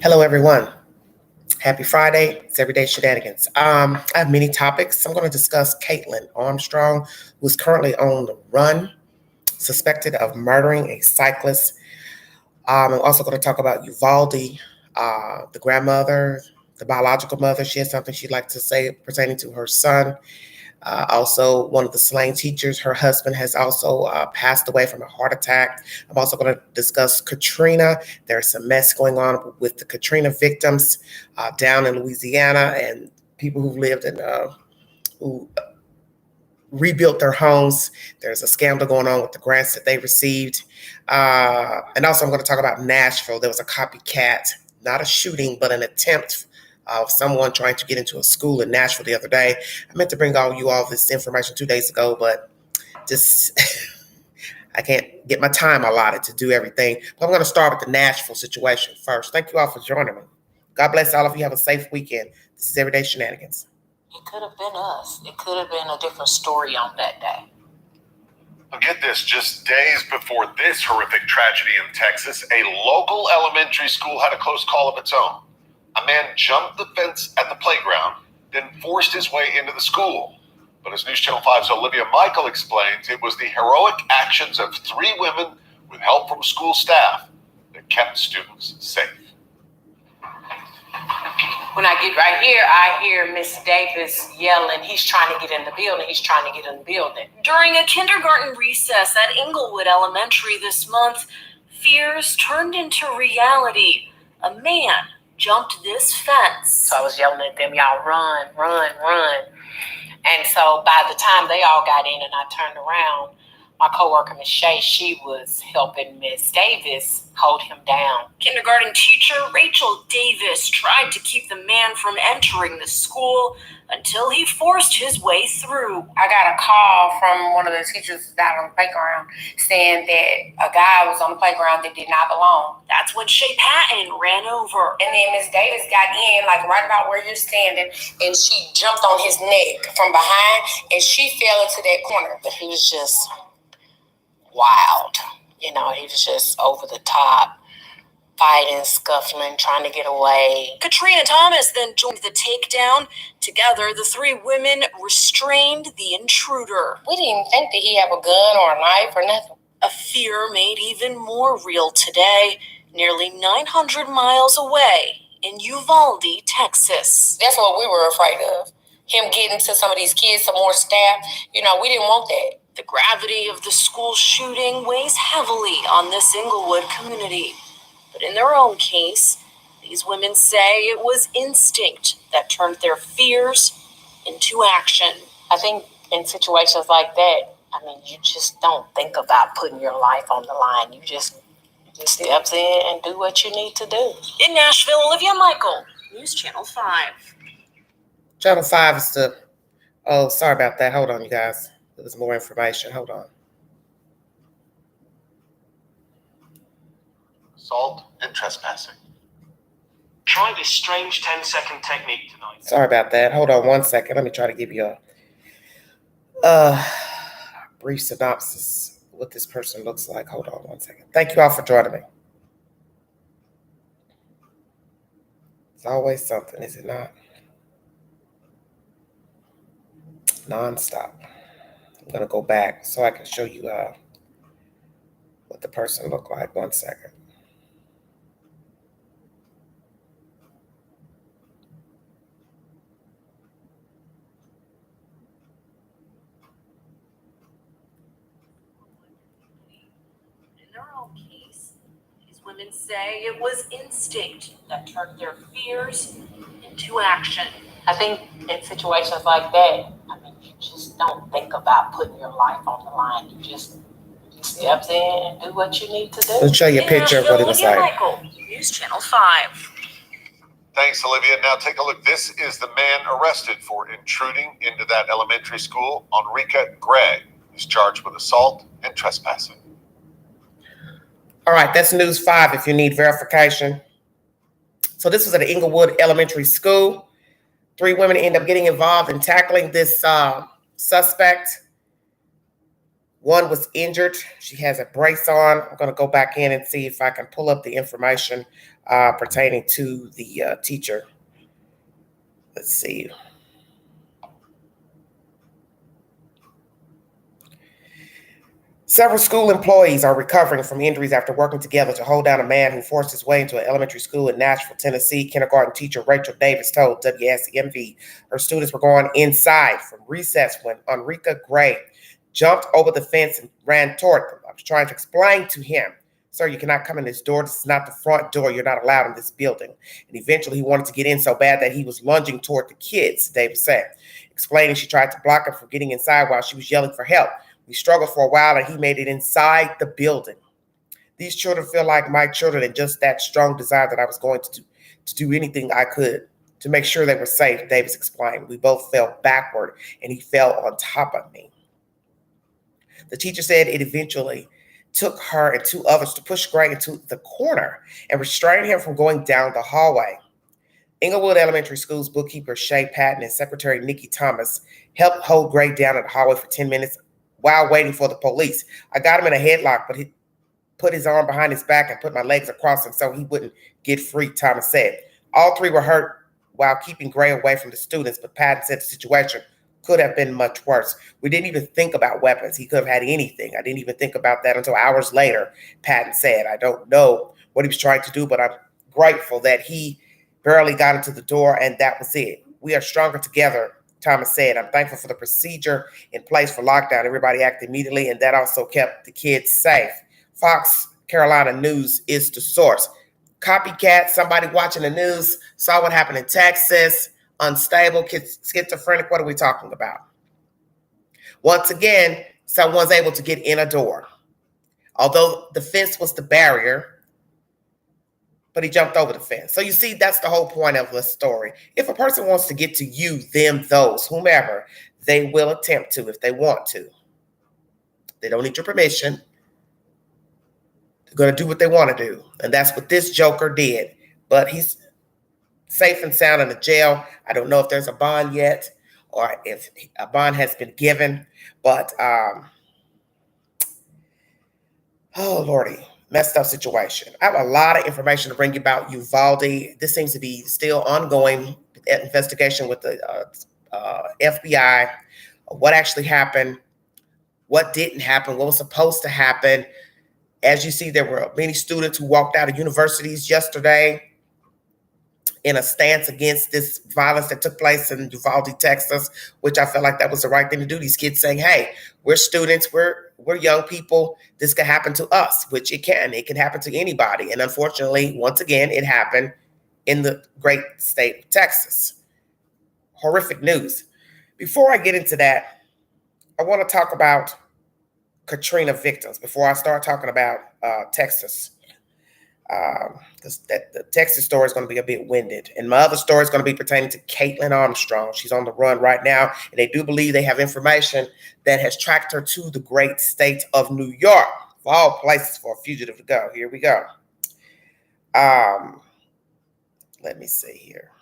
Hello, everyone. Happy Friday. It's Everyday Shenanigans. I have many topics. I'm going to discuss Kaitlin Armstrong, who is currently on the run, suspected of murdering a cyclist. I'm also going to talk about Uvalde, the grandmother, the biological mother. She has something she'd like to say pertaining to her son. Also, one of the slain teachers, her husband has also passed away from a heart attack. I'm also going to discuss Katrina. There's some mess going on with the Katrina victims down in Louisiana and people who lived in who rebuilt their homes. There's a scandal going on with the grants that they received. And also, I'm going to talk about Nashville. There was a copycat, not a shooting, but an attempt of someone trying to get into a school in Nashville the other day. I meant to bring all this information 2 days ago, but just I can't get my time allotted to do everything. But I'm going to start with the Nashville situation first. Thank you all for joining me. God bless all of you. Have a safe weekend. This is Everyday Shenanigans. It could have been us. It could have been a different story on that day. Well, get this, just days before this horrific tragedy in Texas, a local elementary school had a close call of its own. A man jumped the fence at the playground, then forced his way into the school. But as News Channel 5's Olivia Michael explains, it was the heroic actions of 3 women with help from school staff that kept students safe. When I get right here, I hear Miss Davis yelling, he's trying to get in the building, he's trying to get in the building. During a kindergarten recess at Inglewood Elementary this month, fears turned into reality. A man jumped this fence. So I was yelling at them, y'all run, run, run. And so by the time they all got in and I turned around, my coworker, Miss Shay, she was helping Miss Davis hold him down. Kindergarten teacher Rachel Davis tried to keep the man from entering the school until he forced his way through. I got a call from one of the teachers down on the playground saying that a guy was on the playground that did not belong. That's when Shay Patton ran over. And then Miss Davis got in, like right about where you're standing, and she jumped on his neck from behind, and she fell into that corner. But he was just wild. You know, he was just over the top, fighting, scuffling, trying to get away. Katrina Thomas then joined the takedown. Together, the 3 women restrained the intruder. We didn't even think that he had a gun or a knife or nothing. A fear made even more real today, nearly 900 miles away in Uvalde, Texas. That's what we were afraid of. Him getting to some of these kids, some more staff. You know, we didn't want that. The gravity of the school shooting weighs heavily on this Inglewood community. But in their own case, these women say it was instinct that turned their fears into action. I think in situations like that, you just don't think about putting your life on the line. You just step in and do what you need to do. In Nashville, Olivia Michael, News Channel 5. Channel 5 is the... Oh, sorry about that. Hold on, you guys. There's more information. Hold on. Assault and trespassing. Try this strange 10-second technique tonight. Sorry about that. Hold on 1 second. Let me try to give you a brief synopsis of what this person looks like. Hold on 1 second. Thank you all for joining me. It's always something, is it not? Non-stop. I'm going to go back so I can show you what the person looked like. 1 second. In their own case, these women say it was instinct that turned their fears into action. I think in situations like that, you just don't think about putting your life on the line. You just step in and do what you need to do. Let's show you a picture of what it was like. Michael, News Channel 5. Thanks, Olivia. Now take a look. This is the man arrested for intruding into that elementary school. Enrica Gregg is charged with assault and trespassing. All right, that's News 5 if you need verification. So this was at Inglewood Elementary School. 3 women end up getting involved in tackling this suspect One was injured. She has a brace on. I'm going to go back in and see if I can pull up the information pertaining to the teacher. Let's see. Several school employees are recovering from injuries after working together to hold down a man who forced his way into an elementary school in Nashville, Tennessee. Kindergarten teacher Rachel Davis told WSMV her students were going inside from recess when Enrica Gray jumped over the fence and ran toward them. I was trying to explain to him, sir, you cannot come in this door. This is not the front door. You're not allowed in this building. And eventually he wanted to get in so bad that he was lunging toward the kids, Davis said. Explaining she tried to block him from getting inside while she was yelling for help. We struggled for a while and he made it inside the building. These children feel like my children and just that strong desire that I was going to do anything I could to make sure they were safe, Davis explained. We both fell backward and he fell on top of me. The teacher said it eventually took her and two others to push Gray into the corner and restrain him from going down the hallway. Inglewood Elementary School's bookkeeper Shay Patton and secretary Nikki Thomas helped hold Gray down in the hallway for 10 minutes while waiting for the police. I got him in a headlock, but he put his arm behind his back and put my legs across him so he wouldn't get free, Thomas said. All three were hurt while keeping Gray away from the students, but Patton said the situation could have been much worse. We didn't even think about weapons. He could have had anything. I didn't even think about that until hours later, Patton said. I don't know what he was trying to do, but I'm grateful that he barely got into the door and that was it. We are stronger together, Thomas said. I'm thankful for the procedure in place for lockdown. Everybody acted immediately, and that also kept the kids safe. Fox Carolina News is the source. Copycat, somebody watching the news, saw what happened in Texas. Unstable, schizophrenic, what are we talking about? Once again, someone's able to get in a door. Although the fence was the barrier, but he jumped over the fence. So you see, that's the whole point of the story. If a person wants to get to you, them, those, whomever, they will attempt to if they want to. They don't need your permission. They're going to do what they want to do. And that's what this joker did. But he's safe and sound in the jail. I don't know if there's a bond yet or if a bond has been given. But, oh, Lordy. Messed up situation. I have a lot of information to bring you about Uvalde. This seems to be still ongoing investigation with the FBI. What actually happened, what didn't happen, what was supposed to happen. As you see, there were many students who walked out of universities yesterday in a stance against this violence that took place in Uvalde, Texas, which I felt like that was the right thing to do. These kids saying, hey, we're students, we're young people. This could happen to us, which it can. It can happen to anybody. And unfortunately, once again, it happened in the great state of Texas. Horrific news. Before I get into that, I want to talk about Katrina victims before I start talking about Texas. Because the Texas story is going to be a bit winded. And my other story is going to be pertaining to Kaitlin Armstrong. She's on the run right now, and they do believe they have information that has tracked her to the great state of New York. Of all places for a fugitive to go. Here we go. Let me see here.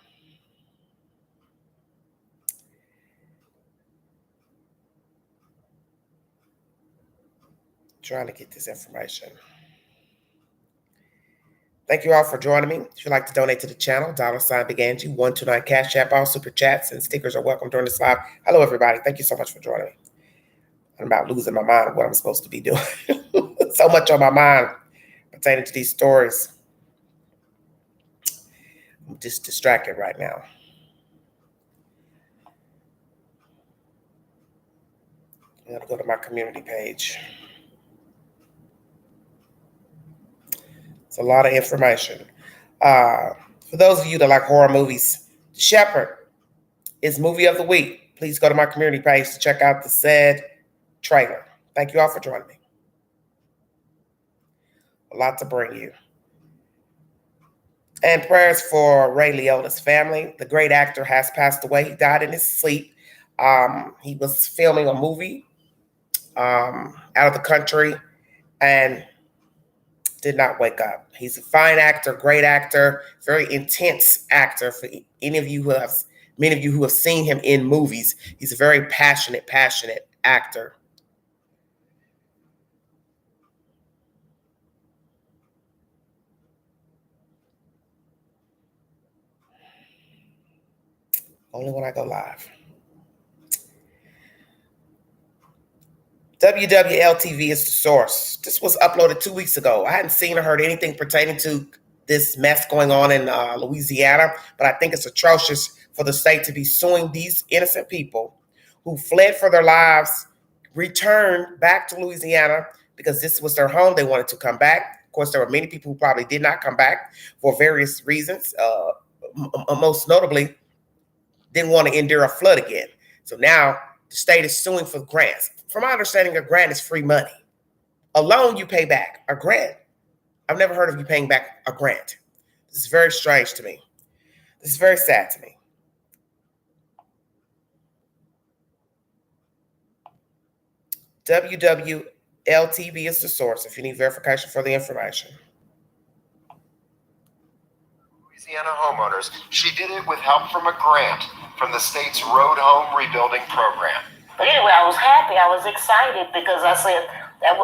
Trying to get this information. Thank you all for joining me. If you'd like to donate to the channel, $Big Angie, 129 Cash App. All super chats and stickers are welcome during this live. Hello, everybody. Thank you so much for joining me. I'm about losing my mind of what I'm supposed to be doing. So much on my mind pertaining to these stories. I'm just distracted right now. I'm going to go to my community page. It's a lot of information. For those of you that like horror movies, The Shepherd is movie of the week. Please go to my community page to check out the said trailer. Thank you all for joining me. A lot to bring you. And prayers for Ray Liotta's family. The great actor has passed away. He died in his sleep. He was filming a movie out of the country and did not wake up. He's a fine actor, great actor, very intense actor. For many of you who have seen him in movies, he's a very passionate actor. Only when I go live. WWL-TV is the source. This was uploaded 2 weeks ago. I hadn't seen or heard anything pertaining to this mess going on in Louisiana, but I think it's atrocious for the state to be suing these innocent people who fled for their lives, returned back to Louisiana because this was their home. They wanted to come back. Of course, there were many people who probably did not come back for various reasons. Most notably, didn't want to endure a flood again. So now the state is suing for grants. From my understanding, a grant is free money. A loan you pay back. A grant, I've never heard of you paying back a grant. This is very strange to me. This is very sad to me. WWL-TV is the source if you need verification for the information. Louisiana homeowners. She did it with help from a grant from the state's Road Home Rebuilding Program. But anyway, I was happy. I was excited because I said that,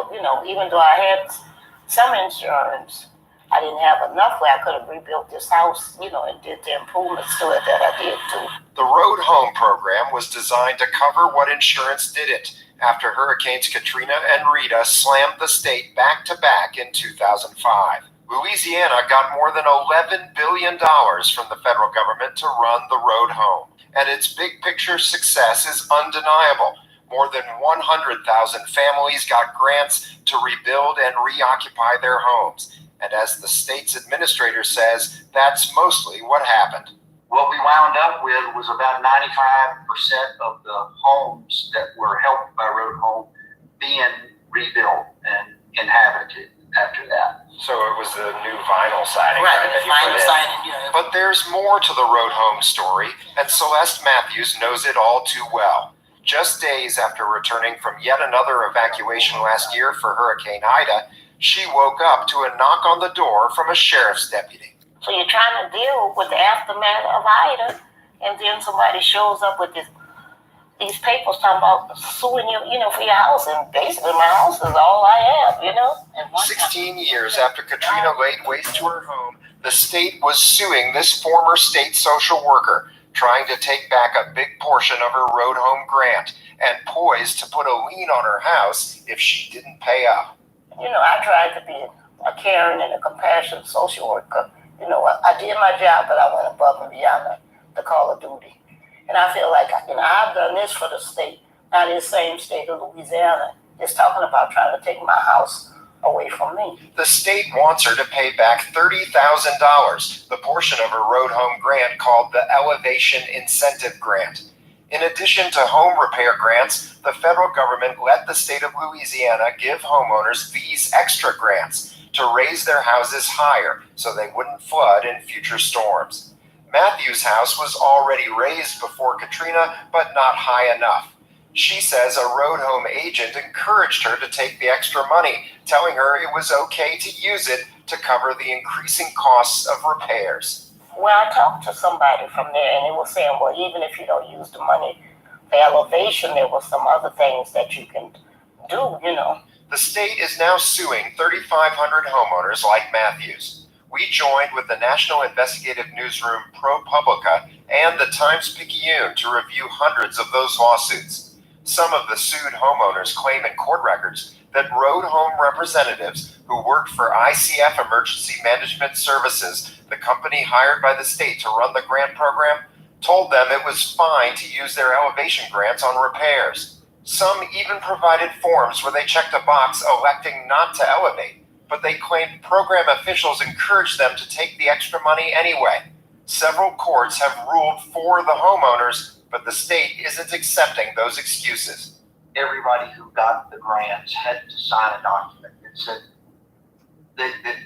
even though I had some insurance, I didn't have enough where I could have rebuilt this house, and did the improvements to it that I did too. The Road Home program was designed to cover what insurance didn't after Hurricanes Katrina and Rita slammed the state back to back in 2005. Louisiana got more than $11 billion from the federal government to run the Road Home, and its big picture success is undeniable. More than 100,000 families got grants to rebuild and reoccupy their homes. And as the state's administrator says, that's mostly what happened. What we wound up with was about 95% of the homes that were helped by Road Home being rebuilt and inhabited after that. So it was the new vinyl siding, Right, the vinyl siding, yeah. But there's more to the Road Home story, and Celeste Matthews knows it all too well. Just days after returning from yet another evacuation last year for Hurricane Ida, she woke up to a knock on the door from a sheriff's deputy. So you're trying to deal with the aftermath of Ida, and then somebody shows up with these papers talking about suing you, for your house, and basically my house is all I have, And 16 years after Katrina laid waste to her home, the state was suing this former state social worker, trying to take back a big portion of her Road Home grant and poised to put a lien on her house if she didn't pay up. I tried to be a caring and a compassionate social worker. I did my job, but I went above and beyond the call of duty. And I feel like, I've done this for the state, not this same state of Louisiana, just talking about trying to take my house away from me. The state wants her to pay back $30,000, the portion of her Road Home grant called the Elevation Incentive Grant. In addition to home repair grants, the federal government let the state of Louisiana give homeowners these extra grants to raise their houses higher so they wouldn't flood in future storms. Matthew's house was already raised before Katrina, but not high enough. She says a Road Home agent encouraged her to take the extra money, telling her it was okay to use it to cover the increasing costs of repairs. Well, I talked to somebody from there, and they were saying, well, even if you don't use the money for elevation, there were some other things that you can do, The state is now suing 3,500 homeowners like Matthews. We joined with the National Investigative Newsroom ProPublica and the Times-Picayune to review hundreds of those lawsuits. Some of the sued homeowners claim in court records that Road Home representatives who worked for ICF Emergency Management Services, the company hired by the state to run the grant program, told them it was fine to use their elevation grants on repairs. Some even provided forms where they checked a box electing not to elevate, but they claimed program officials encouraged them to take the extra money anyway. Several courts have ruled for the homeowners, but the state isn't accepting those excuses. Everybody who got the grants had to sign a document that said that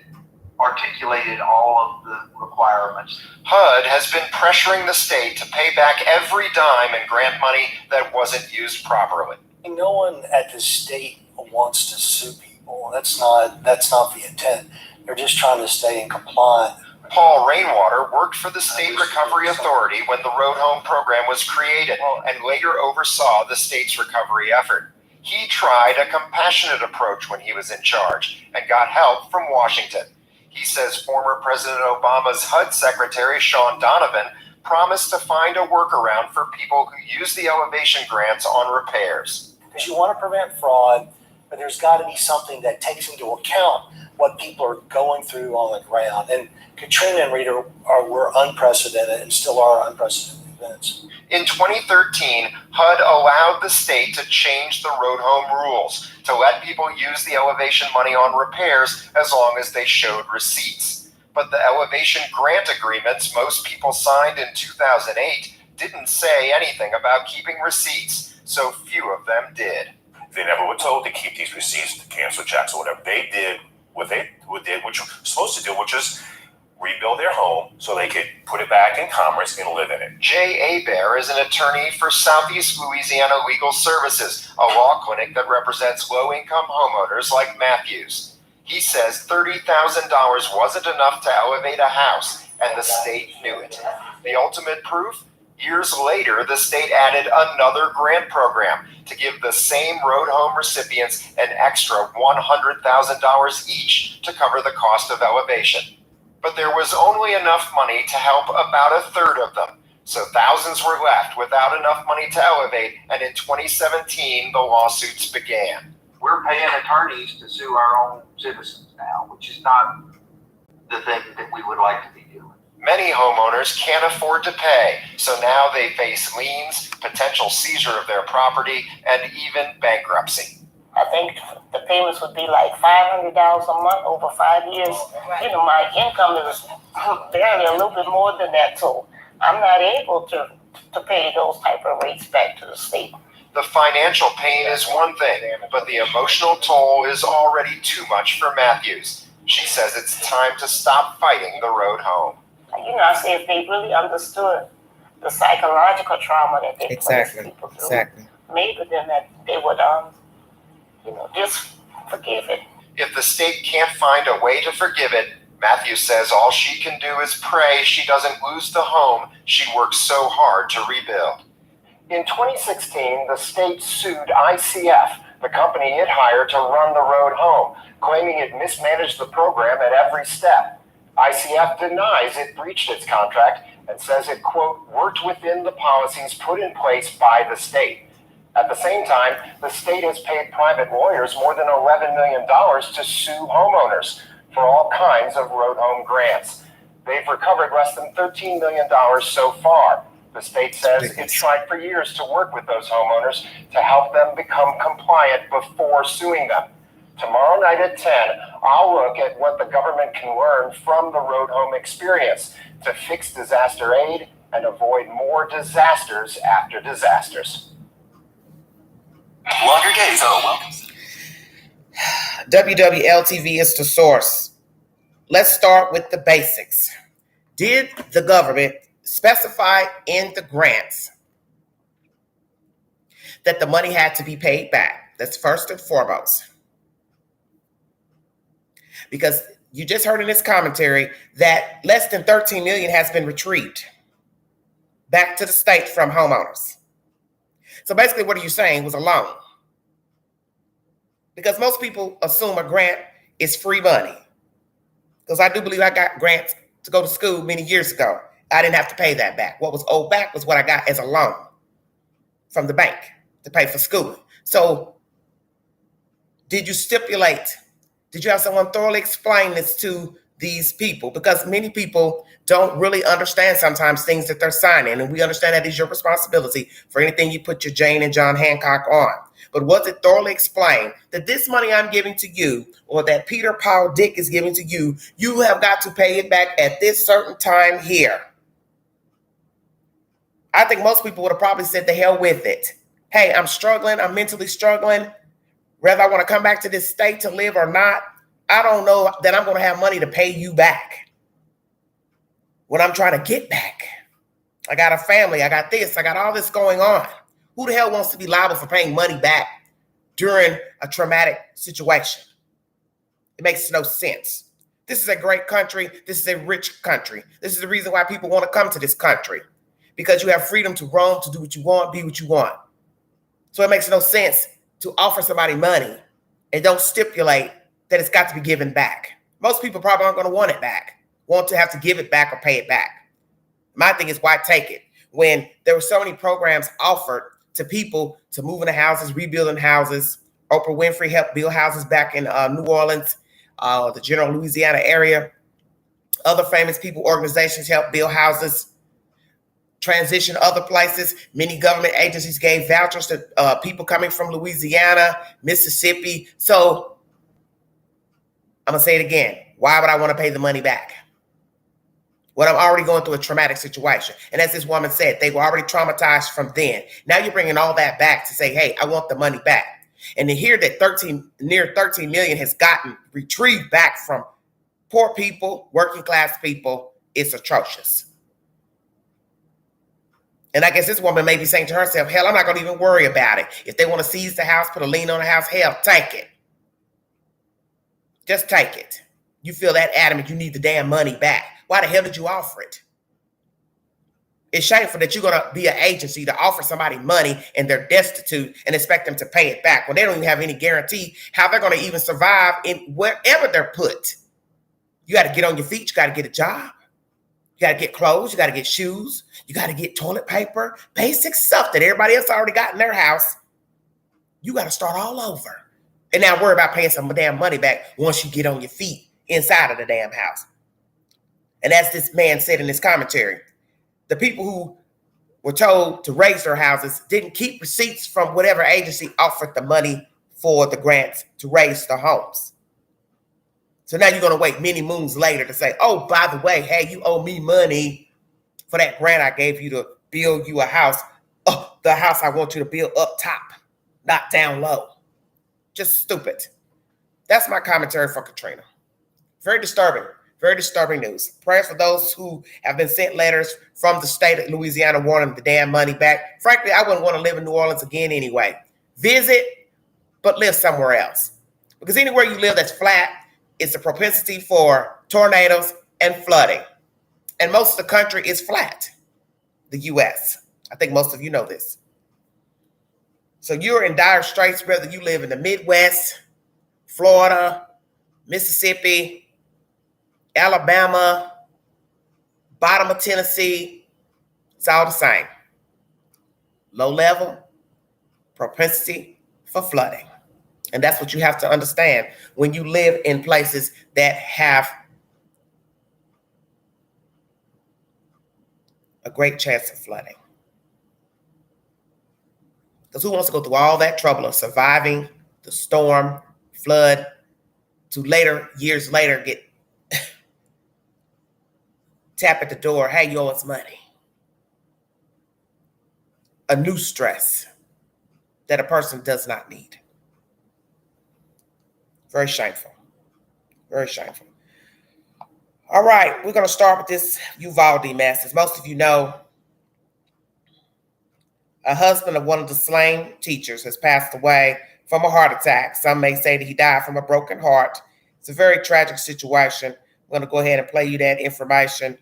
articulated all of the requirements. HUD has been pressuring the state to pay back every dime in grant money that wasn't used properly. No one at the state wants to sue people. That's not the intent. They're just trying to stay in compliance. Paul Rainwater worked for the State Recovery Authority when the Road Home program was created and later oversaw the state's recovery effort. He tried a compassionate approach when he was in charge and got help from Washington. He says former President Obama's HUD Secretary Sean Donovan promised to find a workaround for people who use the elevation grants on repairs. Because you want to prevent fraud, but there's got to be something that takes into account what people are going through on the ground. And Katrina and Rita were unprecedented and still are unprecedented events. In 2013, HUD allowed the state to change the road home rules to let people use the elevation money on repairs as long as they showed receipts. But the elevation grant agreements most people signed in 2008 didn't say anything about keeping receipts, so few of them did. They never were told to keep these receipts, to cancel checks or whatever. They did what you're supposed to do, which is rebuild their home so they could put it back in commerce and live in it. Jay Abair is an attorney for Southeast Louisiana Legal Services, a law clinic that represents low-income homeowners like Matthews. He says $30,000 wasn't enough to elevate a house, and the state knew it. The ultimate proof? Years later, the state added another grant program to give the same road home recipients an extra $100,000 each to cover the cost of elevation. But there was only enough money to help about a third of them, so thousands were left without enough money to elevate, and in 2017, the lawsuits began. We're paying attorneys to sue our own citizens now, which is not the thing that we would like to be doing. Many homeowners can't afford to pay, so now they face liens, potential seizure of their property, and even bankruptcy. I think the payments would be like $500 a month over 5 years. You know, my income is barely a little bit more than that, so I'm not able to pay those type of rates back to the state. The financial pain is one thing, but the emotional toll is already too much for Matthews. She says it's time to stop fighting the road home. You know, I say if they really understood the psychological trauma that they place people through, maybe then that they would, just forgive it. If the state can't find a way to forgive it, Matthews says all she can do is pray she doesn't lose the home she worked so hard to rebuild. In 2016, the state sued ICF, the company it hired to run the road home, claiming it mismanaged the program at every step. ICF denies it breached its contract and says it, quote, worked within the policies put in place by the state. At the same time, the state has paid private lawyers more than $11 million to sue homeowners for all kinds of road home grants. They've recovered less than $13 million so far. The state says it tried for years to work with those homeowners to help them become compliant before suing them. Tomorrow night at 10, I'll look at what the government can learn from the road home experience to fix disaster aid and avoid more disasters after disasters. Longer days, welcome. WWL-TV is the source. Let's start with the basics. Did the government specify in the grants that the money had to be paid back? That's first and foremost. Because you just heard in this commentary that less than $13 million has been retrieved back to the state from homeowners. So basically what are you saying was a loan? Because most people assume a grant is free money. Because I do believe I got grants to go to school many years ago. I didn't have to pay that back. What was owed back was what I got as a loan from the bank to pay for schooling. So did you stipulate, did you have someone thoroughly explain this to these people? Because many people don't really understand sometimes things that they're signing. And we understand that is your responsibility for anything you put your Jane and John Hancock on. But was it thoroughly explained that this money I'm giving to you, or that Peter, Paul, Dick is giving to you, you have got to pay it back at this certain time here? I think most people would have probably said the hell with it. Hey, I'm struggling. I'm mentally struggling. Whether I want to come back to this state to live or not, I don't know that I'm going to have money to pay you back when I'm trying to get back. I got a family. I got this. I got all this going on. Who the hell wants to be liable for paying money back during a traumatic situation? It makes no sense. This is a great country. This is a rich country. This is the reason why people want to come to this country, because you have freedom to roam, to do what you want, be what you want. So it makes no sense to offer somebody money and don't stipulate that it's got to be given back. Most people probably aren't going to want it back, want to have to give it back or pay it back. My thing is, why take it when there were so many programs offered to people to move into houses, rebuilding houses? Oprah Winfrey helped build houses back in New Orleans, the general Louisiana area. Other famous people, organizations helped build houses, transition other places. Many government agencies gave vouchers to people coming from Louisiana, Mississippi. So I'm going to say it again. Why would I want to pay the money back when I'm already going through a traumatic situation? And as this woman said, they were already traumatized from then. Now you're bringing all that back to say, hey, I want the money back. And to hear that near 13 million has gotten retrieved back from poor people, working class people, it's atrocious. And I guess this woman may be saying to herself, hell, I'm not going to even worry about it. If they want to seize the house, put a lien on the house, hell, take it. Just take it. You feel that adamant, you need the damn money back. Why the hell did you offer it? It's shameful that you're going to be an agency to offer somebody money and they're destitute and expect them to pay it back when they don't even have any guarantee how they're going to even survive in wherever they're put. You got to get on your feet. You got to get a job. You got to get clothes. You got to get shoes. You got to get toilet paper, basic stuff that everybody else already got in their house. You got to start all over. And now worry about paying some damn money back once you get on your feet inside of the damn house. And as this man said in his commentary, the people who were told to raise their houses didn't keep receipts from whatever agency offered the money for the grants to raise the homes. So now you're going to wait many moons later to say, oh, by the way, hey, you owe me money for that grant I gave you to build you a house. Oh, the house I want you to build up top, not down low. Just stupid. That's my commentary for Katrina. Very disturbing news. Prayers for those who have been sent letters from the state of Louisiana wanting the damn money back. Frankly, I wouldn't want to live in New Orleans again anyway. Visit, but live somewhere else. Because anywhere you live that's flat, it's a propensity for tornadoes and flooding. And most of the country is flat, the U.S. I think most of you know this. So you're in dire straits whether you live in the Midwest, Florida, Mississippi, Alabama, bottom of Tennessee. It's all the same. Low level, propensity for flooding. And that's what you have to understand when you live in places that have a great chance of flooding. Because who wants to go through all that trouble of surviving the storm, flood, to later, years later, get tap at the door, hey, you owe us money. A new stress that a person does not need. Very shameful. Very shameful. All right, we're going to start with this Uvalde mess. As most of you know, a husband of one of the slain teachers has passed away from a heart attack. Some may say that he died from a broken heart. It's a very tragic situation. I'm going to go ahead and play you that information.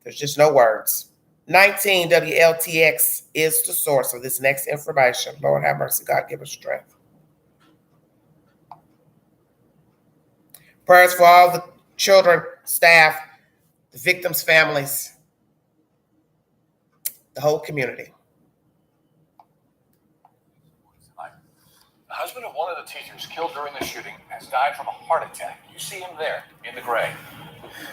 There's just no words. 19 WLTX is the source of this next information. Lord have mercy. God give us strength. Prayers for all the children, staff, the victims' families, the whole community. The husband of one of the teachers killed during the shooting has died from a heart attack. You see him there in the gray.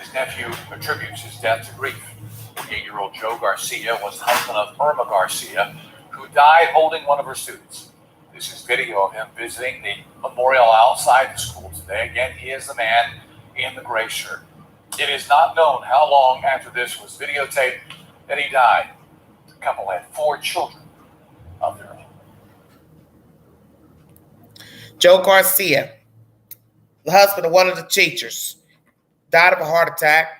His nephew attributes his death to grief. 8-year-old Joe Garcia was the husband of Irma Garcia, who died holding one of her students. This is video of him visiting the memorial outside the school today. Again, he is the man in the gray shirt. It is not known how long after this was videotaped that he died. The couple had 4 children of their own. Joe Garcia, the husband of one of the teachers, died of a heart attack.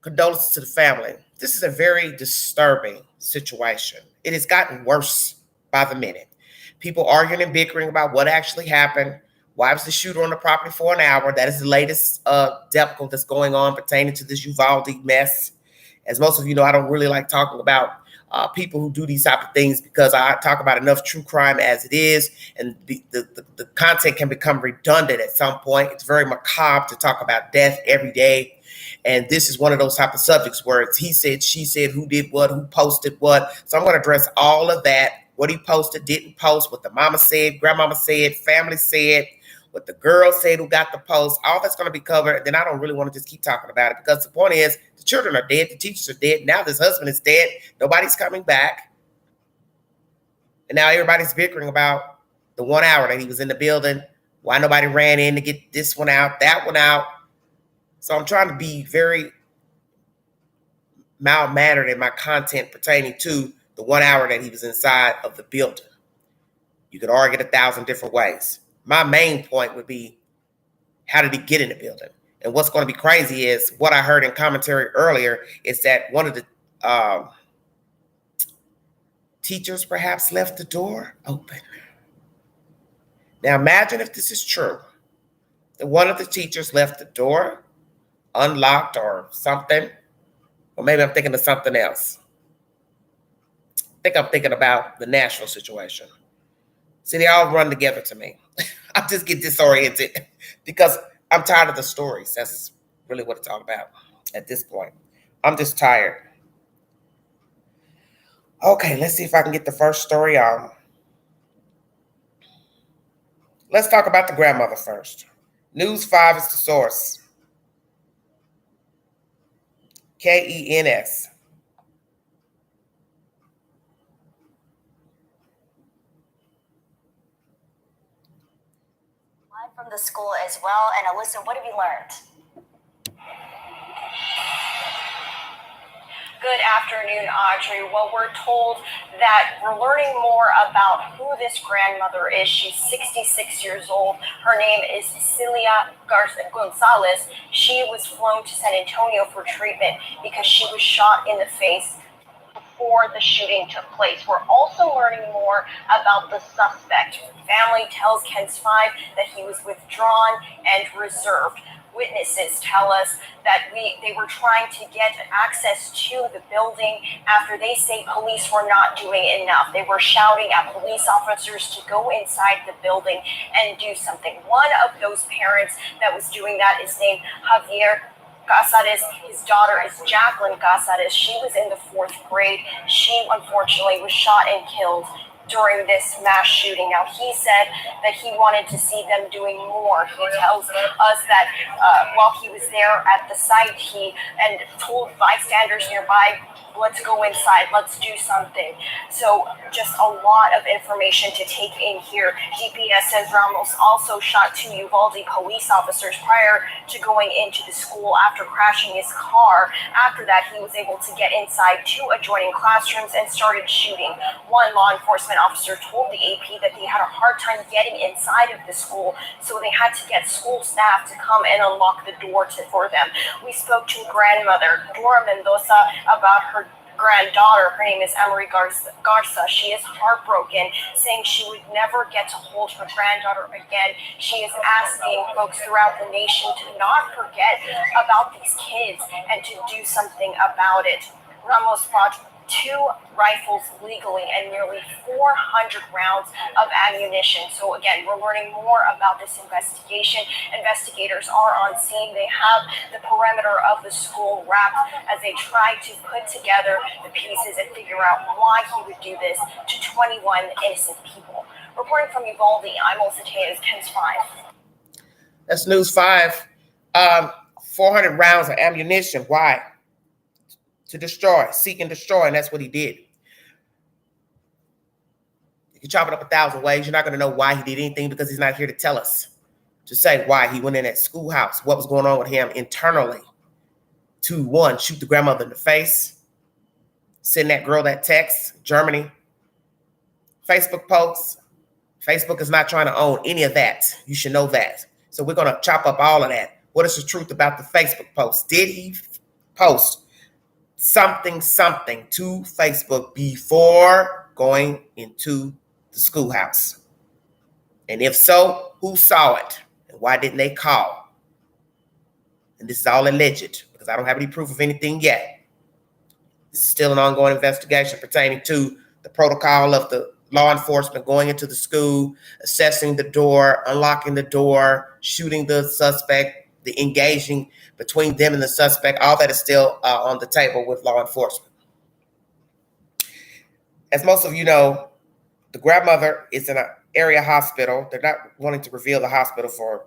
Condolences to the family. This is a very disturbing situation. It has gotten worse by the minute. People arguing and bickering about what actually happened. Why was the shooter on the property for an hour? That is the latest debacle that's going on pertaining to this Uvalde mess. As most of you know, I don't really like talking about people who do these type of things because I talk about enough true crime as it is, and the content can become redundant at some point. It's very macabre to talk about death every day. And this is one of those type of subjects where it's he said, she said, who did what, who posted what. So I'm going to address all of that, what he posted, didn't post, what the mama said, grandmama said, family said, what the girl said who got the post. All that's going to be covered. Then I don't really want to just keep talking about it, because the point is the children are dead, the teachers are dead. Now this husband is dead. Nobody's coming back. And now everybody's bickering about the 1 hour that he was in the building, why nobody ran in to get this one out, that one out. So I'm trying to be very mild-mannered in my content pertaining to the 1 hour that he was inside of the building. You could argue it 1,000 different ways. My main point would be, how did he get in the building? And what's going to be crazy is what I heard in commentary earlier is that one of the teachers perhaps left the door open. Now imagine if this is true, that one of the teachers left the door unlocked or something, or maybe I'm thinking of something else. I think I'm thinking about the Nashville situation. See, they all run together to me. I just get disoriented because I'm tired of the stories. That's really what it's all about at this point. I'm just tired. Okay, let's see if I can get the first story on. Let's talk about the grandmother first. News 5 is the source. KENS. Live from the school as well. And Alyssa, what have you learned? Good afternoon, Audrey. Well, we're told that we're learning more about who this grandmother is. She's 66 years old. Her name is Celia Gonzalez. She was flown to San Antonio for treatment because she was shot in the face before the shooting took place. We're also learning more about the suspect. Family tells KENS 5 that he was withdrawn and reserved. Witnesses tell us that they were trying to get access to the building after they say police were not doing enough. They were shouting at police officers to go inside the building and do something. One of those parents that was doing that is named Javier Casares. His daughter is Jacqueline Casares. She was in the 4th grade. She unfortunately was shot and killed during this mass shooting. Now, he said that he wanted to see them doing more. He tells us that while he was there at the site, he told bystanders nearby, let's go inside, let's do something. So just a lot of information to take in here. DPS says Ramos also shot 2 Uvalde police officers prior to going into the school after crashing his car. After that, he was able to get inside 2 adjoining classrooms and started shooting. One law enforcement officer told the AP that they had a hard time getting inside of the school, so they had to get school staff to come and unlock the door for them. We spoke to grandmother Dora Mendoza about her granddaughter. Her name is Emery Garza. She is heartbroken, saying she would never get to hold her granddaughter again. She is asking folks throughout the nation to not forget about these kids and to do something about it. Ramos bought 2 rifles legally and nearly 400 rounds of ammunition. So again, we're learning more about this investigation. Investigators are on scene. They have the perimeter of the school wrapped as they try to put together the pieces and figure out why he would do this to 21 innocent people. Reporting from Uvalde, I'm Alyssa Tejas, KENS 5. That's News 5. 400 rounds of ammunition. Why? To destroy, seek and destroy, and that's what he did. You can chop it up 1,000 ways. You're not going to know why he did anything because he's not here to tell us, to say why he went in that schoolhouse, what was going on with him internally. 2, 1, shoot the grandmother in the face, send that girl that text, Germany, Facebook posts. Facebook is not trying to own any of that. You should know that. So we're going to chop up all of that. What is the truth about the Facebook post? Did he post something to Facebook before going into the schoolhouse? And if so, who saw it? And why didn't they call? And this is all alleged because I don't have any proof of anything yet. This is still an ongoing investigation pertaining to the protocol of the law enforcement going into the school, assessing the door, unlocking the door, shooting the suspect, the engaging between them and the suspect, all that is still on the table with law enforcement. As most of you know, the grandmother is in an area hospital. They're not wanting to reveal the hospital for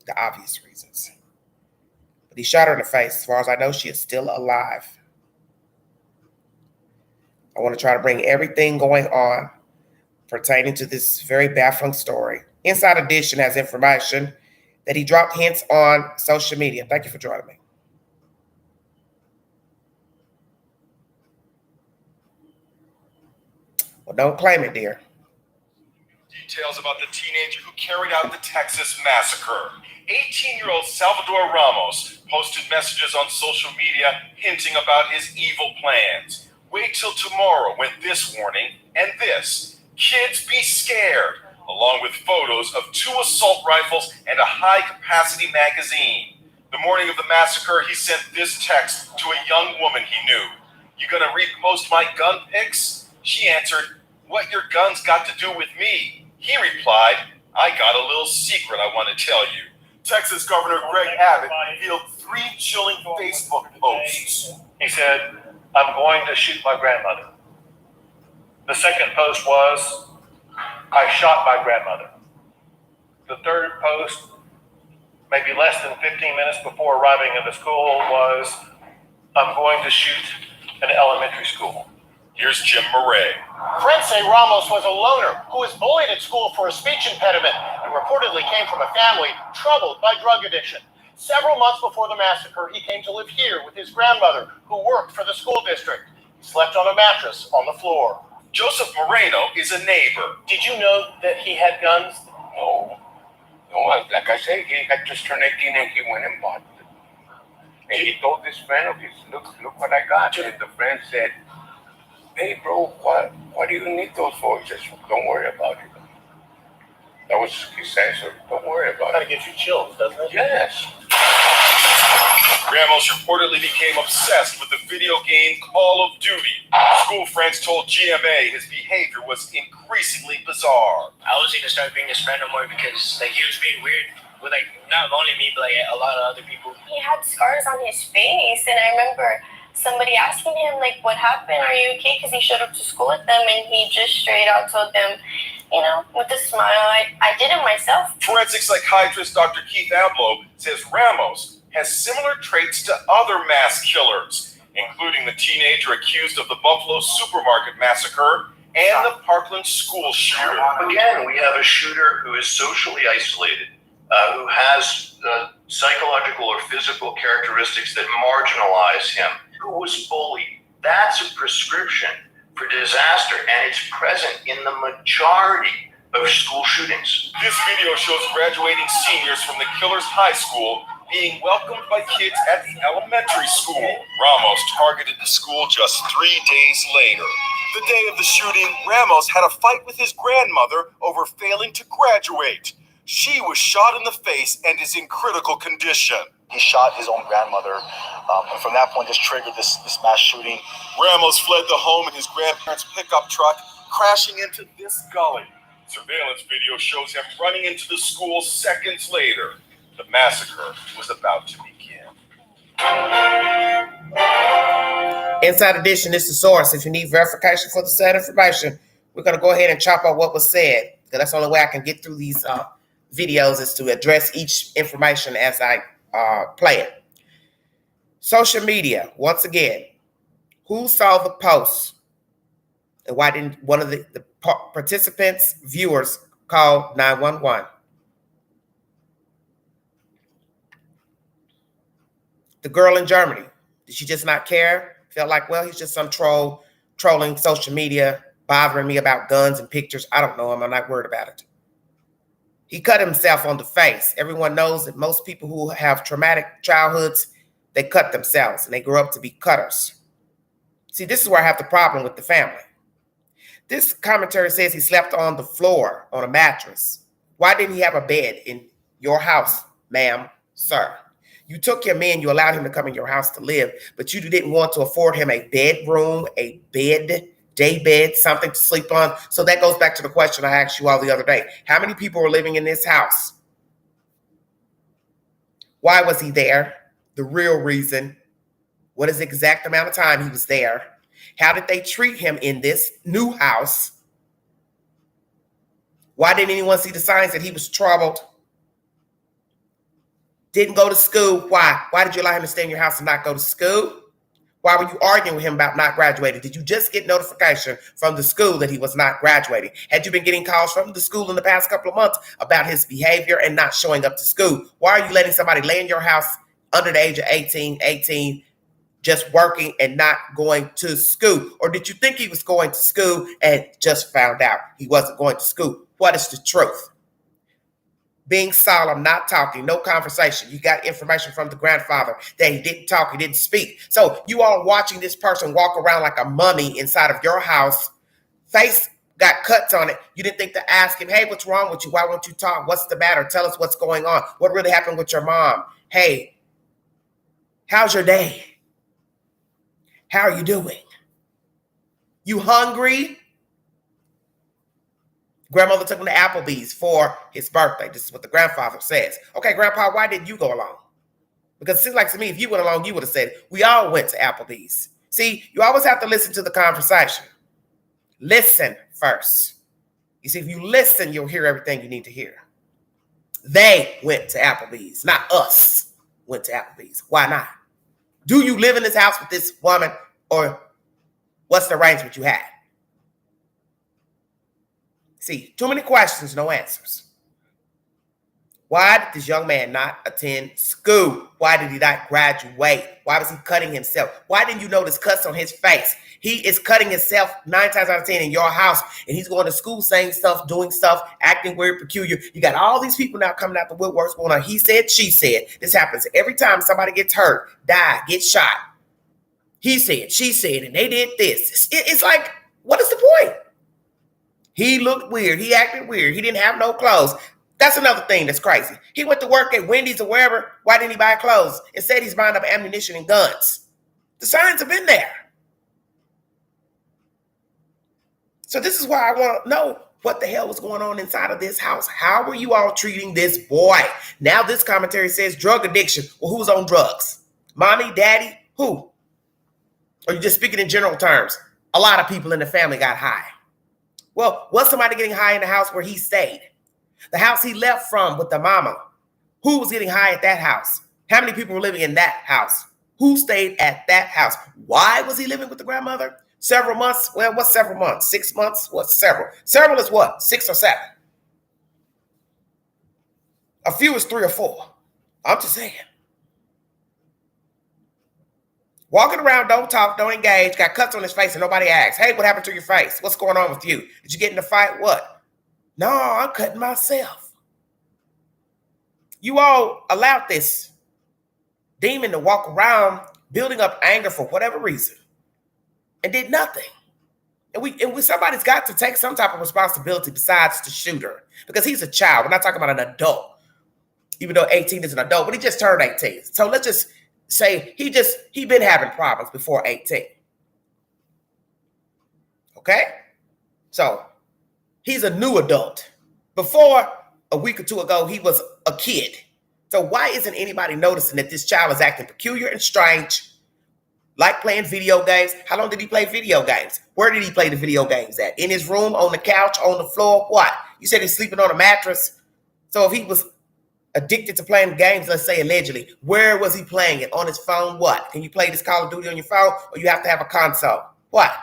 the obvious reasons. But he shot her in the face. As far as I know, she is still alive. I want to try to bring everything going on pertaining to this very baffling story. Inside Edition has information that he dropped hints on social media. Thank you for joining me. Well, don't claim it, dear. Details about the teenager who carried out the Texas massacre. 18-year-old Salvador Ramos posted messages on social media hinting about his evil plans. Wait till tomorrow when this warning and this, kids be scared, along with photos of 2 assault rifles and a high-capacity magazine. The morning of the massacre, he sent this text to a young woman he knew. You gonna repost my gun pics? She answered, what your guns got to do with me? He replied, I got a little secret I want to tell you. Texas Governor Greg Abbott revealed 3 chilling Facebook posts. He said, I'm going to shoot my grandmother. The second post was, I shot my grandmother. The third post, maybe less than 15 minutes before arriving at the school, was, I'm going to shoot an elementary school. Here's Jim Murray. Friends say Ramos was a loner who was bullied at school for a speech impediment and reportedly came from a family troubled by drug addiction. Several months before the massacre, he came to live here with his grandmother, who worked for the school district. He slept on a mattress on the floor. Joseph Moreno is a neighbor. Did you know that he had guns? No, like I said, he had just turned 18 and he went and bought them. And he told this friend of his, look what I got. And the friend said, hey bro, what do you need those for? He says, don't worry about it. That was his answer. Don't worry about it. Kind of gives you chills, doesn't it? Yes. Ramos reportedly became obsessed with the video game Call of Duty. School friends told GMA his behavior was increasingly bizarre. I was gonna start being his friend no more because he was being weird with not only me but a lot of other people. He had scars on his face, and I remember somebody asking him what happened, are you okay? Because he showed up to school with them, and he just straight out told them, with a smile, I did it myself. Forensic psychiatrist Dr. Keith Abloh says Ramos has similar traits to other mass killers, including the teenager accused of the Buffalo supermarket massacre and the Parkland school shooter. Again, we have a shooter who is socially isolated, who has psychological or physical characteristics that marginalize him, who was bullied. That's a prescription for disaster, and it's present in the majority of school shootings. This video shows graduating seniors from the killer's high school being welcomed by kids at the elementary school. Ramos targeted the school just 3 days later. The day of the shooting, Ramos had a fight with his grandmother over failing to graduate. She was shot in the face and is in critical condition. He shot his own grandmother, and from that point, this triggered this mass shooting. Ramos fled the home in his grandparents' pickup truck, crashing into this gully. Surveillance video shows him running into the school seconds later. The massacre was about to begin. Inside Edition is the source. If you need verification for the said information, we're going to go ahead and chop out what was said, because that's the only way I can get through these videos is to address each information as I play it. Social media, once again, who saw the post and why didn't one of the participants, viewers, call 911? The girl in Germany, did she just not care? Felt like, well, he's just some troll trolling social media, bothering me about guns and pictures. I don't know him. I'm not worried about it. He cut himself on the face. Everyone knows that most people who have traumatic childhoods, they cut themselves and they grow up to be cutters. See, this is where I have the problem with the family. This commentary says he slept on the floor on a mattress. Why didn't he have a bed in your house, ma'am, sir? You took your man, you allowed him to come in your house to live, but you didn't want to afford him a bedroom, a bed, day bed, something to sleep on. So that goes back to the question I asked you all the other day. How many people were living in this house? Why was he there? The real reason. What is the exact amount of time he was there? How did they treat him in this new house? Why didn't anyone see the signs that he was troubled? Didn't go to school. Why? Why did you allow him to stay in your house and not go to school? Why were you arguing with him about not graduating? Did you just get notification from the school that he was not graduating? Had you been getting calls from the school in the past couple of months about his behavior and not showing up to school? Why are you letting somebody lay in your house under the age of 18, just working and not going to school? Or did you think he was going to school and just found out he wasn't going to school? What is the truth? Being solemn, not talking, no conversation. You got information from the grandfather that he didn't talk, he didn't speak. So you all watching this person walk around like a mummy inside of your house, face got cuts on it. You didn't think to ask him, hey, what's wrong with you? Why won't you talk? What's the matter? Tell us what's going on. What really happened with your mom? Hey, how's your day? How are you doing? You hungry? Grandmother took him to Applebee's for his birthday. This is what the grandfather says. Okay, Grandpa, why didn't you go along? Because it seems like to me, if you went along, you would have said, we all went to Applebee's. See, you always have to listen to the conversation. Listen first. You see, if you listen, you'll hear everything you need to hear. They went to Applebee's, not us went to Applebee's. Why not? Do you live in this house with this woman, or what's the arrangement you had? See, too many questions, no answers. Why did this young man not attend school? Why did he not graduate? Why was he cutting himself? Why didn't you notice cuts on his face? He is cutting himself 9 times out of 10 in your house, and he's going to school saying stuff, doing stuff, acting weird, peculiar. You got all these people now coming out the woodworks going on. He said, she said. This happens every time somebody gets hurt, die, gets shot. He said, she said, and they did this. It's like, what is the point? He looked weird. He acted weird. He didn't have no clothes. That's another thing that's crazy. He went to work at Wendy's or wherever. Why didn't he buy clothes? And said he's buying up ammunition and guns. The signs have been there. So this is why I want to know what the hell was going on inside of this house. How were you all treating this boy? Now this commentary says drug addiction. Well, who's on drugs? Mommy, daddy, who? Or you just speaking in general terms? A lot of people in the family got high. Well, was somebody getting high in the house where he stayed? The house he left from with the mama. Who was getting high at that house? How many people were living in that house? Who stayed at that house? Why was he living with the grandmother? Several months? Well, what's several months? 6 months? What's several? Several is what? 6 or 7? A few is 3 or 4. I'm just saying. Walking around, don't talk, don't engage, got cuts on his face and nobody asks, hey, what happened to your face? What's going on with you? Did you get in a fight? What? No, I'm cutting myself. You all allowed this demon to walk around building up anger for whatever reason and did nothing. And somebody's got to take some type of responsibility besides the shooter, because he's a child. We're not talking about an adult, even though 18 is an adult, but he just turned 18. So let's just say he been having problems before 18. Okay? So he's a new adult. Before a week or two ago, he was a kid. So why isn't anybody noticing that this child is acting peculiar and strange, like playing video games? How long did he play video games? Where did he play the video games at? In his room, on the couch, on the floor? What? You said he's sleeping on a mattress. So if he was addicted to playing games, let's say allegedly, where was he playing it? On his phone? What? Can you play this Call of Duty on your phone, or you have to have a console? What?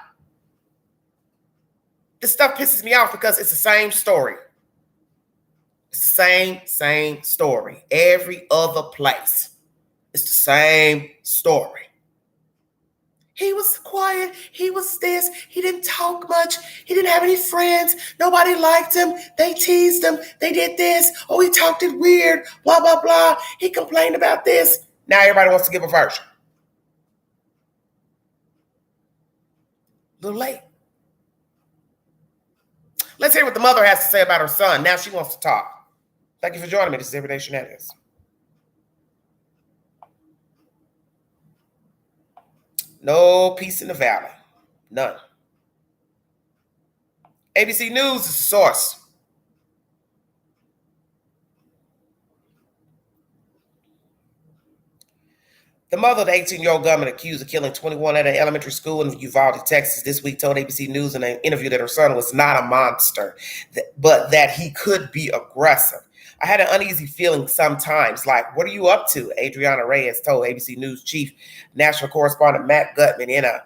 This stuff pisses me off because it's the same story. It's the same story. Every other place. It's the same story. He was quiet. He was this. He didn't talk much. He didn't have any friends. Nobody liked him. They teased him. They did this. Oh, he talked it weird. Blah, blah, blah. He complained about this. Now everybody wants to give a version. A little late. Let's hear what the mother has to say about her son. Now she wants to talk. Thank you for joining me. This is Everyday Shenanigans. No peace in the valley. None. ABC News is the source. The mother of the 18-year-old gunman accused of killing 21 at an elementary school in Uvalde, Texas, this week told ABC News in an interview that her son was not a monster, but that he could be aggressive. I had an uneasy feeling sometimes, like, what are you up to? Adriana Reyes told ABC News chief national correspondent Matt Gutman in a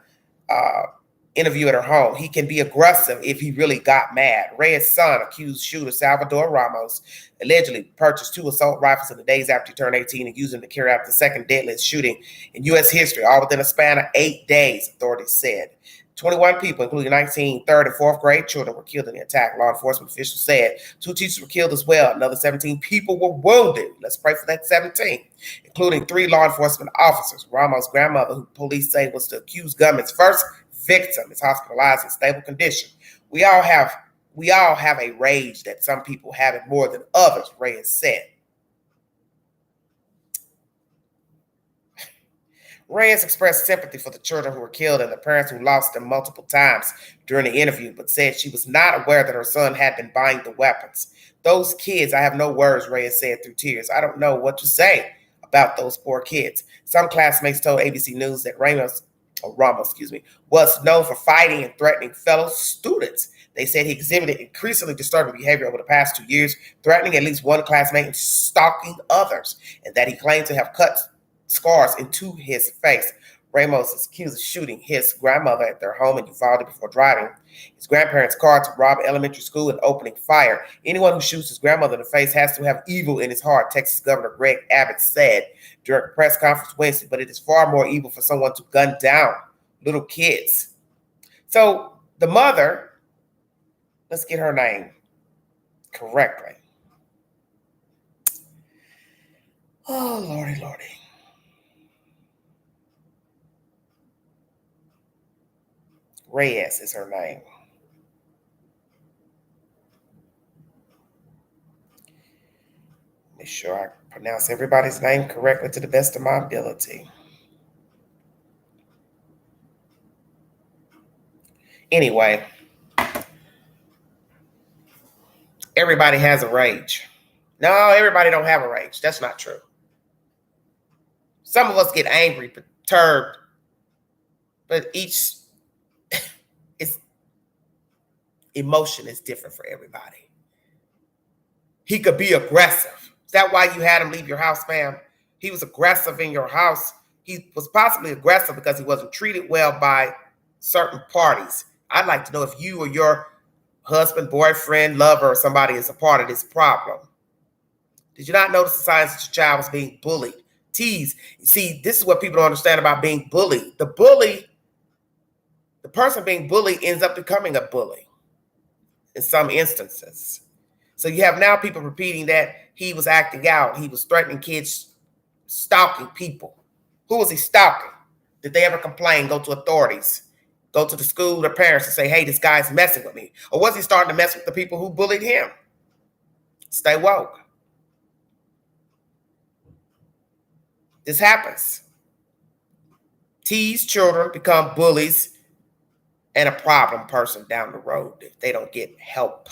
interview at her home. He can be aggressive if he really got mad. Reyes' son, accused shooter Salvador Ramos, allegedly purchased 2 assault rifles in the days after he turned 18 and used them to carry out the second deadliest shooting in U.S. history, all within a span of 8 days, authorities said. 21 people, including 19 third and fourth grade children, were killed in the attack. Law enforcement officials said 2 teachers were killed as well. Another 17 people were wounded. Let's pray for that 17, including 3 law enforcement officers. Ramos' grandmother, who police say was the accused gunman's first victim, is hospitalized in stable condition. We all have a rage that some people have it more than others, Reyes said. Reyes expressed sympathy for the children who were killed and the parents who lost them multiple times during the interview, but said she was not aware that her son had been buying the weapons. Those kids, I have no words, Reyes said through tears. I don't know what to say about those poor kids. Some classmates told ABC News that Ramos was known for fighting and threatening fellow students. They said he exhibited increasingly disturbing behavior over the past 2 years, threatening at least one classmate and stalking others, and that he claimed to have cut scars into his face. Ramos is accused of shooting his grandmother at their home in Uvalde before driving his grandparents' car to rob elementary school and opening fire. Anyone who shoots his grandmother in the face has to have evil in his heart, Texas Governor Greg Abbott said during a press conference Wednesday, but it is far more evil for someone to gun down little kids. So the mother, let's get her name correctly. Oh, Lordy, Lordy. Reyes is her name. Make sure I pronounce everybody's name correctly to the best of my ability. Anyway, everybody has a rage. No, everybody don't have a rage. That's not true. Some of us get angry, perturbed, but each emotion is different for everybody. He could be aggressive. Is that why you had him leave your house, ma'am? He was aggressive in your house. He was possibly aggressive because he wasn't treated well by certain parties. I'd like to know if you or your husband, boyfriend, lover, or somebody is a part of this problem. Did you not notice the signs that your child was being bullied, teased? See, this is what people don't understand about being bullied. The person being bullied ends up becoming a bully in some instances. So you have now people repeating that he was acting out. He was threatening kids, stalking people. Who was he stalking? Did they ever complain, go to authorities, go to the school, their parents and say, hey, this guy's messing with me? Or was he starting to mess with the people who bullied him? Stay woke. This happens. Teased children become bullies and a problem person down the road if they don't get help.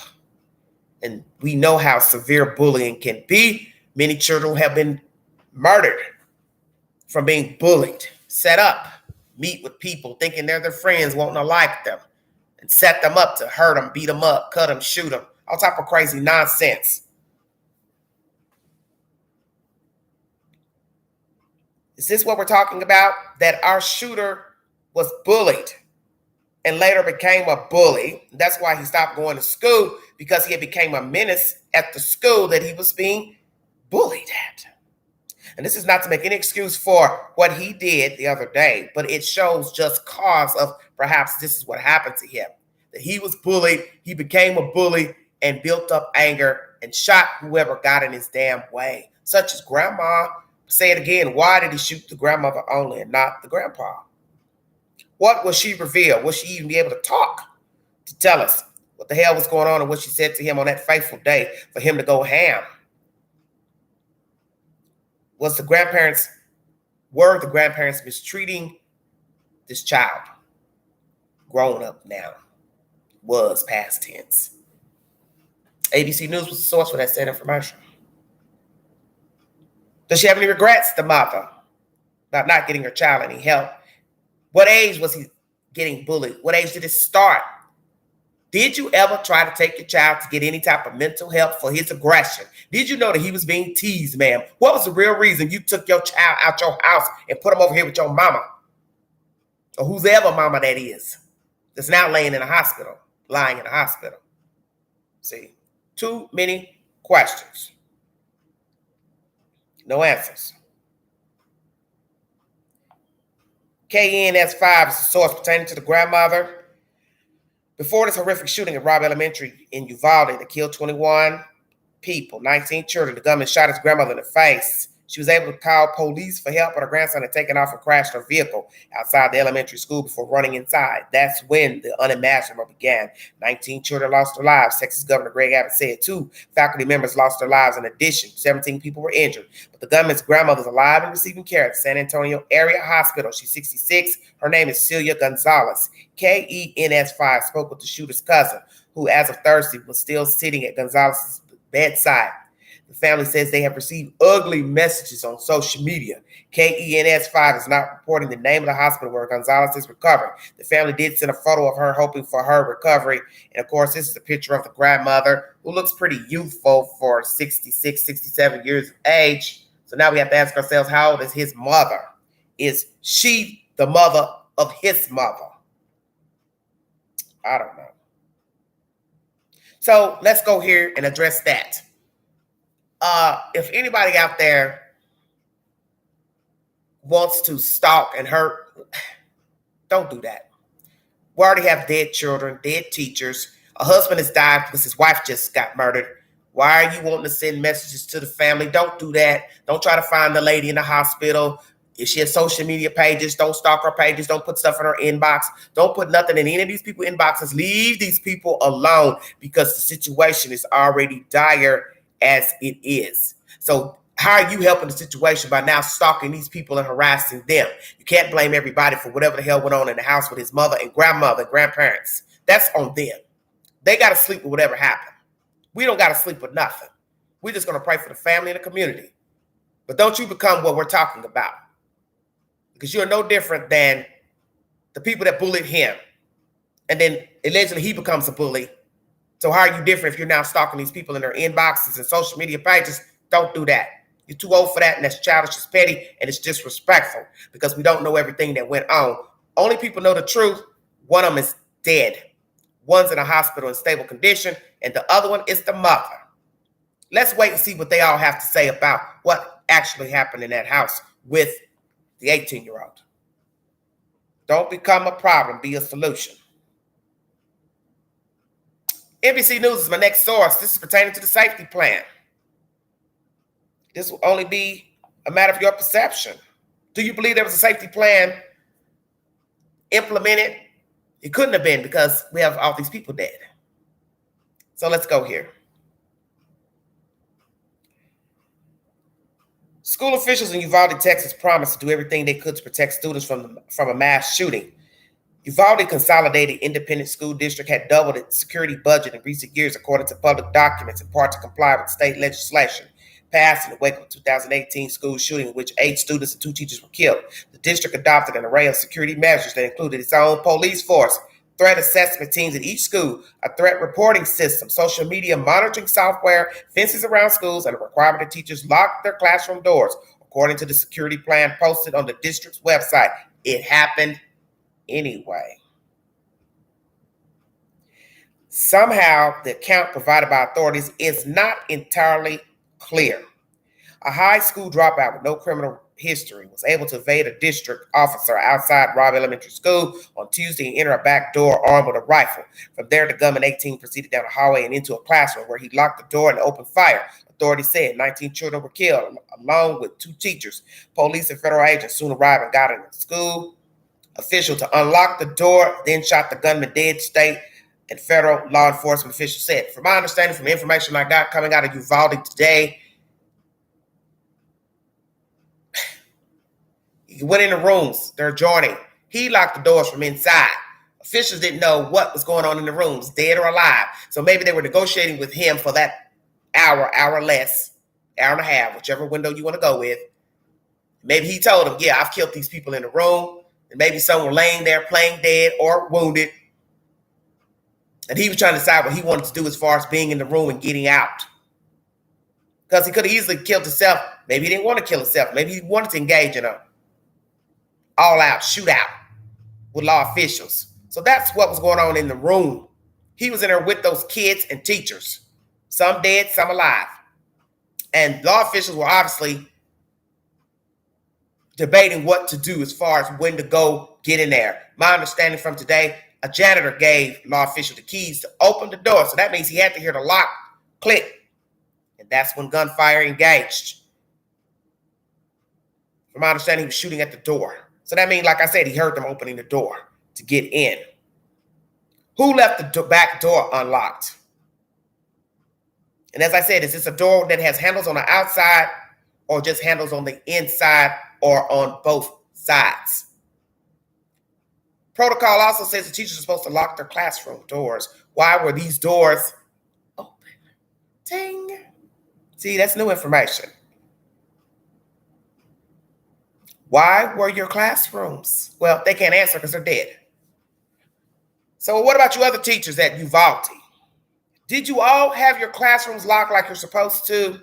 And we know how severe bullying can be. Many children have been murdered from being bullied, set up, meet with people thinking they're their friends, wanting to like them, and set them up to hurt them, beat them up, cut them, shoot them, all type of crazy nonsense. Is this what we're talking about? That our shooter was bullied and later became a bully. That's why he stopped going to school, because he had became a menace at the school that he was being bullied at. And this is not to make any excuse for what he did the other day, but it shows just cause of perhaps this is what happened to him. That he was bullied, he became a bully and built up anger and shot whoever got in his damn way, such as grandma. Say it again, why did he shoot the grandmother only and not the grandpa? What will she reveal? Will she even be able to talk to tell us what the hell was going on and what she said to him on that fateful day for him to go ham? Were the grandparents mistreating this child? Grown up now. Was past tense. ABC News was the source for that said information. Does she have any regrets, the mother? about not getting her child any help. What age was he getting bullied? What age did it start? Did you ever try to take your child to get any type of mental help for his aggression? Did you know that he was being teased, ma'am? What was the real reason you took your child out your house and put him over here with your mama? Or whose ever mama that is, that's now lying in a hospital. See, too many questions. No answers. KNS5 is the source pertaining to the grandmother. Before this horrific shooting at Robb Elementary in Uvalde that killed 21 people, 19 children, the gunman shot his grandmother in the face. She was able to call police for help, but her grandson had taken off and crashed her vehicle outside the elementary school before running inside. That's when the unimaginable began. 19 children lost their lives. Texas Governor Greg Abbott said 2 faculty members lost their lives. In addition, 17 people were injured. But the gunman's grandmother is alive and receiving care at the San Antonio area hospital. She's 66. Her name is Celia Gonzalez. KENS5 spoke with the shooter's cousin, who as of Thursday was still sitting at Gonzalez's bedside. The family says they have received ugly messages on social media. KENS5 is not reporting the name of the hospital where Gonzalez is recovering. The family did send a photo of her hoping for her recovery. And of course, this is a picture of the grandmother who looks pretty youthful for 66, 67 years of age. So now we have to ask ourselves, how old is his mother? Is she the mother of his mother? I don't know. So let's go here and address that. If anybody out there wants to stalk and hurt, don't do that. We already have dead children, dead teachers. A husband has died because his wife just got murdered. Why are you wanting to send messages to the family? Don't do that. Don't try to find the lady in the hospital. If she has social media pages, don't stalk her pages. Don't put stuff in her inbox. Don't put nothing in any of these people's inboxes. Leave these people alone because the situation is already dire as it is. So how are you helping the situation by now stalking these people and harassing them? You can't blame everybody for whatever the hell went on in the house with his mother and grandmother and grandparents. That's on them. They got to sleep with whatever happened. We don't got to sleep with nothing. We're just going to pray for the family and the community. But don't you become what we're talking about. Because you're no different than the people that bullied him. And then allegedly he becomes a bully. So how are you different if you're now stalking these people in their inboxes and social media pages? Don't do that. You're too old for that, and that's childish, it's petty, and it's disrespectful because we don't know everything that went on. Only people know the truth. One of them is dead. One's in a hospital in stable condition, and the other one is the mother. Let's wait and see what they all have to say about what actually happened in that house with the 18-year-old. Don't become a problem, be a solution. NBC News is my next source. This is pertaining to the safety plan. This will only be a matter of your perception. Do you believe there was a safety plan implemented? It couldn't have been because we have all these people dead. So let's go here. School officials in Uvalde, Texas promised to do everything they could to protect students from a mass shooting. Uvalde Consolidated Independent School District had doubled its security budget in recent years, according to public documents, in part to comply with state legislation passed in the wake of a 2018 school shooting in which 8 students and 2 teachers were killed. The district adopted an array of security measures that included its own police force, threat assessment teams at each school, a threat reporting system, social media monitoring software, fences around schools, and a requirement that teachers lock their classroom doors. According to the security plan posted on the district's website, it happened anyway. Somehow, the account provided by authorities is not entirely clear. A high school dropout with no criminal history was able to evade a district officer outside Robb Elementary School on Tuesday and enter a back door armed with a rifle. From there, the gunman 18 proceeded down a hallway and into a classroom where he locked the door and opened fire. Authorities said 19 children were killed, along with 2 teachers. Police and federal agents soon arrived and got in the school official to unlock the door, then shot the gunman dead, state and federal law enforcement officials said. From my understanding, from the information I got coming out of Uvalde today, he went in the rooms, they're adjoining. He locked the doors from inside. Officials didn't know what was going on in the rooms, dead or alive. So maybe they were negotiating with him for that hour less, hour and a half, whichever window you want to go with. Maybe he told him, yeah, I've killed these people in the room. And maybe some were laying there playing dead or wounded. And he was trying to decide what he wanted to do as far as being in the room and getting out. Because he could have easily killed himself. Maybe he didn't want to kill himself. Maybe he wanted to engage in a all-out shootout with law officials. So that's what was going on in the room. He was in there with those kids and teachers. Some dead, some alive. And law officials were obviously debating what to do as far as when to go get in there. My understanding from today, a janitor gave law official the keys to open the door. So that means he had to hear the lock click. And that's when gunfire engaged. From my understanding, he was shooting at the door. So that means, like I said, he heard them opening the door to get in. Who left the back door unlocked? And as I said, is this a door that has handles on the outside or just handles on the inside or on both sides? Protocol also says the teachers are supposed to lock their classroom doors. Why were these doors open? Ding. See, that's new information. Why were your classrooms? Well, they can't answer because they're dead. So what about you other teachers at Uvalde? Did you all have your classrooms locked like you're supposed to?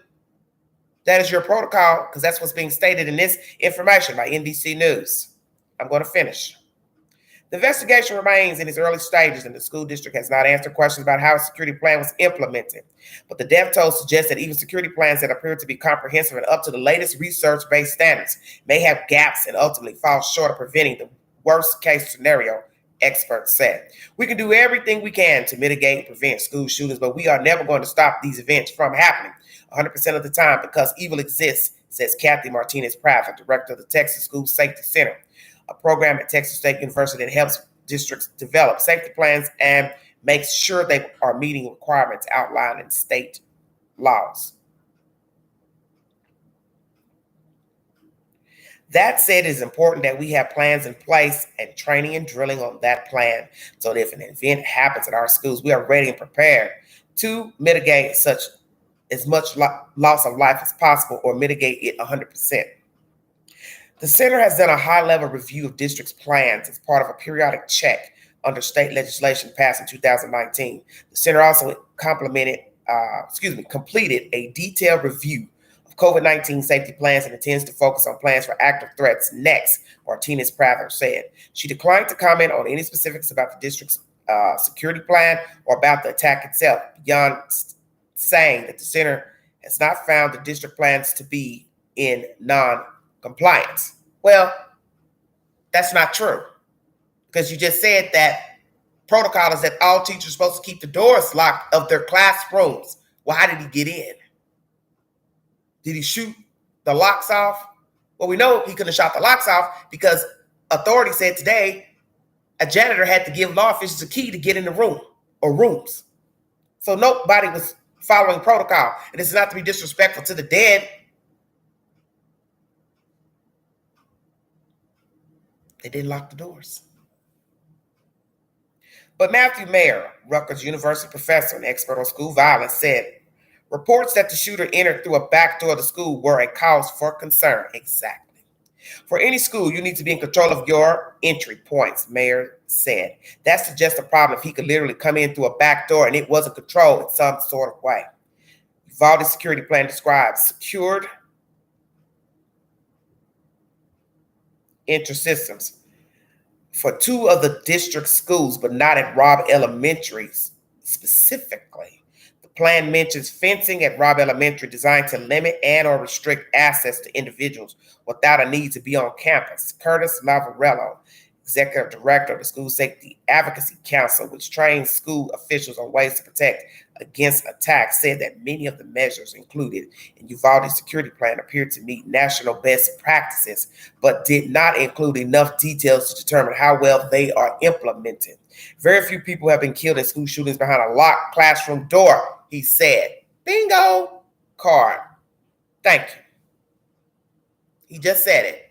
That is your protocol, because that's what's being stated in this information by NBC News. I'm going to finish. The investigation remains in its early stages, and the school district has not answered questions about how a security plan was implemented. But the death toll suggests that even security plans that appear to be comprehensive and up to the latest research-based standards may have gaps and ultimately fall short of preventing the worst-case scenario, experts said. We can do everything we can to mitigate and prevent school shootings, but we are never going to stop these events from happening 100% of the time because evil exists, says Kathy Martinez-Pratt, director of the Texas School Safety Center, a program at Texas State University that helps districts develop safety plans and makes sure they are meeting requirements outlined in state laws. That said, it is important that we have plans in place and training and drilling on that plan so that if an event happens at our schools, we are ready and prepared to mitigate such as much loss of life as possible or mitigate it 100%. The center has done a high-level review of districts' plans as part of a periodic check under state legislation passed in 2019. The center also completed a detailed review of COVID-19 safety plans and intends to focus on plans for active threats next, Martinez-Pratt said. She declined to comment on any specifics about the district's security plan or about the attack itself, beyond saying that the center has not found the district plans to be in non-compliance. Well, that's not true, because you just said that protocol is that all teachers are supposed to keep the doors locked of their classrooms. Well, how did he get in? Did he shoot the locks off? Well, we know he couldn't have shot the locks off because authorities said today a janitor had to give law officials a key to get in the room or rooms. So nobody was following protocol. And this is not to be disrespectful to the dead. They didn't lock the doors. But Matthew Mayer, Rutgers University professor and expert on school violence, said reports that the shooter entered through a back door of the school were a cause for concern. Exactly. For any school, you need to be in control of your entry points, Mayer said. That suggests a problem if he could literally come in through a back door and it wasn't controlled in some sort of way. Uvalde's security plan describes secured entry systems for 2 of the district schools, but not at Robb Elementary specifically. The plan mentions fencing at Robb Elementary designed to limit and or restrict access to individuals without a need to be on campus. Curtis Lavarello, executive director of the School Safety Advocacy Council, which trains school officials on ways to protect against attacks, said that many of the measures included in Uvalde's security plan appeared to meet national best practices, but did not include enough details to determine how well they are implemented. Very few people have been killed in school shootings behind a locked classroom door, he said. Bingo card. Thank you. He just said it.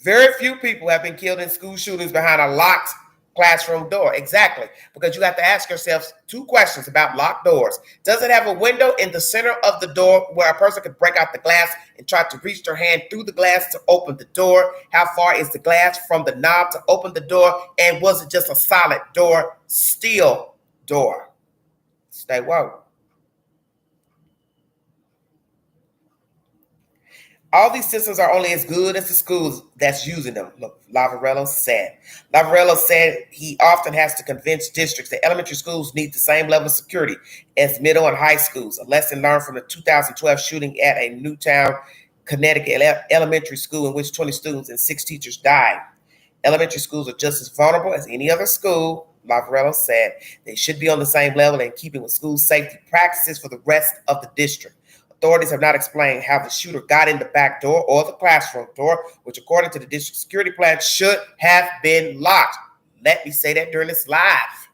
Very few people have been killed in school shootings behind a locked classroom door. Exactly. Because you have to ask yourself two questions about locked doors. Does it have a window in the center of the door where a person could break out the glass and try to reach their hand through the glass to open the door? How far is the glass from the knob to open the door? And was it just a solid door, steel door? Stay woke. All these systems are only as good as the schools that's using them, Lavarello said. Lavarello said he often has to convince districts that elementary schools need the same level of security as middle and high schools, a lesson learned from the 2012 shooting at a Newtown, Connecticut elementary school in which 20 students and 6 teachers died. Elementary schools are just as vulnerable as any other school, Lavarello said. They should be on the same level in keeping with school safety practices for the rest of the district. Authorities have not explained how the shooter got in the back door or the classroom door, which according to the district security plan should have been locked. Let me say that during this live.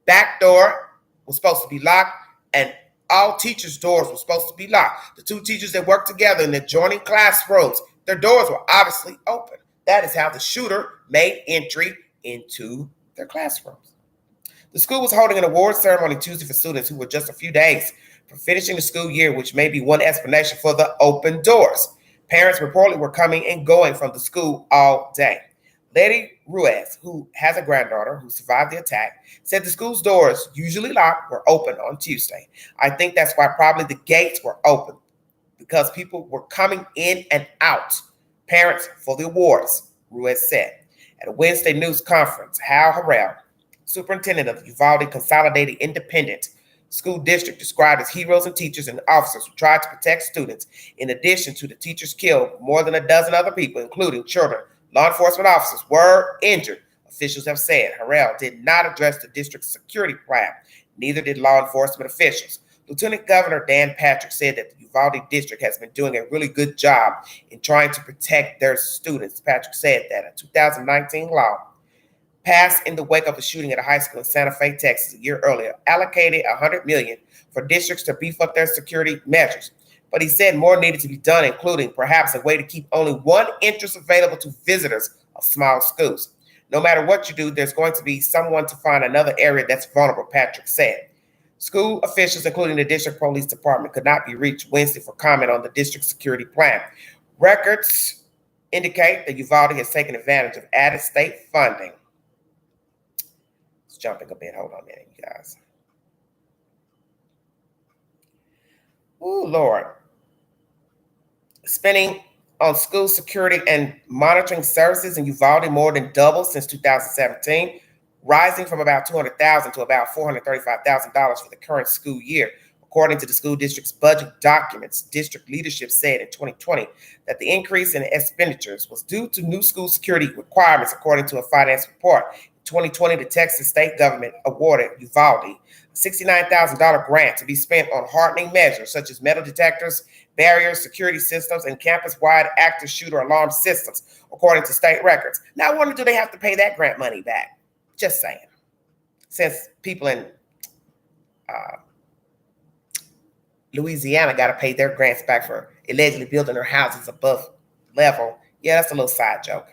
Back door was supposed to be locked and all teachers' doors were supposed to be locked. The 2 teachers that worked together in the adjoining classrooms, their doors were obviously open. That is how the shooter made entry into their classrooms. The school was holding an award ceremony Tuesday for students who were just a few days for finishing the school year, which may be one explanation for the open doors. Parents reportedly were coming and going from the school all day. Lady Ruiz, who has a granddaughter who survived the attack, said the school's doors, usually locked, were open on Tuesday. I think that's why probably the gates were open, because people were coming in and out. Parents for the awards, Ruiz said. At a Wednesday news conference, Hal Harrell, superintendent of the Uvalde Consolidated Independent School District, described as heroes and teachers and officers who tried to protect students. In addition to the teachers killed, more than a dozen other people, including children, law enforcement officers, were injured. Officials have said Harrell did not address the district's security plan. Neither did law enforcement officials. Lieutenant Governor Dan Patrick said that the Uvalde district has been doing a really good job in trying to protect their students. Patrick said that a 2019 law passed in the wake of the shooting at a high school in Santa Fe, Texas, a year earlier, allocated $100 million for districts to beef up their security measures. But he said more needed to be done, including perhaps a way to keep only one entrance available to visitors of small schools. No matter what you do, there's going to be someone to find another area that's vulnerable, Patrick said. School officials, including the district police department, could not be reached Wednesday for comment on the district security plan. Records indicate that Uvalde has taken advantage of added state funding. Jumping a bit. Hold on a minute, you guys. Ooh, Lord. Spending on school security and monitoring services in Uvalde more than doubled since 2017, rising from about $200,000 to about $435,000 for the current school year. According to the school district's budget documents, district leadership said in 2020 that the increase in expenditures was due to new school security requirements, according to a finance report. 2020, the Texas state government awarded Uvalde a $69,000 grant to be spent on hardening measures such as metal detectors, barriers, security systems, and campus-wide active shooter alarm systems, according to state records. Now, I wonder, do they have to pay that grant money back? Just saying. Since people in Louisiana got to pay their grants back for allegedly building their houses above level. Yeah, that's a little side joke.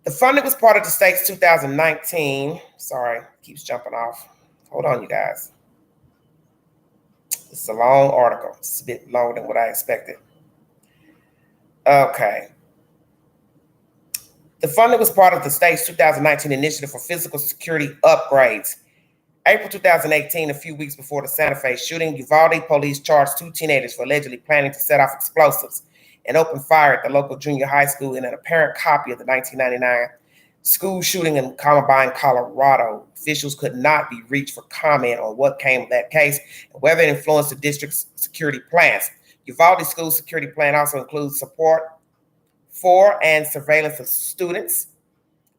The funding was part of the state's 2019. Sorry, keeps jumping off. Hold on, you guys. This is a long article. It's a bit longer than what I expected. Okay. The funding was part of the state's 2019 initiative for physical security upgrades. April 2018, a few weeks before the Santa Fe shooting, Uvalde police charged 2 teenagers for allegedly planning to set off explosives and open fire at the local junior high school in an apparent copy of the 1999 school shooting in Columbine, Colorado. Officials could not be reached for comment on what came of that case and whether it influenced the district's security plans. Uvalde's school security plan also includes support for and surveillance of students,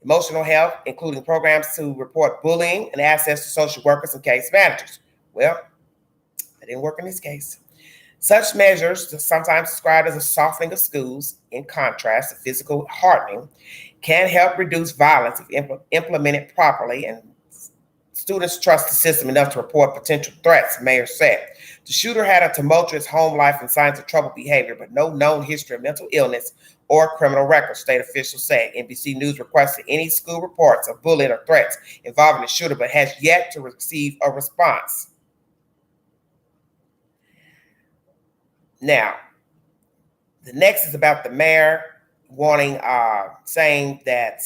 emotional health, including programs to report bullying and access to social workers and case managers. Well, that didn't work in this case. Such measures, sometimes described as a softening of schools, in contrast to physical hardening, can help reduce violence if implemented properly and students trust the system enough to report potential threats, Mayor said. The shooter had a tumultuous home life and signs of troubled behavior, but no known history of mental illness or criminal record, state officials said. NBC News requested any school reports of bullying or threats involving the shooter, but has yet to receive a response. Now, the next is about the mayor saying that,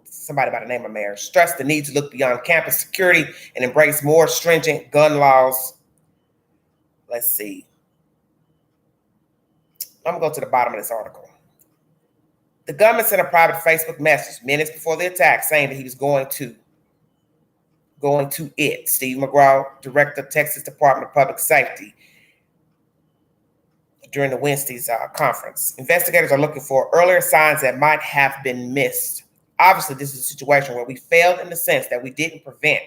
somebody by the name of mayor stressed the need to look beyond campus security and embrace more stringent gun laws. Let's see. I'm gonna go to the bottom of this article. The gunman sent a private Facebook message minutes before the attack saying that he was going to it. Steve McGraw, director of Texas Department of Public Safety, during the Wednesday's conference. Investigators are looking for earlier signs that might have been missed. Obviously, this is a situation where we failed in the sense that we didn't prevent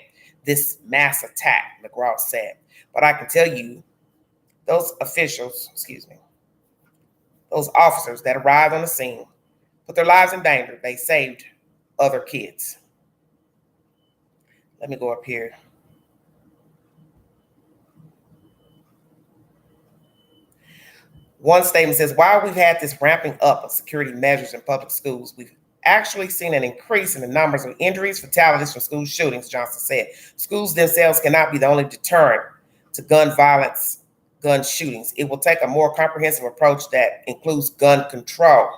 this mass attack, McGraw said. But I can tell you, those officers that arrived on the scene put their lives in danger. They saved other kids. Let me go up here. One statement says, while we've had this ramping up of security measures in public schools, we've actually seen an increase in the numbers of injuries, fatalities from school shootings, Johnson said. Schools themselves cannot be the only deterrent to gun violence, gun shootings. It will take a more comprehensive approach that includes gun control.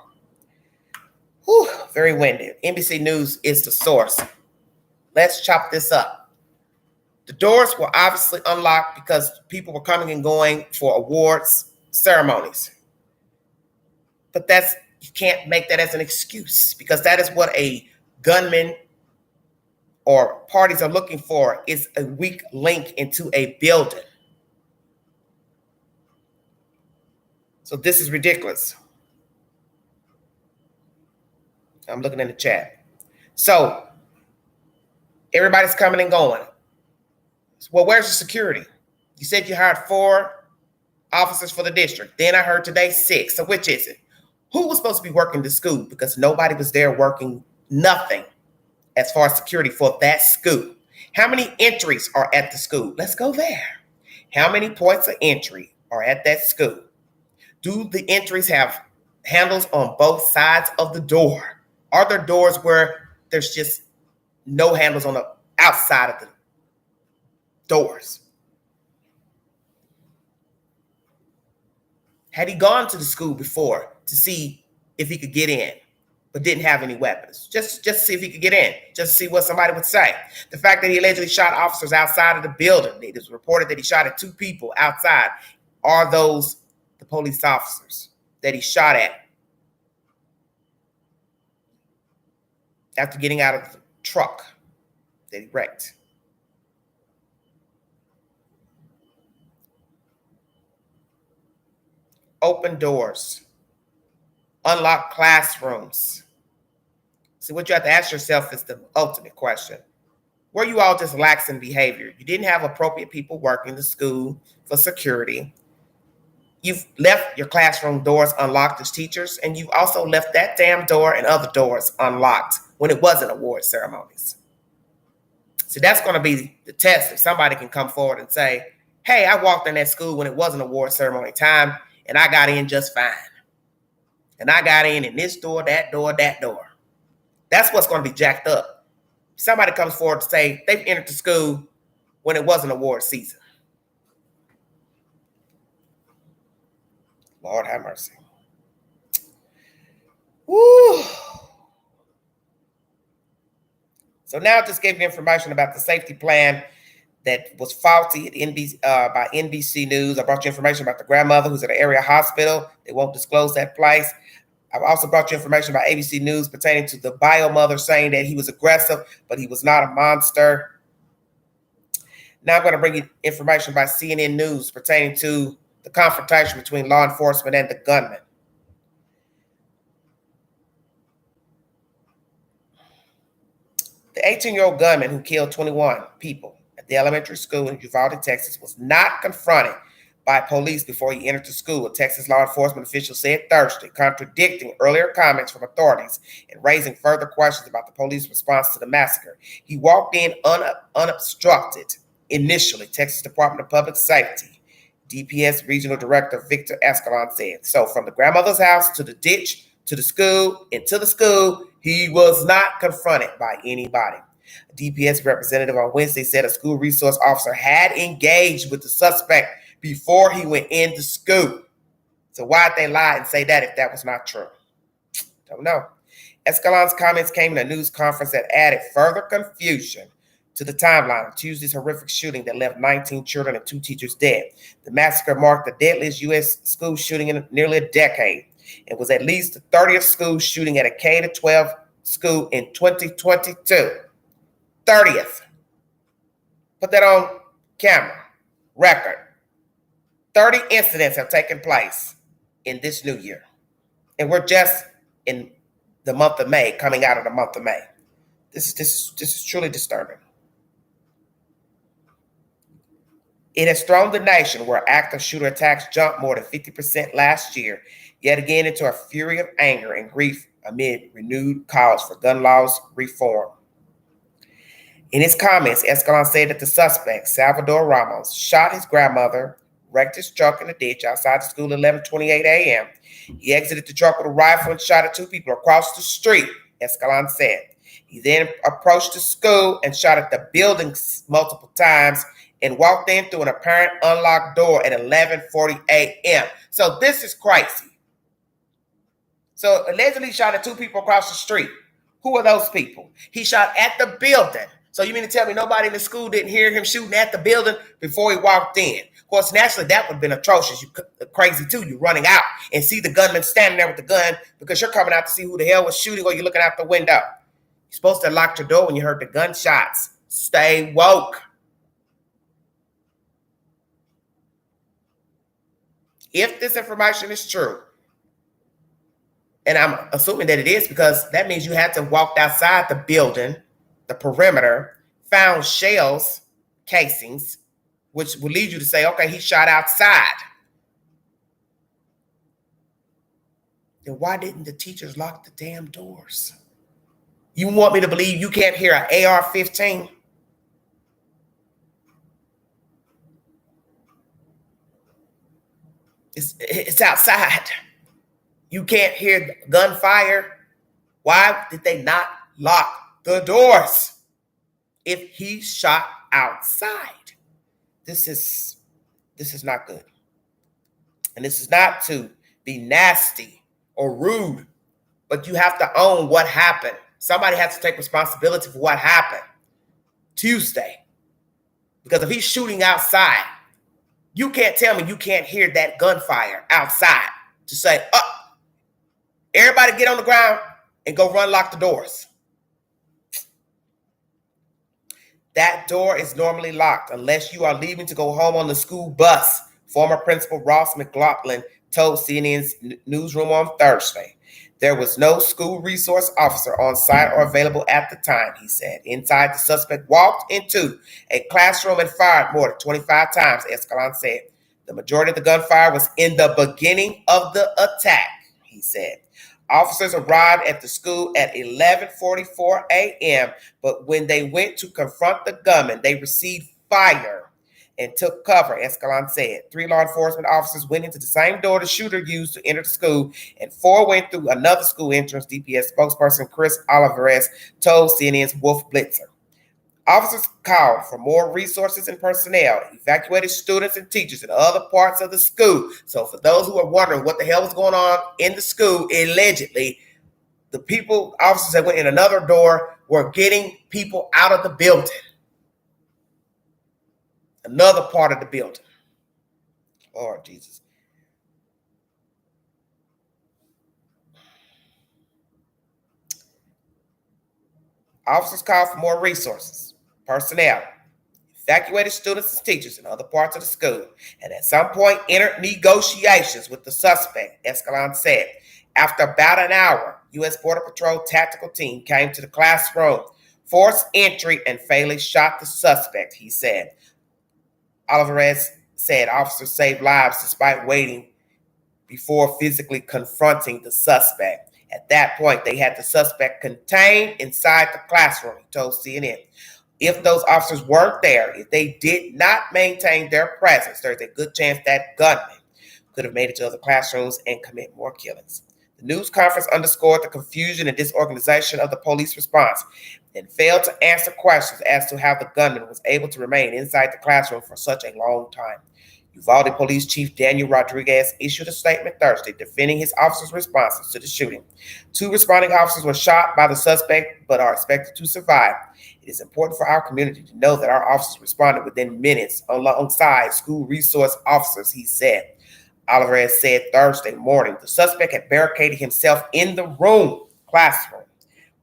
Whew, very windy. NBC News is the source. Let's chop this up. The doors were obviously unlocked because people were coming and going for awards ceremonies. But you can't make that as an excuse, because that is what a gunman or parties are looking for, is a weak link into a building. So this is ridiculous. I'm looking in the chat. So everybody's coming and going. Well, where's the security? You said you hired 4 officers for the district. Then I heard today 6. So which is it? Who was supposed to be working the school? Because nobody was there working nothing as far as security for that school. How many entries are at the school? Let's go there. How many points of entry are at that school? Do the entries have handles on both sides of the door? Are there doors where there's just no handles on the outside of the doors? Had he gone to the school before to see if he could get in, but didn't have any weapons? Just to see if he could get in, just to see what somebody would say. The fact that he allegedly shot officers outside of the building, it was reported that he shot at 2 people outside. Are those the police officers that he shot at after getting out of the truck that he wrecked? Open doors, unlock classrooms. See, what you have to ask yourself is the ultimate question. Were you all just lax in behavior? You didn't have appropriate people working the school for security. You've left your classroom doors unlocked as teachers, and you've also left that damn door and other doors unlocked when it wasn't award ceremonies. So that's going to be the test. If somebody can come forward and say, hey, I walked in that school when it wasn't award ceremony time, and I got in just fine. And I got in this door, that door, that door. That's what's going to be jacked up. Somebody comes forward to say they've entered the school when it wasn't award season. Lord have mercy. Woo. So now I just gave you information about the safety plan that was faulty at by NBC News. I brought you information about the grandmother who's at an area hospital. They won't disclose that place. I've also brought you information about ABC News pertaining to the bio mother saying that he was aggressive, but he was not a monster. Now I'm going to bring you information by CNN News pertaining to the confrontation between law enforcement and the gunman. The 18-year-old gunman who killed 21 people at the elementary school in Uvalde, Texas, was not confronted by police before he entered the school, a Texas law enforcement official said Thursday, contradicting earlier comments from authorities and raising further questions about the police response to the massacre. He walked in unobstructed initially, Texas Department of Public Safety, DPS Regional Director Victor Escalon said. So from the grandmother's house to the ditch, to the school, and to the school, he was not confronted by anybody. A DPS representative on Wednesday said a school resource officer had engaged with the suspect before he went into school. So why'd they lie and say that if that was not true? Don't know. Escalon's comments came in a news conference that added further confusion to the timeline of Tuesday's horrific shooting that left 19 children and 2 teachers dead. The massacre marked the deadliest U.S. school shooting in nearly a decade. It was at least the 30th school shooting at a K-12 school in 2022. 30th. Put that on camera. Record. 30 incidents have taken place in this new year. And we're just in the month of May, coming out of the month of May. This is truly disturbing. It has thrown the nation where active shooter attacks jumped more than 50% last year, yet again into a fury of anger and grief amid renewed calls for gun laws reform. In his comments, Escalon said that the suspect, Salvador Ramos, shot his grandmother, wrecked his truck in a ditch outside the school at 11:28 a.m. He exited the truck with a rifle and shot at 2 people across the street, Escalon said. He then approached the school and shot at the building multiple times and walked in through an apparent unlocked door at 11:40 a.m. So this is crazy. So allegedly he shot at 2 people across the street. Who are those people? He shot at the building. So you mean to tell me nobody in the school didn't hear him shooting at the building before he walked in? Of course, naturally, that would have been atrocious. You crazy too. You running out and see the gunman standing there with the gun because you're coming out to see who the hell was shooting, or you're looking out the window. You're supposed to lock your door when you heard the gunshots. Stay woke. If this information is true, and I'm assuming that it is because that means you had to walk outside the building, the perimeter, found shells, casings, which would lead you to say, okay, he shot outside. Then why didn't the teachers lock the damn doors? You want me to believe you can't hear an AR-15? It's outside. You can't hear gunfire. Why did they not lock the doors if he shot outside? This is not good. And this is not to be nasty or rude, but you have to own what happened. Somebody has to take responsibility for what happened Tuesday. Because if he's shooting outside, you can't tell me you can't hear that gunfire outside to say, oh, everybody get on the ground and go run lock the doors. That door is normally locked unless you are leaving to go home on the school bus, former Principal Ross McLaughlin told CNN's newsroom on Thursday. There was no school resource officer on site or available at the time, he said. Inside, the suspect walked into a classroom and fired more than 25 times, Escalon said. The majority of the gunfire was in the beginning of the attack, he said. Officers arrived at the school at 11:44 a.m., but when they went to confront the gunman, they received fire and took cover, Escalon said. 3 law enforcement officers went into the same door the shooter used to enter the school, and 4 went through another school entrance, DPS spokesperson Chris Olivares told CNN's Wolf Blitzer. Officers called for more resources and personnel, evacuated students and teachers in other parts of the school. So for those who are wondering what the hell was going on in the school, allegedly, the officers that went in another door were getting people out of the building. Another part of the building. Lord Jesus. Officers called for more resources, personnel, evacuated students and teachers in other parts of the school, and at some point entered negotiations with the suspect, Escalon said. After about an hour, U.S. Border Patrol tactical team came to the classroom, forced entry, and fatally shot the suspect, he said. Olivares said officers saved lives despite waiting before physically confronting the suspect. At that point, they had the suspect contained inside the classroom, he told CNN. If those officers weren't there, if they did not maintain their presence, there's a good chance that gunman could have made it to other classrooms and commit more killings. The news conference underscored the confusion and disorganization of the police response and failed to answer questions as to how the gunman was able to remain inside the classroom for such a long time. Uvalde Police Chief Daniel Rodriguez issued a statement Thursday defending his officers' responses to the shooting. 2 responding officers were shot by the suspect but are expected to survive. It is important for our community to know that our officers responded within minutes alongside school resource officers, he said. Alvarez said Thursday morning the suspect had barricaded himself in the classroom,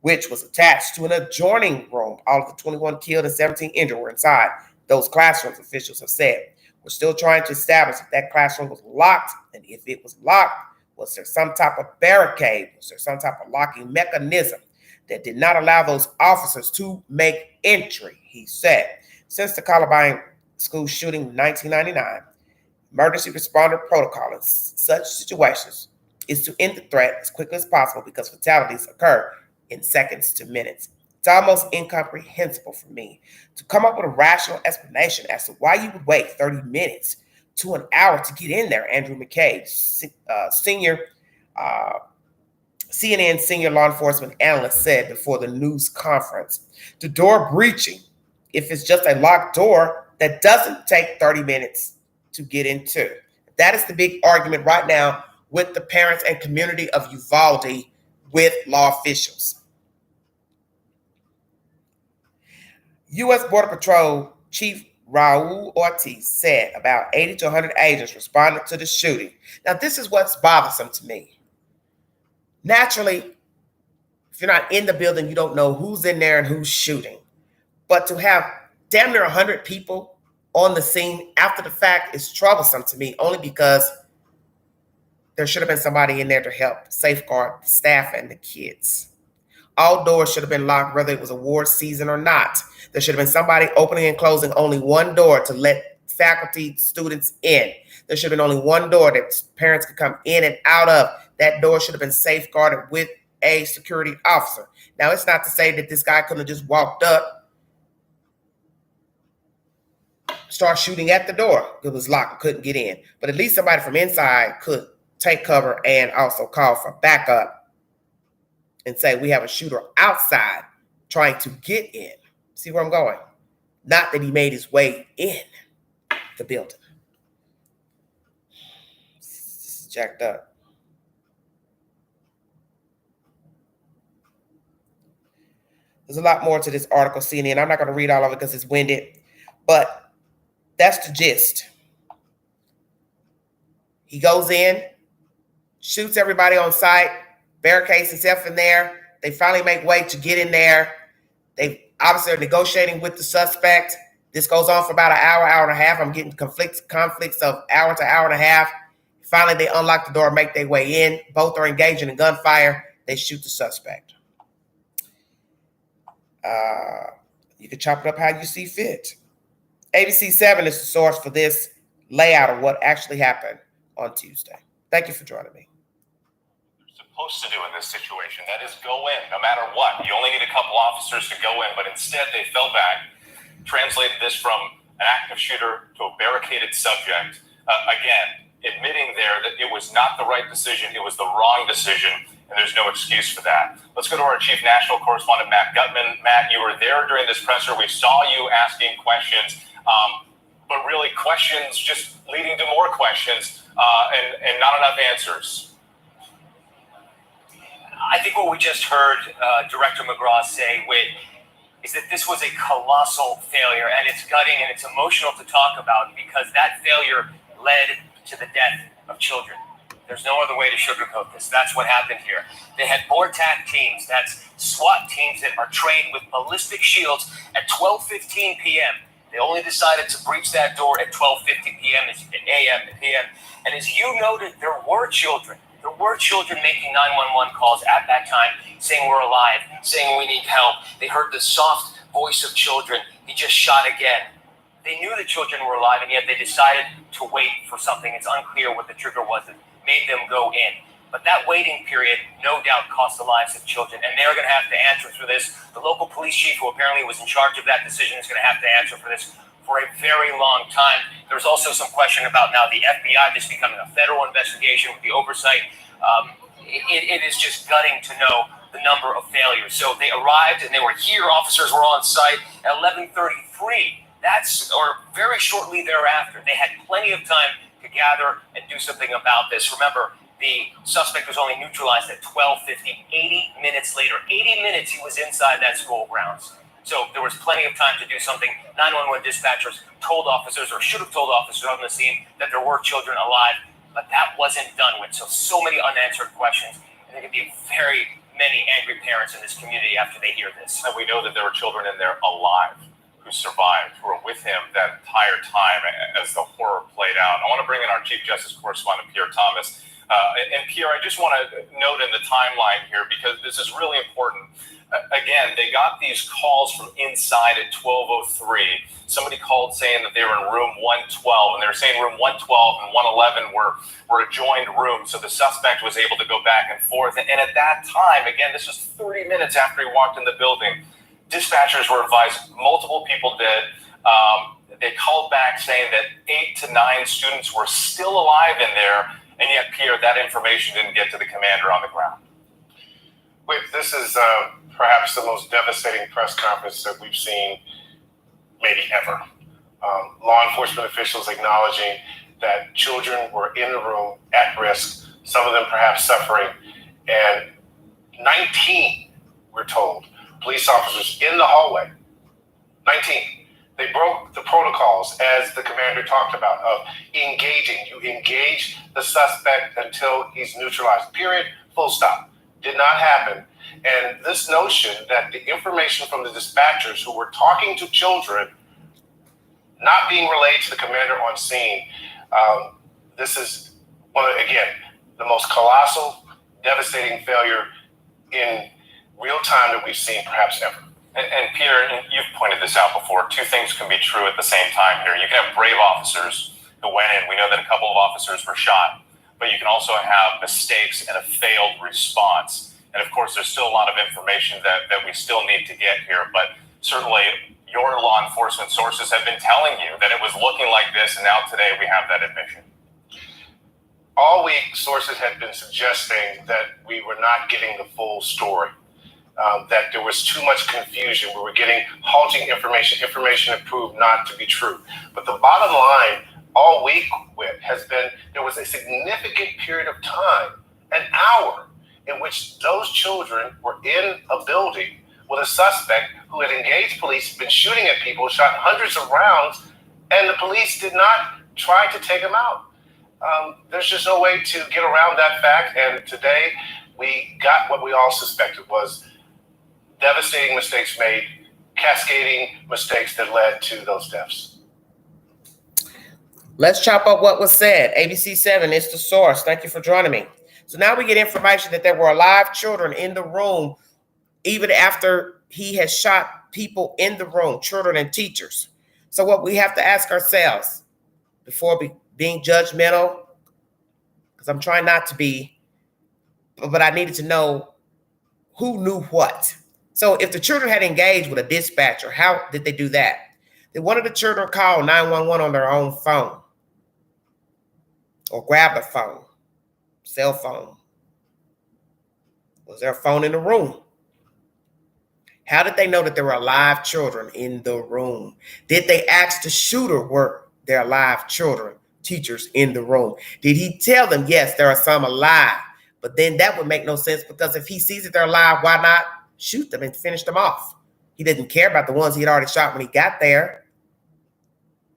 which was attached to an adjoining room. All of the 21 killed and 17 injured were inside those classrooms, officials have said. We're still trying to establish if that classroom was locked, and if it was locked, was there some type of barricade? Was there some type of locking mechanism that did not allow those officers to make entry, he said. Since the Columbine school shooting in 1999, emergency responder protocol in such situations is to end the threat as quickly as possible because fatalities occur in seconds to minutes. It's almost incomprehensible for me to come up with a rational explanation as to why you would wait 30 minutes to an hour to get in there, Andrew McCabe, CNN senior law enforcement analyst, said before the news conference. The door breaching, if it's just a locked door, that doesn't take 30 minutes to get into. That is the big argument right now with the parents and community of Uvalde with law officials. U.S. Border Patrol Chief Raul Ortiz said about 80 to 100 agents responded to the shooting. Now, this is what's bothersome to me. Naturally, if you're not in the building, you don't know who's in there and who's shooting. But to have damn near 100 people on the scene after the fact is troublesome to me, only because there should have been somebody in there to help safeguard the staff and the kids. All doors should have been locked, whether it was award season or not. There should have been somebody opening and closing only one door to let faculty, students in. There should have been only one door that parents could come in and out of. That door should have been safeguarded with a security officer. Now, it's not to say that this guy couldn't have just walked up, start shooting at the door. It was locked, couldn't get in. But at least somebody from inside could take cover and also call for backup and say, we have a shooter outside trying to get in. See where I'm going? Not that he made his way in the building. This is jacked up. There's a lot more to this article, CNN. I'm not going to read all of it because it's winded, but that's the gist. He goes in, shoots everybody on site, barricades himself in there. They finally make way to get in there. They obviously are negotiating with the suspect. This goes on for about an hour, hour and a half. I'm getting conflicts of hour to hour and a half. Finally, they unlock the door, make their way in. Both are engaging in gunfire. They shoot the suspect. You can chop it up how you see fit. ABC 7 is the source for this layout of what actually happened on Tuesday. Thank you for joining me. Supposed to do in this situation, that is go in no matter what. You only need a couple officers to go in, but instead they fell back, translated this from an active shooter to a barricaded subject. Again, admitting there that it was not the right decision, it was the wrong decision, and there's no excuse for that. Let's go to our chief national correspondent, Matt Gutman. Matt, you were there during this presser. We saw you asking questions, but really questions just leading to more questions and not enough answers. I think what we just heard Director McGraw say, Whit, is that this was a colossal failure, and it's gutting and it's emotional to talk about because that failure led to the death of children. There's no other way to sugarcoat this. That's what happened here. They had BORTAC teams, that's SWAT teams that are trained with ballistic shields at 12:15 p.m. They only decided to breach that door at 12:50 p.m. a.m. And as you noted, there were children. There were children making 911 calls at that time, saying we're alive, saying we need help. They heard the soft voice of children. He just shot again. They knew the children were alive, and yet they decided to wait for something. It's unclear what the trigger was that made them go in. But that waiting period, no doubt, cost the lives of children, and they're going to have to answer for this. The local police chief, who apparently was in charge of that decision, is going to have to answer for this for a very long time. There's also some question about now the FBI just becoming a federal investigation with the oversight. It is just gutting to know the number of failures. So they arrived and they were here. Officers were on site at 11:33. Or very shortly thereafter. They had plenty of time to gather and do something about this. Remember, the suspect was only neutralized at 12:50. 80 minutes later, 80 minutes he was inside that school grounds. So there was plenty of time to do something. 911 dispatchers told officers, or should have told officers on the scene, that there were children alive, but that wasn't done with. So many unanswered questions. And there could be very many angry parents in this community after they hear this. And we know that there were children in there alive who survived, who were with him that entire time as the horror played out. I want to bring in our Chief Justice correspondent, Pierre Thomas. And Pierre, I just want to note in the timeline here, because this is really important. Again, they got these calls from inside at 12:03. Somebody called saying that they were in room 112, and they were saying room 112 and 111 were adjoined rooms, so the suspect was able to go back and forth. And at that time, again, this was 30 minutes after he walked in the building, dispatchers were advised multiple people dead. They called back saying that 8 to 9 students were still alive in there, and yet, Pierre, that information didn't get to the commander on the ground. Wait, this is perhaps the most devastating press conference that we've seen maybe ever. Law enforcement officials acknowledging that children were in the room at risk, some of them perhaps suffering, and 19, we're told, police officers in the hallway, 19. They broke the protocols, as the commander talked about, of engaging. You engage the suspect until he's neutralized, period, full stop. Did not happen. And this notion that the information from the dispatchers who were talking to children not being relayed to the commander on scene, this is, again, the most colossal, devastating failure in real time that we've seen perhaps ever. And Pierre, you've pointed this out before. Two things can be true at the same time here. You can have brave officers who went in. We know that a couple of officers were shot, but you can also have mistakes and a failed response. And of course, there's still a lot of information that we still need to get here. But certainly, your law enforcement sources have been telling you that it was looking like this, and now today we have that admission. All week, sources had been suggesting that we were not getting the full story. That there was too much confusion. We were getting halting information that proved not to be true. But the bottom line all week has been there was a significant period of time, an hour, in which those children were in a building with a suspect who had engaged police, been shooting at people, shot hundreds of rounds, and the police did not try to take him out. There's just no way to get around that fact. And today we got what we all suspected was devastating mistakes made, cascading mistakes that led to those deaths. Let's chop up what was said. ABC7 is the source. Thank you for joining me. So now we get information that there were alive children in the room, even after he has shot people in the room, children and teachers. So what we have to ask ourselves before being judgmental, because I'm trying not to be, but I needed to know who knew what. So if the children had engaged with a dispatcher, how did they do that? Did one of the children call 911 on their own phone? Or grab a phone, cell phone? Was there a phone in the room? How did they know that there were alive children in the room? Did they ask the shooter were there alive children, teachers in the room? Did he tell them, yes, there are some alive? But then that would make no sense, because if he sees that they're alive, why not shoot them and finish them off? He didn't care about the ones he had already shot when he got there.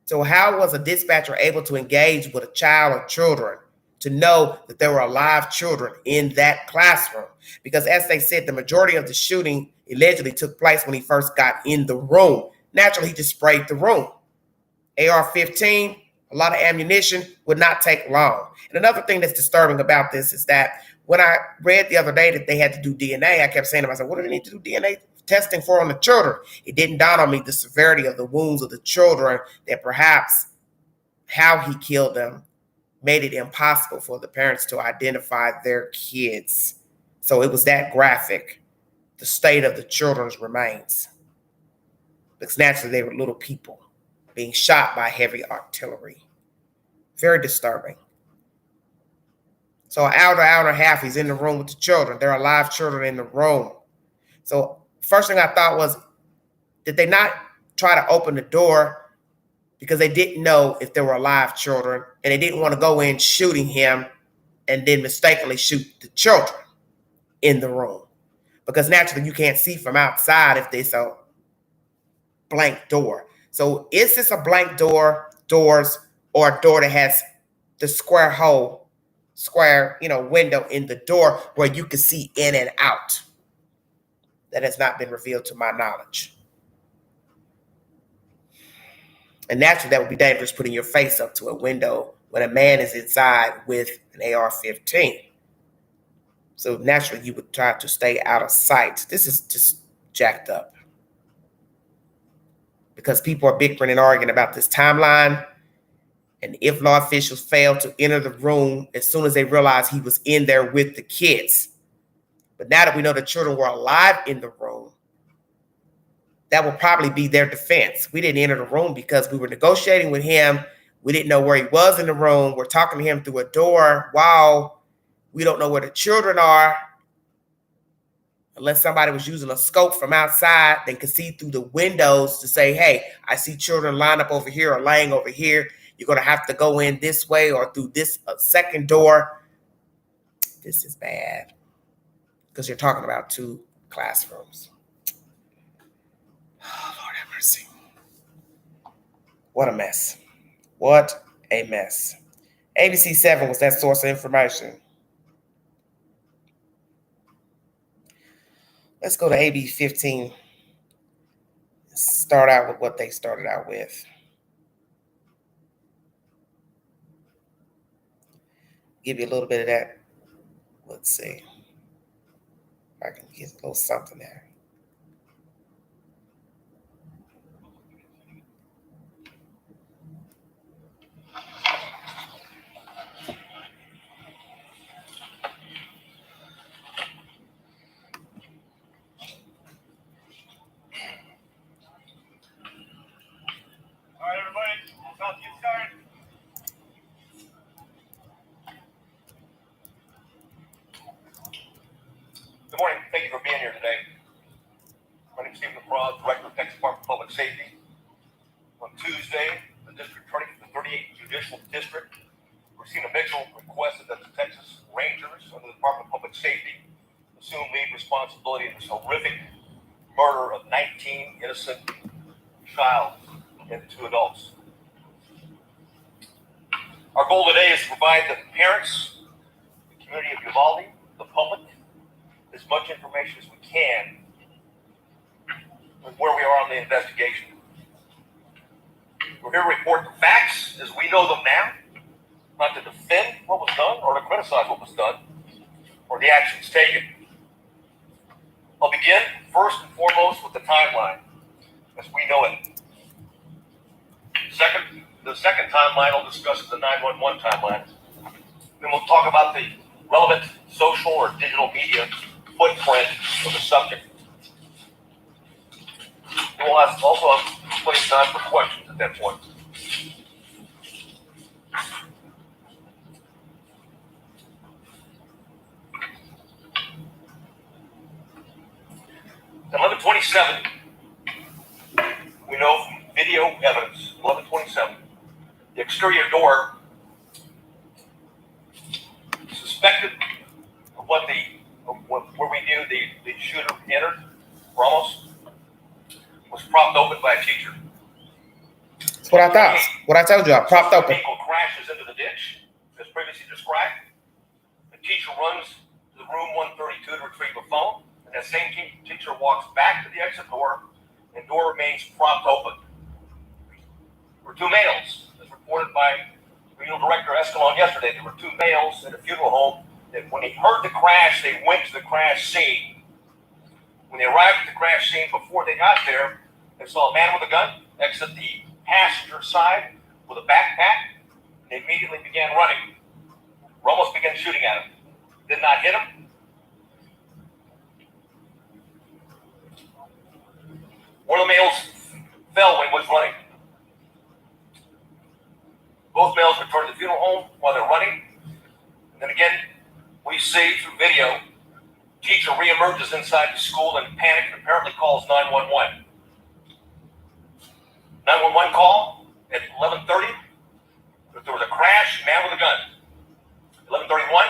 So how was a dispatcher able to engage with a child or children to know that there were alive children in that classroom? Because as they said, the majority of the shooting allegedly took place when he first got in the room. Naturally, he just sprayed the room. AR-15, a lot of ammunition, would not take long. And another thing that's disturbing about this is that when I read the other day that they had to do DNA, I kept saying to myself, what do they need to do DNA testing for on the children? It didn't dawn on me the severity of the wounds of the children, that perhaps how he killed them made it impossible for the parents to identify their kids. So it was that graphic, the state of the children's remains. Because naturally they were little people being shot by heavy artillery. Very disturbing. So an hour and a half, he's in the room with the children. There are live children in the room. So first thing I thought was, did they not try to open the door because they didn't know if there were live children and they didn't want to go in shooting him and then mistakenly shoot the children in the room? Because naturally you can't see from outside if there's a blank door. So is this a blank doors, or a door that has the square window in the door where you can see in and out? That has not been revealed to my knowledge. And naturally, that would be dangerous, putting your face up to a window when a man is inside with an AR-15. So naturally, you would try to stay out of sight. This is just jacked up. Because people are bickering and arguing about this timeline. And if law officials failed to enter the room as soon as they realized he was in there with the kids. But now that we know the children were alive in the room, that will probably be their defense. We didn't enter the room because we were negotiating with him. We didn't know where he was in the room. We're talking to him through a door. Wow, we don't know where the children are. Unless somebody was using a scope from outside, they could see through the windows to say, hey, I see children lined up over here or laying over here. You're going to have to go in this way or through this second door. This is bad because you're talking about 2 classrooms. Oh, Lord have mercy. What a mess. What a mess. ABC 7 was that source of information. Let's go to AB 15. Start out with what they started out with. Give you a little bit of that. Let's see. If I can get a little something there. All right, everybody, it's about to get started. Good morning. Thank you for being here today. My name is Stephen McCraw, Director of Texas Department of Public Safety. On Tuesday, the district attorney for the 38th Judicial District received a mutual request that the Texas Rangers under the Department of Public Safety assume lead responsibility in this horrific murder of 19 innocent child and 2 adults. Our goal today is to provide the parents, the community of Uvalde, the public, as much information as we can with where we are on the investigation. We're here to report the facts as we know them now, not to defend what was done or to criticize what was done or the actions taken. I'll begin first and foremost with the timeline as we know it. The second timeline I'll discuss is the 911 timeline. Then we'll talk about the relevant social or digital media footprint of the subject. We'll also have plenty of time for questions at that point. At 11:27, we know from video evidence, 11:27, the exterior door suspected of where we knew the shooter entered, Ramos, was propped open by a teacher. That's what I thought. What I told you, I propped open. The vehicle crashes into the ditch, as previously described. The teacher runs to the room 132 to retrieve a phone, and that same teacher walks back to the exit door, and door remains propped open. There were 2 males, as reported by Regional Director Escalon yesterday. There were 2 males at a funeral home that when they heard the crash, they went to the crash scene. When they arrived at the crash scene, before they got there, they saw a man with a gun exit the passenger side with a backpack. They immediately began running. Ramos began shooting at him. Did not hit him. One of the males fell when he was running. Both males returned to the funeral home while they're running. And then again, we see through video, teacher reemerges inside the school in panic and apparently calls 911. 911 call at 11:30. There was a crash, man with a gun. 11:31,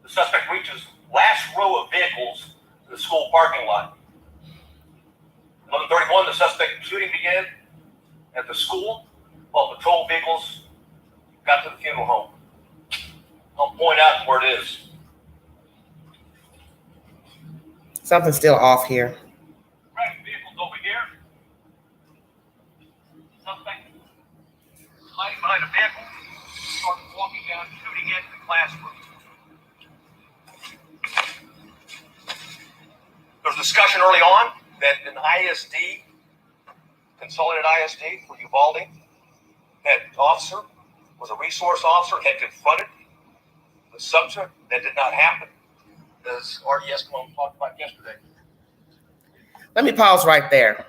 the suspect reaches last row of vehicles to the school parking lot. 11:31, the suspect shooting began at the school while patrol vehicles got to the funeral home. I'll point out where it is. Something's still off here. Right, vehicles over here. Suspect hiding behind a vehicle, started walking down, shooting into the classroom. There was discussion early on that an ISD, consolidated ISD for Uvalde, that officer was a resource officer, had confronted the subject. That did not happen, as RDS talked about yesterday. Let me pause right there.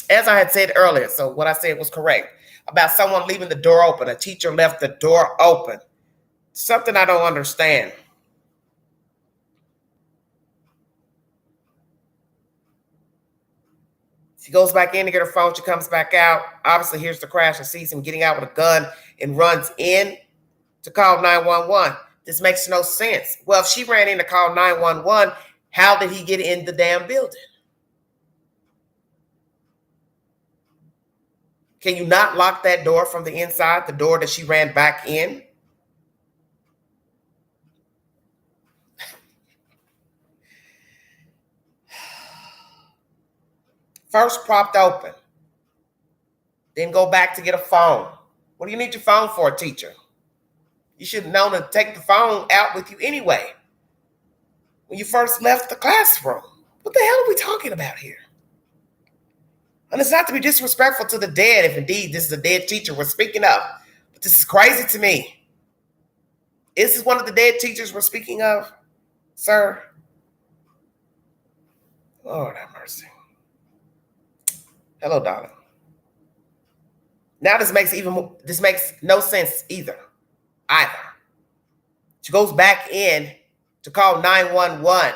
As I had said earlier, so what I said was correct, about someone leaving the door open. A teacher left the door open. Something I don't understand. She goes back in to get her phone. She comes back out. Obviously, here's the crash and sees him getting out with a gun and runs in to call 911. This makes no sense. Well, if she ran in to call 911, how did he get in the damn building? Can you not lock that door from the inside, the door that she ran back in? First propped open. Then go back to get a phone. What do you need your phone for, teacher? You should have known to take the phone out with you anyway. When you first left the classroom. What the hell are we talking about here? And it's not to be disrespectful to the dead, if indeed this is a dead teacher we're speaking of. But this is crazy to me. Is this one of the dead teachers we're speaking of, sir? Lord have mercy. Hello, Donna. Now this makes no sense either. She goes back in to call 911.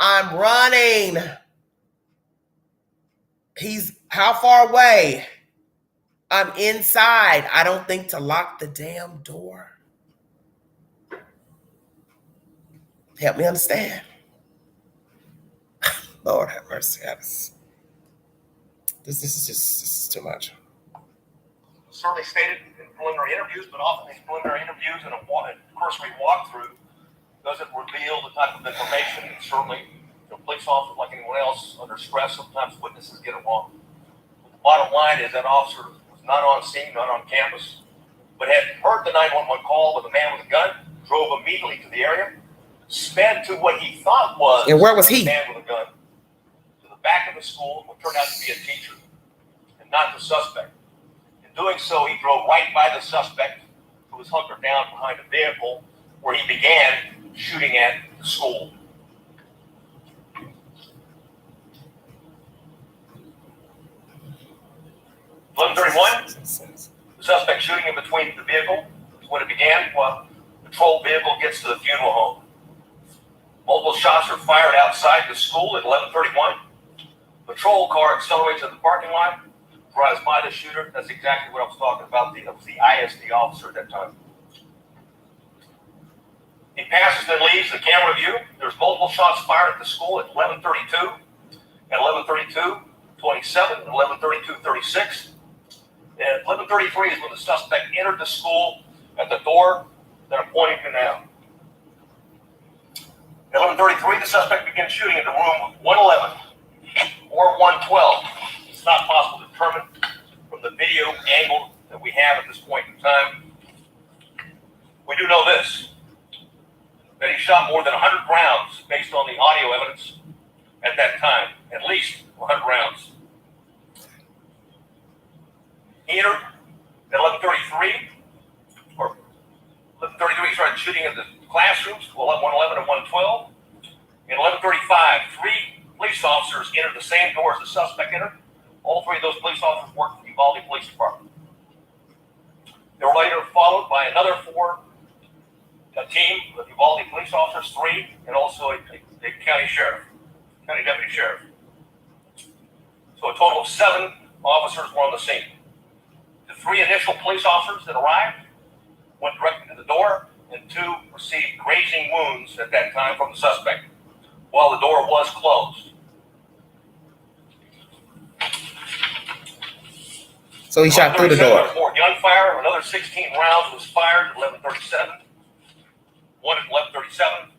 I'm running. He's how far away? I'm inside. I don't think to lock the damn door. Help me understand. Lord have mercy. This is too much. Certainly stated in preliminary interviews, but often these preliminary interviews and a cursory walkthrough doesn't reveal the type of information. And certainly, police officers, like anyone else, under stress, sometimes witnesses get it wrong. But the bottom line is that officer was not on scene, not on campus, but had heard the 911 call with a man with a gun, drove immediately to the area, sped to what he thought was and where was he? A man with a gun, to the back of the school, what turned out to be a teacher, and not the suspect. In doing so, he drove right by the suspect, who was hunkered down behind a vehicle, where he began shooting at the school. .11:31, the suspect shooting in between the vehicle is when it began. While the patrol vehicle gets to the funeral home. Multiple shots are fired outside the school at 11:31. Patrol car accelerates in the parking lot, drives by the shooter. That's exactly what I was talking about. That was the ISD officer at that time. He passes and leaves the camera view. There's multiple shots fired at the school at 11:32, at 11:32:27, 11:32:36. And 11:33 is when the suspect entered the school at the door that I'm pointing to now. At 11:33, the suspect begins shooting at the room 111 or 112. It's not possible to determine from the video angle that we have at this point in time. We do know this, that he shot more than 100 rounds based on the audio evidence at that time, at least 100 rounds. He entered at 11:33 11:33, he started shooting in the classrooms, 111 and 112. In 11:35, 3 police officers entered the same door as the suspect entered. All 3 of those police officers worked for the Uvalde Police Department. They were later followed by another 4, a team of Uvalde police officers, 3, and also a county sheriff, county deputy sheriff. So a total of 7 officers were on the scene. The 3 initial police officers that arrived went directly to the door, and 2 received grazing wounds at that time from the suspect, while the door was closed. So he shot through the door. More gunfire. Another 16 rounds was fired at 11:37. 1 at 11:37.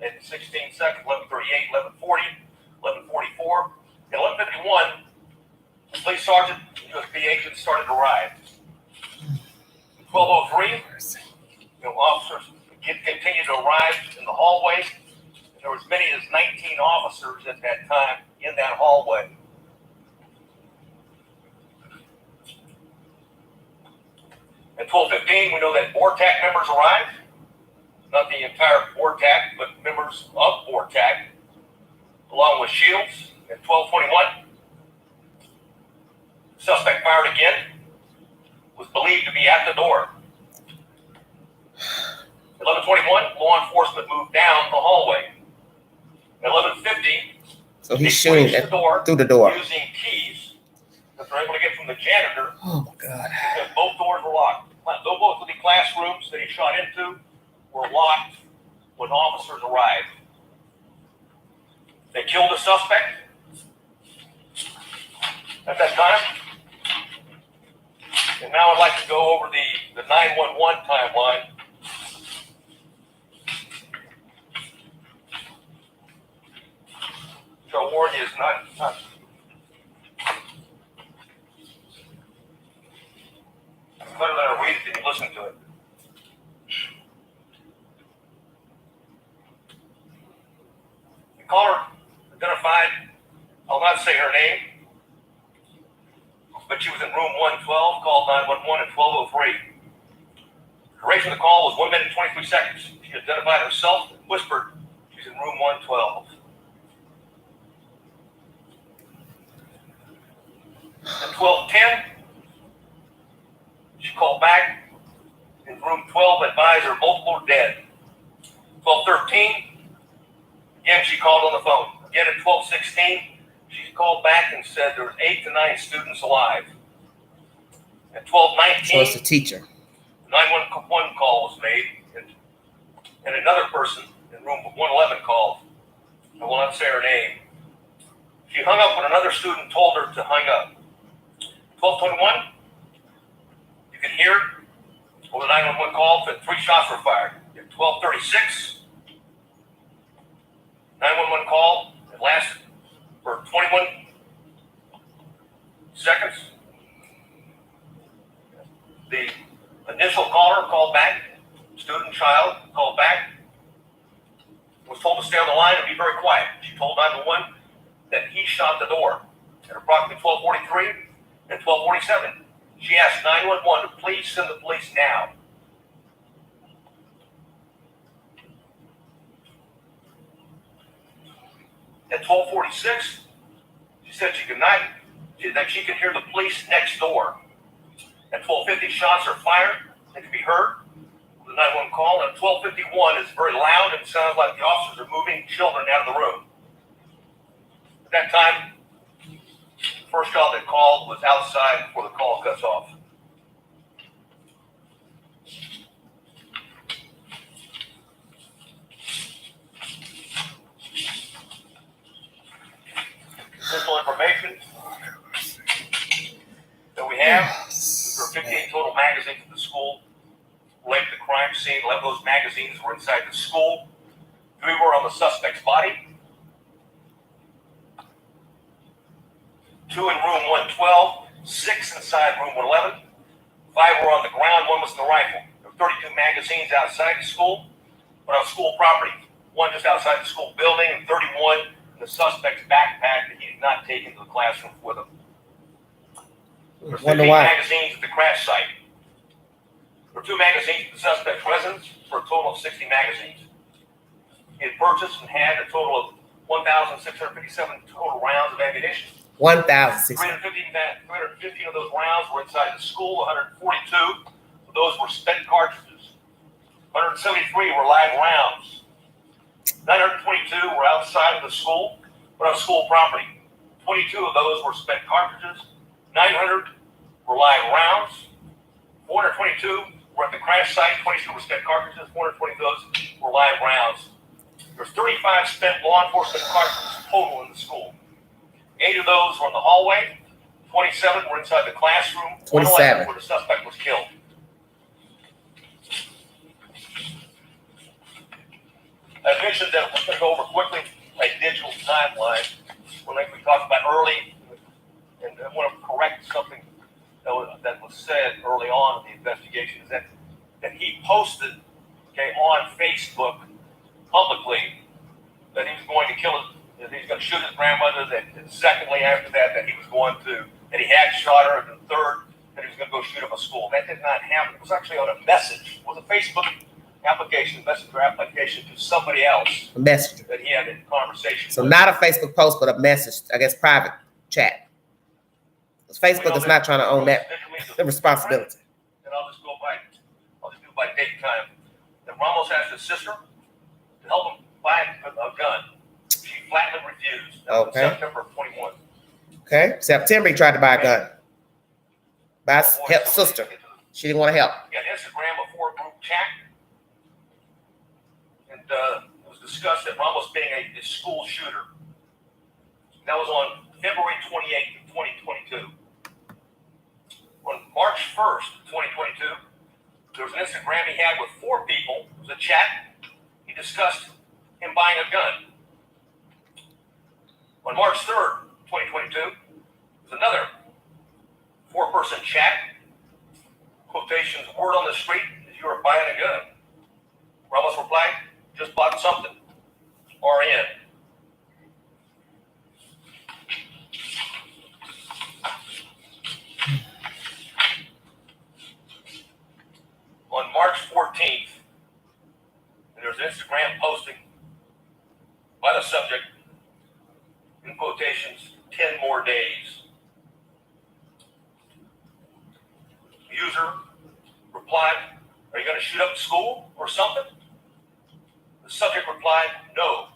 At 16 seconds, 11:38, 11:40, 11:44. At 11:51, the police sergeant and USP agents started to arrive. 12:03, officers continued to arrive in the hallway. And there was as many as 19 officers at that time in that hallway. At 12:15, we know that BORTAC members arrived. Not the entire BORTAC, but members of BORTAC, along with Shields. At 12:21, the suspect fired again, was believed to be at the door. 11:21, law enforcement moved down the hallway. At 11:50, so he's shooting through the door. Using keys that they're able to get from the janitor. Oh my God. Because both doors were locked. Both of the classrooms that he shot into were locked when officers arrived. They killed the suspect at that time. And now I'd like to go over the 911 timeline. So I warn you, it's not better than I read it than you listen to it. The caller identified, I'll not say her name, but she was in room 112, called 911 at 12:03. The duration of the call was 1 minute and 23 seconds. She identified herself and whispered she's in room 112. At 12:10, she called back in room 12, advised her both were dead. 12:13, again she called on the phone. Again at 12:16, she called back and said there were 8 to 9 students alive. At 12:19, so it's the teacher. 911 call was made, and another person in room 111 called. I will not say her name. She hung up when another student told her to hang up. 12:21, you can hear over the 911 call that 3 shots were fired. At 12:36, 911 call, it lasted for 21 seconds. The initial caller called back, student child called back, was told to stay on the line and be very quiet. She told 911 that he shot the door. At approximately 12:43 and 12:47, she asked 911 to please send the police now. At 12:46, she said she could not, that she could hear the police next door. At 12:50, shots are fired. They can be heard. The 911 call. At 12:51, it's very loud and sounds like the officers are moving children out of the room. At that time, the first child that called was outside before the call cuts off. Simple information that we have. There are 15 total magazines at the school related to the crime scene. 11 of those magazines were inside the school. 3 were on the suspect's body. 2 in room 112, 6 inside room 111. 5 were on the ground, 1 was in the rifle. There were 32 magazines outside the school, but on school property. 1 just outside the school building, and 31 in the suspect's backpack that he had not taken to the classroom with him. There were 15 magazines at the crash site. There were 2 magazines at the suspect's residence for a total of 60 magazines. He had purchased and had a total of 1,657 total rounds of ammunition. 1,000. 315 of those rounds were inside the school. 142 of those were spent cartridges. 173 were live rounds. 922 were outside of the school, but on school property. 22 of those were spent cartridges. 900 were live rounds. 422 were at the crash site. 22 were spent cartridges. 420 of those were live rounds. There's 35 spent law enforcement cartridges total in the school. 8 of those were in the hallway. 27 were inside the classroom. 27. Where the suspect was killed. I mentioned that we're going to go over quickly a digital timeline. Like we talked about early, and I want to correct something that was said early on in the investigation, is that he posted, on Facebook publicly that he was going to kill his, that he was going to shoot his grandmother, and secondly after that he was going to, that he had shot her, and third, that he was going to go shoot up a school. That did not happen. It was actually on a message. It was a Facebook messenger application to somebody else. A messenger. That he had a conversation So with. not a Facebook post, but a message, I guess, private chat. Because Facebook is not trying to own that responsibility. And I'll just do by date and time. Then Ramos asked his sister to help him buy a gun. She flatly refused. That was in September of 21. Okay. September, he tried to buy a gun. By help sister. She didn't want to help. He had Instagram before a group chat. And it was discussed that Ramos being a school shooter. That was on February 28th of 2022. On March 1st, 2022, there was an Instagram he had with 4 people. It was a chat. He discussed him buying a gun. On March 3rd, 2022, there was another 4-person chat. Quotations, word on the street is you are buying a gun. Ramos replied, just bought something. RN. On March 14th, there was an Instagram posting by the subject, in quotations, 10 more days. The user replied, are you going to shoot up the school or something? The subject replied, no,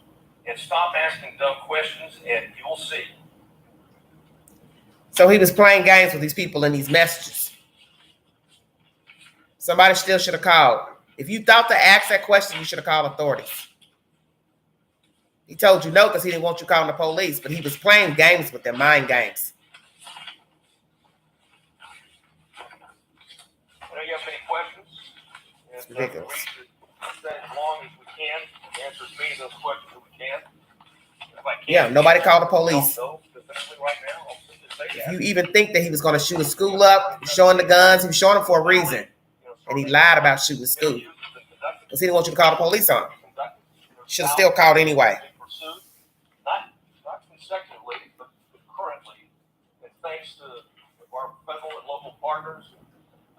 and stop asking dumb questions and you'll see. So he was playing games with these people in these messages. Somebody still should have called. If you thought to ask that question, you should have called authorities. He told you no because he didn't want you calling the police, but he was playing games with them, mind games. I know you have any questions. It's ridiculous. As long as we can, answer as many of those questions as we can. If I can't, Yeah, nobody called the police. Right now, I'll simply say If that. you even think that he was going to shoot a school up, showing the guns, he was showing them for a reason. And he lied about shooting the school. Because he didn't want you to call the police on him. Should have still called anyway. Not consecutively, but currently, and thanks to our federal and local partners.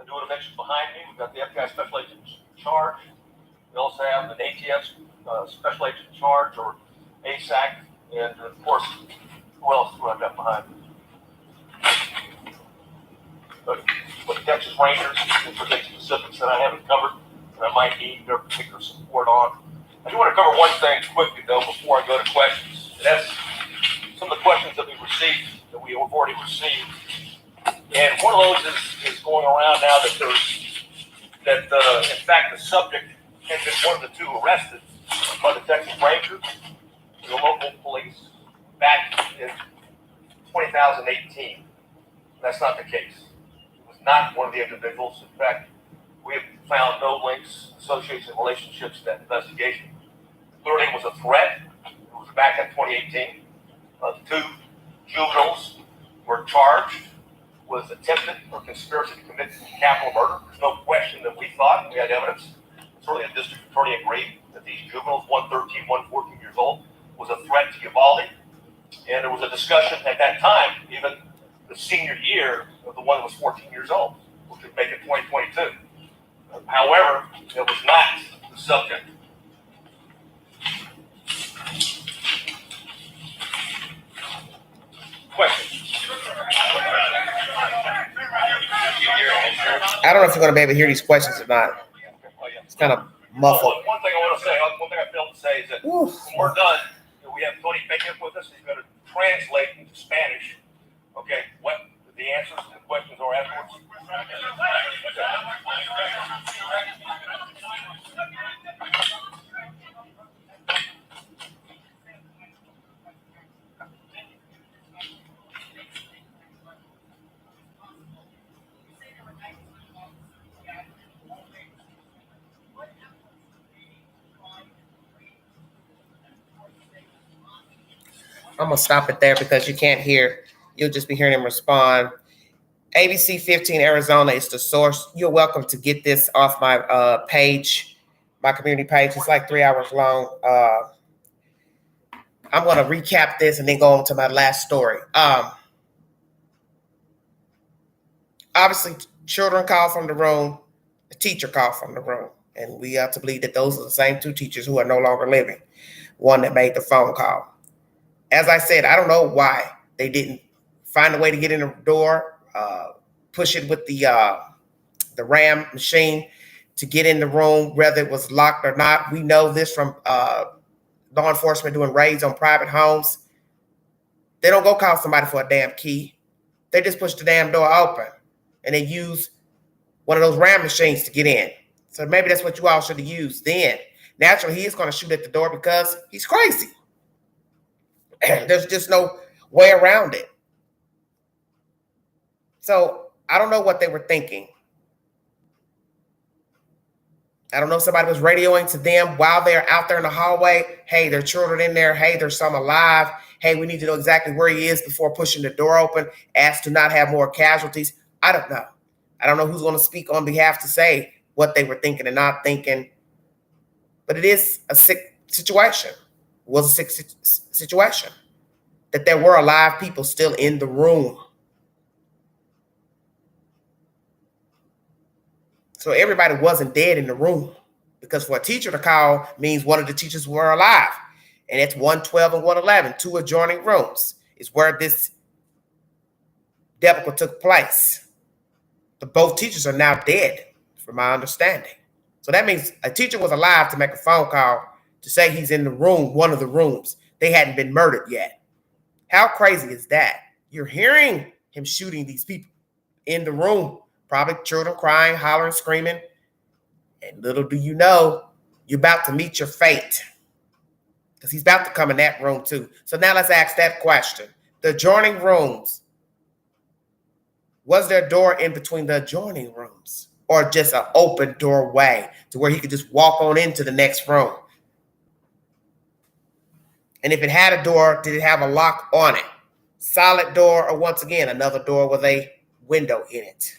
I do want to mention behind me, we've got the FBI Special Agent in Charge. We also have an ATF Special Agent in Charge, or ASAC, and of course, who else do I got behind me? But the Texas Rangers, if there's any specifics that I haven't covered, that I might need their particular support on. I do want to cover one thing quickly, though, before I go to questions. And that's some of the questions that we received, that we have already received. And one of those is going around now that in fact, the subject has been one of the 2 arrested by the Texas Rangers, the local police, back in 2018. That's not the case. It was not one of the individuals. In fact, we have found no links, associations, and relationships to that investigation. Clearly, it was a threat. It was back in 2018. 2 juveniles were charged with attempted or conspiracy to commit capital murder. There's no question that we thought, we had evidence. Certainly, the district attorney agreed that these juveniles, one 13, one 14 years old, was a threat to Uvalde. And there was a discussion at that time, even the senior year of the one that was 14 years old, which would make it 2022. don't know if you're going to be able to hear these questions or not. It's kind of muffled. One thing I want to say, one thing I failed to say is that when we're done, we have Tony Bacon with us. He's going to translate into Spanish. Okay, what the answers to the questions are afterwards. I'm going to stop it there because you can't hear. You'll just be hearing him respond. ABC 15 Arizona is the source. You're welcome to get this off my page, my community page. It's like 3 hours long. I'm going to recap this and then go on to my last story. Obviously, children call from the room. The teacher called from the room. And we have to believe that those are the same two teachers who are no longer living. One that made the phone call. As I said, I don't know why they didn't find a way to get in the door, push it with the RAM machine to get in the room, whether it was locked or not. We know this from law enforcement doing raids on private homes. They don't go call somebody for a damn key. They just push the damn door open and they use one of those RAM machines to get in. So maybe that's what you all should have used then. Naturally, he is going to shoot at the door because he's crazy. There's just no way around it. So I don't know what they were thinking. I don't know if somebody was radioing to them while they're out there in the hallway. Hey, there are children in there. Hey, there's some alive. Hey, we need to know exactly where he is before pushing the door open. Ask to not have more casualties. I don't know. I don't know who's going to speak on behalf to say what they were thinking and not thinking. But it is a sick situation. It was a sick situation. That there were alive people still in the room. So everybody wasn't dead in the room, because for a teacher to call means one of the teachers were alive. And it's 112 and 111, two adjoining rooms, is where this debacle took place. But both teachers are now dead, from my understanding. So that means a teacher was alive to make a phone call to say he's in the room, one of the rooms. They hadn't been murdered yet. How crazy is that? You're hearing him shooting these people in the room. Probably children crying, hollering, screaming. And little do you know, you're about to meet your fate. Because he's about to come in that room too. So now let's ask that question. The adjoining rooms. Was there a door in between the adjoining rooms? Or just an open doorway to where he could just walk on into the next room? And if it had a door, did it have a lock on it? Solid door, or once again, another door with a window in it?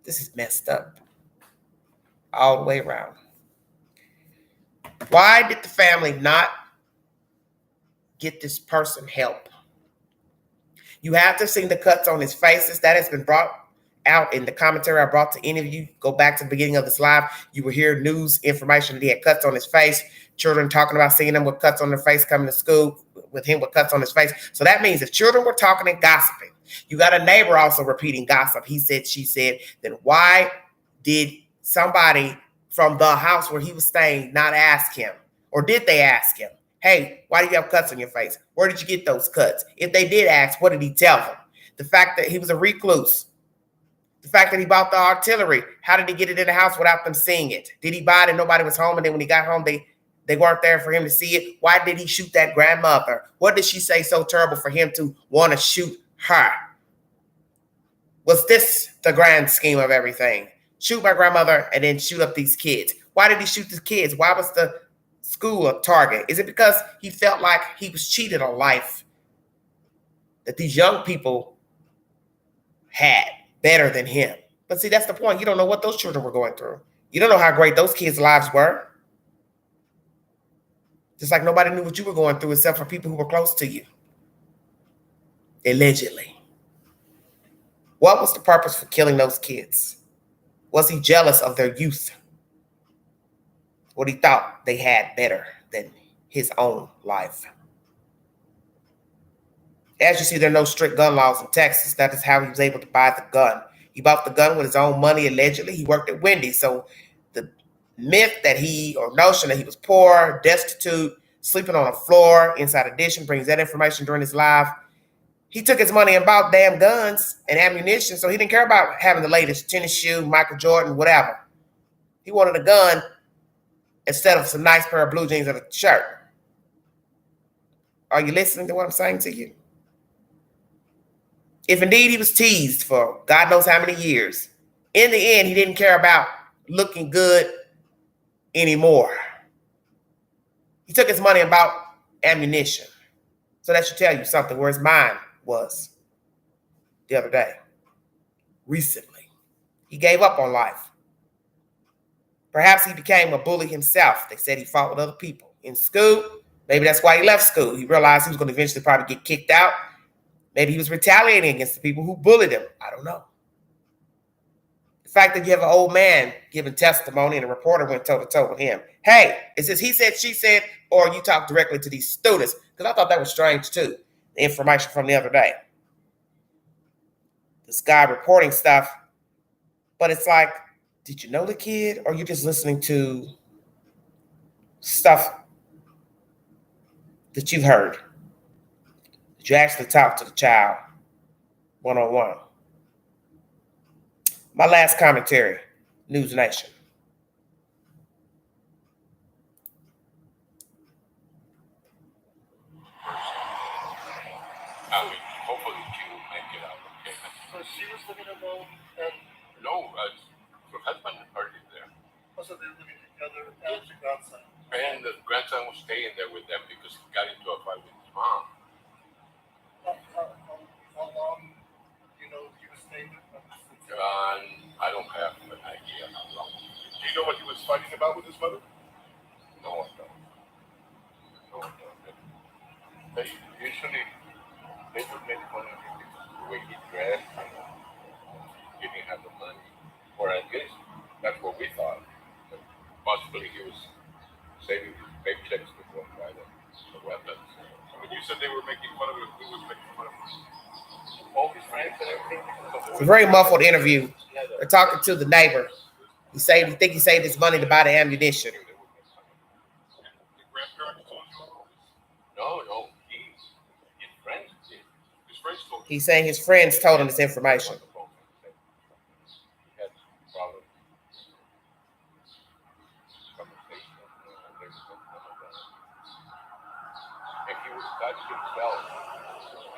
This is messed up. All the way around. Why did the family not get this person help? You have to have seen the cuts on his faces. That has been brought out in the commentary I brought to any of you. Go back to the beginning of this live. You will hear news information that he had cuts on his face. Children talking about seeing him with cuts on their face coming to school with him with cuts on his face. So that means if children were talking and gossiping, you got a neighbor also repeating gossip. He said, she said, then why did somebody from the house where he was staying not ask him? Or did they ask him? Hey, why do you have cuts on your face? Where did you get those cuts? If they did ask, what did he tell them? The fact that he was a recluse. The fact that he bought the artillery. How did he get it in the house without them seeing it? Did he buy it and nobody was home? And then when he got home, they weren't there for him to see it. Why did he shoot that grandmother? What did she say so terrible for him to want to shoot her? Was this the grand scheme of everything? Shoot my grandmother and then shoot up these kids. Why did he shoot the kids? Why was the school a target? Is it because he felt like he was cheated on life? That these young people had better than him. But see, that's the point. You don't know what those children were going through. You don't know how great those kids' lives were. Just like nobody knew what you were going through except for people who were close to you. Allegedly. What was the purpose for killing those kids? Was he jealous of their youth? What he thought they had better than his own life? As you see, there are no strict gun laws in Texas. That is how he was able to buy the gun. He bought the gun with his own money, allegedly. He worked at Wendy's. So the myth that notion that he was poor, destitute, sleeping on a floor, inside a dish, brings that information during his life. He took his money and bought damn guns and ammunition, so he didn't care about having the latest tennis shoe, Michael Jordan, whatever. He wanted a gun instead of some nice pair of blue jeans and a shirt. Are you listening to what I'm saying to you? If indeed he was teased for God knows how many years, in the end, he didn't care about looking good anymore. He took his money and bought ammunition. So that should tell you something where his mind was the other day. Recently. He gave up on life. Perhaps he became a bully himself. They said he fought with other people. In school, maybe that's why he left school. He realized he was going to eventually probably get kicked out. Maybe he was retaliating against the people who bullied him. I don't know. The fact that you have an old man giving testimony and a reporter went toe-to-toe with him. Hey, is this he said, she said, or you talk directly to these students? Because I thought that was strange too, the information from the other day. This guy reporting stuff, but it's like, did you know the kid, or are you just listening to stuff that you've heard? Did you actually talk to the child one-on-one? My last commentary, News Nation. Hopefully she will make it out okay. So she was living alone and No, her husband already there. also they're living together and the grandson. And the grandson was staying there with them because he got into a fight with his mom. How long you know he was staying with them? I don't have an idea how long. Do you know what he was fighting about with his mother? No, I don't. No, I don't. They usually would make fun of him because the way he dressed, he didn't have the money. Or at least that's what we thought. But possibly he was saving his paychecks before he buy the weapons. When you said they were making fun of him, who was making fun of him? All his friends and everything. It's a very muffled interview. They're talking to the neighbor. He think he saved his money to buy the ammunition. No, his friends did. His friends told him. He's saying his friends told him this information. He had problems. And he would touch himself.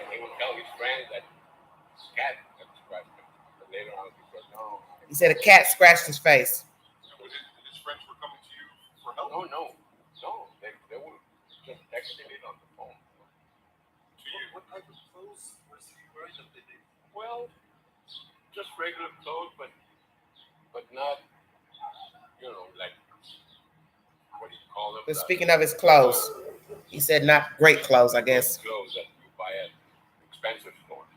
And he would tell his friends that his cat had scratched him. But later on he said no. He said a cat scratched his face. His friends were coming to you for help? No. They were just texting it on the phone. To you, what type of clothes was he wearing that they did? Well, just regular clothes, but not, like, what do you call them? But speaking of his clothes, he said not great clothes, I guess. Clothes that you buy at expensive stores.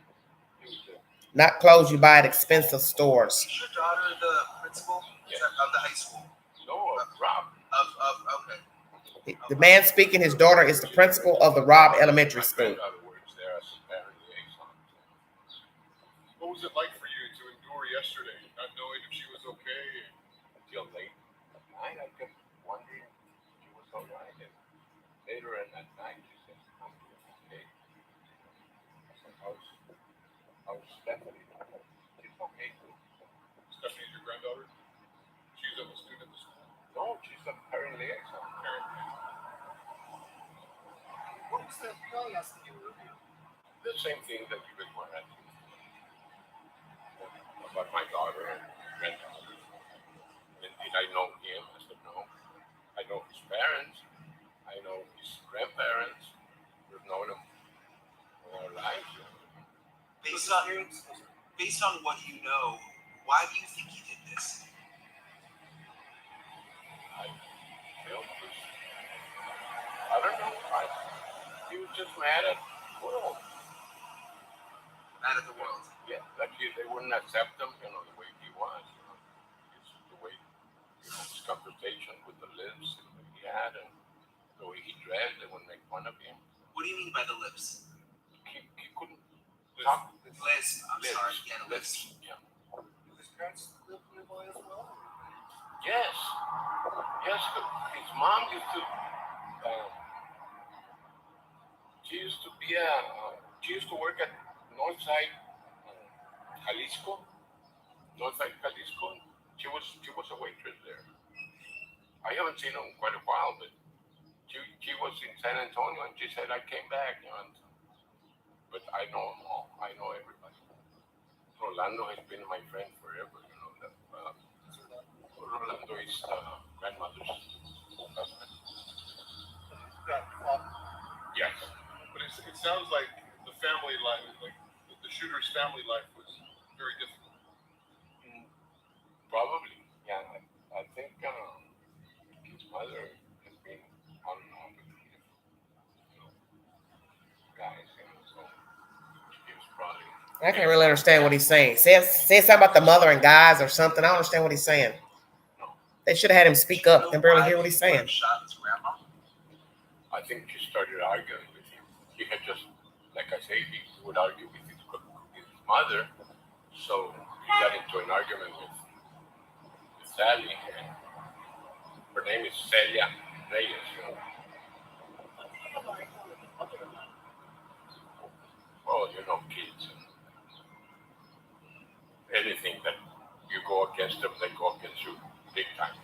Not clothes you buy at expensive stores. Is your daughter the principal of the high school? No, Rob. Okay. The man speaking, his daughter is the principal of the Robb Elementary School. What was it like for you to endure yesterday, not knowing if she was okay? Until late at night, I kept wondering if she was all right. And later at night, she said, I'm okay. I said, how's Stephanie? She's okay too. Stephanie's your granddaughter? She's a student at the school? No, she's a parent liaison. What was the girl asking you earlier? The same thing that you were asking about my daughter and granddaughter. And did I know him? I said, no. I know his parents. I know his grandparents. We've known them all our lives. Based on what you know, why do you think he did this? I don't know. He was just mad at the world. Mad at the world? Yeah, like they wouldn't accept him, the way he was. It's the way, his conversation with the lips that he had and the way he dressed, they would make fun of him. What do you mean by the lips? He couldn't talk. Lips. I'm sorry. Yeah, the lips. Yeah. parents live nearby as well? Yes. Yes, his mom used to. She used to be she used to work at Northside Jalisco. Northside Jalisco. She was a waitress there. I haven't seen her in quite a while, but she was in San Antonio, and she said I came back. But I know them all. I know everybody. Rolando has been my friend forever. That Rolando is grandmother's husband. Yes. But it sounds like the family life, like the shooter's family life, was very difficult. Probably, yeah. I think his mother has been on and off with guys, so he was probably. I can't really understand what he's saying. Say something about the mother and guys or something. I don't understand what he's saying. They should have had him speak up. I can barely hear what he's saying. I think she started arguing with him. He had just, like I say, he would argue with his mother. So he got into an argument with Sally. And her name is Celia Reyes. Oh, kids. Anything that you go against them, they go against you big time. Do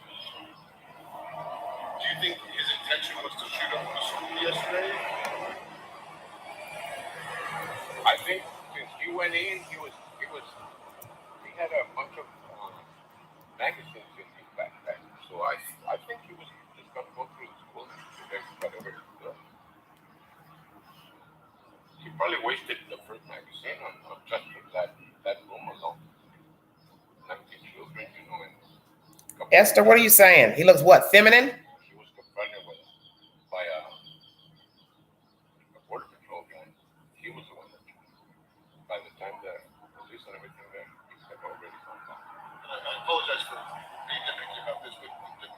you think his intention was to shoot up the school yesterday? I think since he went in, he had a bunch of magazines in his backpack. So I think he was just going to go through the school and get whatever he does. He probably wasted the first magazine on just that room alone. 19 children, and Esther, what are you saying? He looks what, feminine? He was confronted by a border patrol guy. He was the one that, by the time the police and everything there, he had already gone back. I apologize for being nitpicky about this, but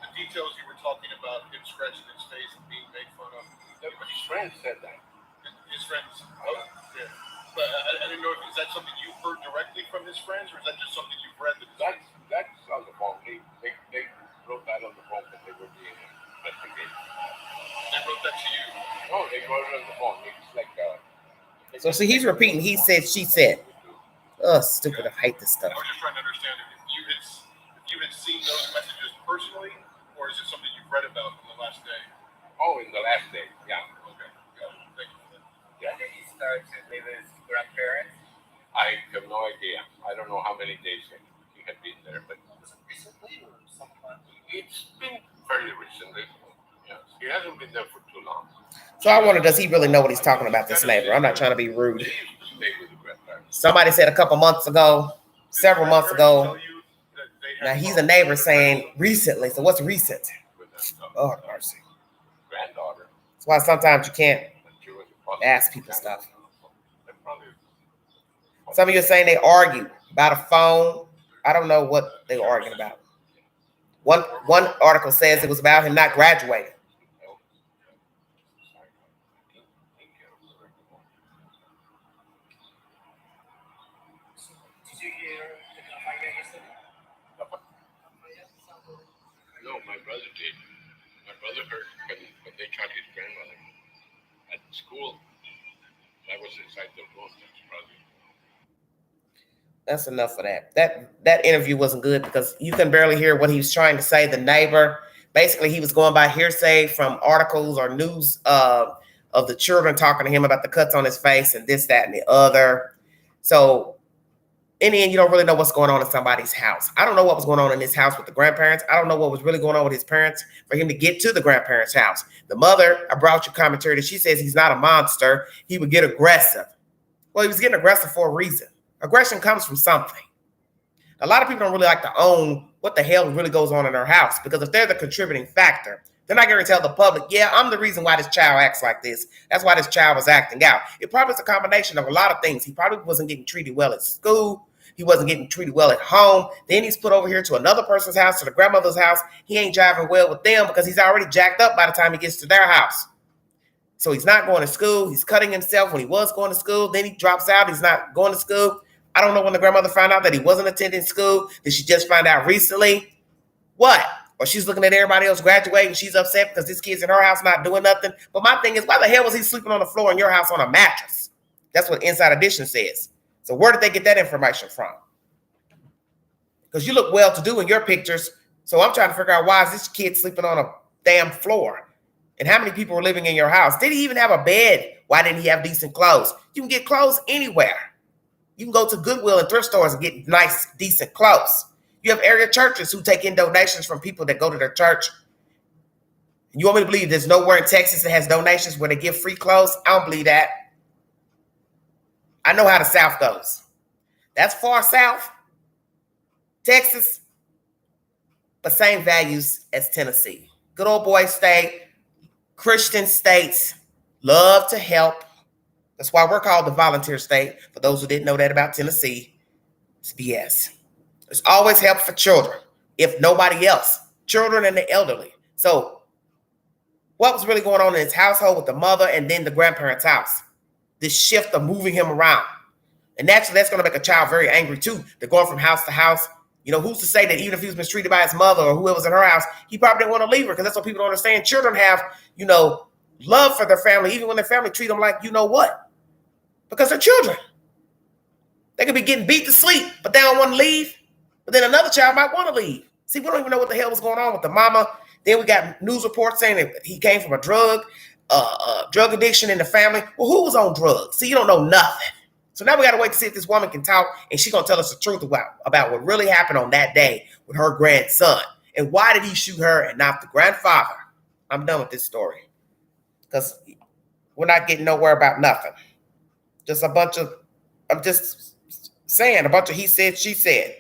the details you were talking about, him scratching his face and being made fun of. His friends said that. His friends? Oh, yeah. But I didn't know, is that something you heard directly from his friends, or is that just something you've read? That's on the phone. They wrote that on the phone that they were being investigated. They wrote that to you? No, they wrote it on the phone. It's like So see, he's repeating. He said, she said. Oh, stupid. I hate this stuff. I was just trying to understand if you had seen those messages personally, or is it something you've read about in the last day? Oh, in the last day, yeah. Okay, got it. Thank you for that. Yeah. Did he start to live with his grandparents? I have no idea. I don't know how many days he had been there, but was it recently or sometime? It's been fairly recently. Yes, he hasn't been there for too long. So I wonder, does he really know what he's talking about, this neighbor? I'm not trying to be rude. Somebody said a couple months ago, several months ago. Now he's a neighbor saying recently. So what's recent? Oh, mercy. Granddaughter. That's why sometimes you can't ask people stuff. Some of you are saying they argued about a phone. I don't know what they were arguing about. One article says it was about him not graduating. Did you hear the gunfire yesterday? No, my brother did. My brother heard when they shot his grandmother at school. That was inside the room. That's enough of that. That interview wasn't good because you can barely hear what he was trying to say. The neighbor, basically, he was going by hearsay from articles or news of the children talking to him about the cuts on his face and this, that, and the other. So in the end, you don't really know what's going on in somebody's house. I don't know what was going on in his house with the grandparents. I don't know what was really going on with his parents for him to get to the grandparents' house. The mother, I brought you commentary that she says he's not a monster. He would get aggressive. Well, he was getting aggressive for a reason. Aggression comes from something. A lot of people don't really like to own what the hell really goes on in their house, because if they're the contributing factor, they're not going to tell the public, yeah, I'm the reason why this child acts like this. That's why this child was acting out. It probably is a combination of a lot of things. He probably wasn't getting treated well at school. He wasn't getting treated well at home. Then he's put over here to another person's house, to the grandmother's house. He ain't jiving well with them because he's already jacked up by the time he gets to their house. So he's not going to school. He's cutting himself when he was going to school. Then he drops out. He's not going to school. I don't know when the grandmother found out that he wasn't attending school. Did she just find out recently? What? Or she's looking at everybody else graduating. She's upset because this kid's in her house not doing nothing. But my thing is, why the hell was he sleeping on the floor in your house on a mattress? That's what Inside Edition says. So where did they get that information from? Because you look well-to-do in your pictures. So I'm trying to figure out, why is this kid sleeping on a damn floor? And how many people were living in your house? Did he even have a bed? Why didn't he have decent clothes? You can get clothes anywhere. You can go to Goodwill and thrift stores and get nice, decent clothes. You have area churches who take in donations from people that go to their church. You want me to believe there's nowhere in Texas that has donations where they give free clothes? I don't believe that. I know how the South goes. That's far south, Texas, but same values as Tennessee. Good old boy state, Christian states, love to help. That's why we're called the volunteer state. For those who didn't know that about Tennessee, it's BS. There's always help for children, if nobody else, children and the elderly. So what was really going on in his household with the mother and then the grandparents' house? This shift of moving him around. And naturally, that's going to make a child very angry too. They're going from house to house. You know, who's to say that even if he was mistreated by his mother or whoever was in her house, he probably didn't want to leave her, because that's what people don't understand. Children have, love for their family, even when their family treat them like what, because they're children. They could be getting beat to sleep, but they don't want to leave. But then another child might want to leave. See, we don't even know what the hell was going on with the mama. Then we got news reports saying that he came from a drug addiction in the family. Well, who was on drugs? See, you don't know nothing. So now we got to wait to see if this woman can talk, and she's going to tell us the truth about what really happened on that day with her grandson. And why did he shoot her and not the grandfather? I'm done with this story, because we're not getting nowhere about nothing. Just a bunch of, I'm just saying, a bunch of he said, she said.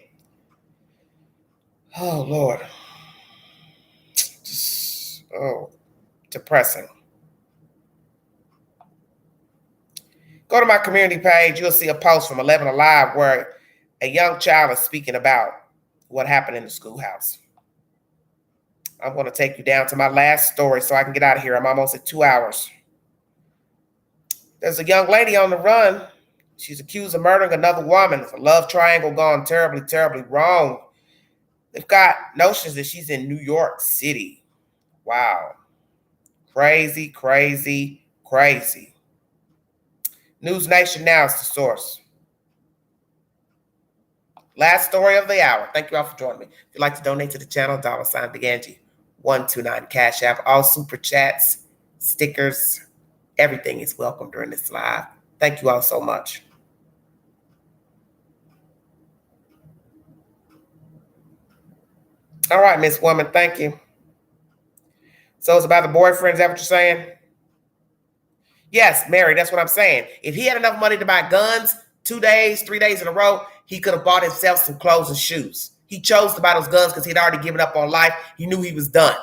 Oh, Lord. Depressing. Go to my community page. You'll see a post from 11 Alive where a young child is speaking about what happened in the schoolhouse. I'm going to take you down to my last story so I can get out of here. I'm almost at 2 hours. There's a young lady on the run. She's accused of murdering another woman. It's a love triangle gone terribly, terribly wrong. They've got notions that she's in New York City. Wow. Crazy, crazy, crazy. News Nation Now is the source. Last story of the hour. Thank you all for joining me. If you'd like to donate to the channel, $BigAngie129 Cash App. All super chats, stickers, everything is welcome during this live. Thank you all so much. All right, Miss Woman, thank you. So it's about the boyfriend, is that what you're saying? Yes, Mary, that's what I'm saying. If he had enough money to buy guns 2 days, 3 days in a row, he could have bought himself some clothes and shoes. He chose to buy those guns because he'd already given up on life. He knew he was done.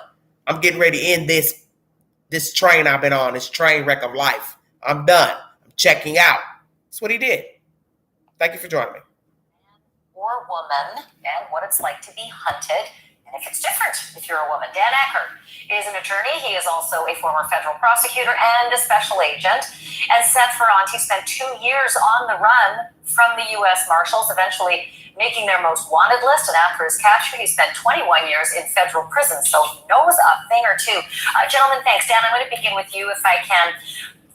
I'm getting ready to end this train I've been on, this train wreck of life. I'm done. I'm checking out. That's what he did. Thank you for joining me. Or woman, and what it's like to be hunted, and if it's different if you're a woman. Dan Eckert is an attorney. He is also a former federal prosecutor and a special agent. And Seth Ferranti spent 2 years on the run from the U.S. Marshals, eventually making their most wanted list. And after his capture, he spent 21 years in federal prison, so he knows a thing or two. Gentlemen, thanks. Dan, I'm going to begin with you if I can.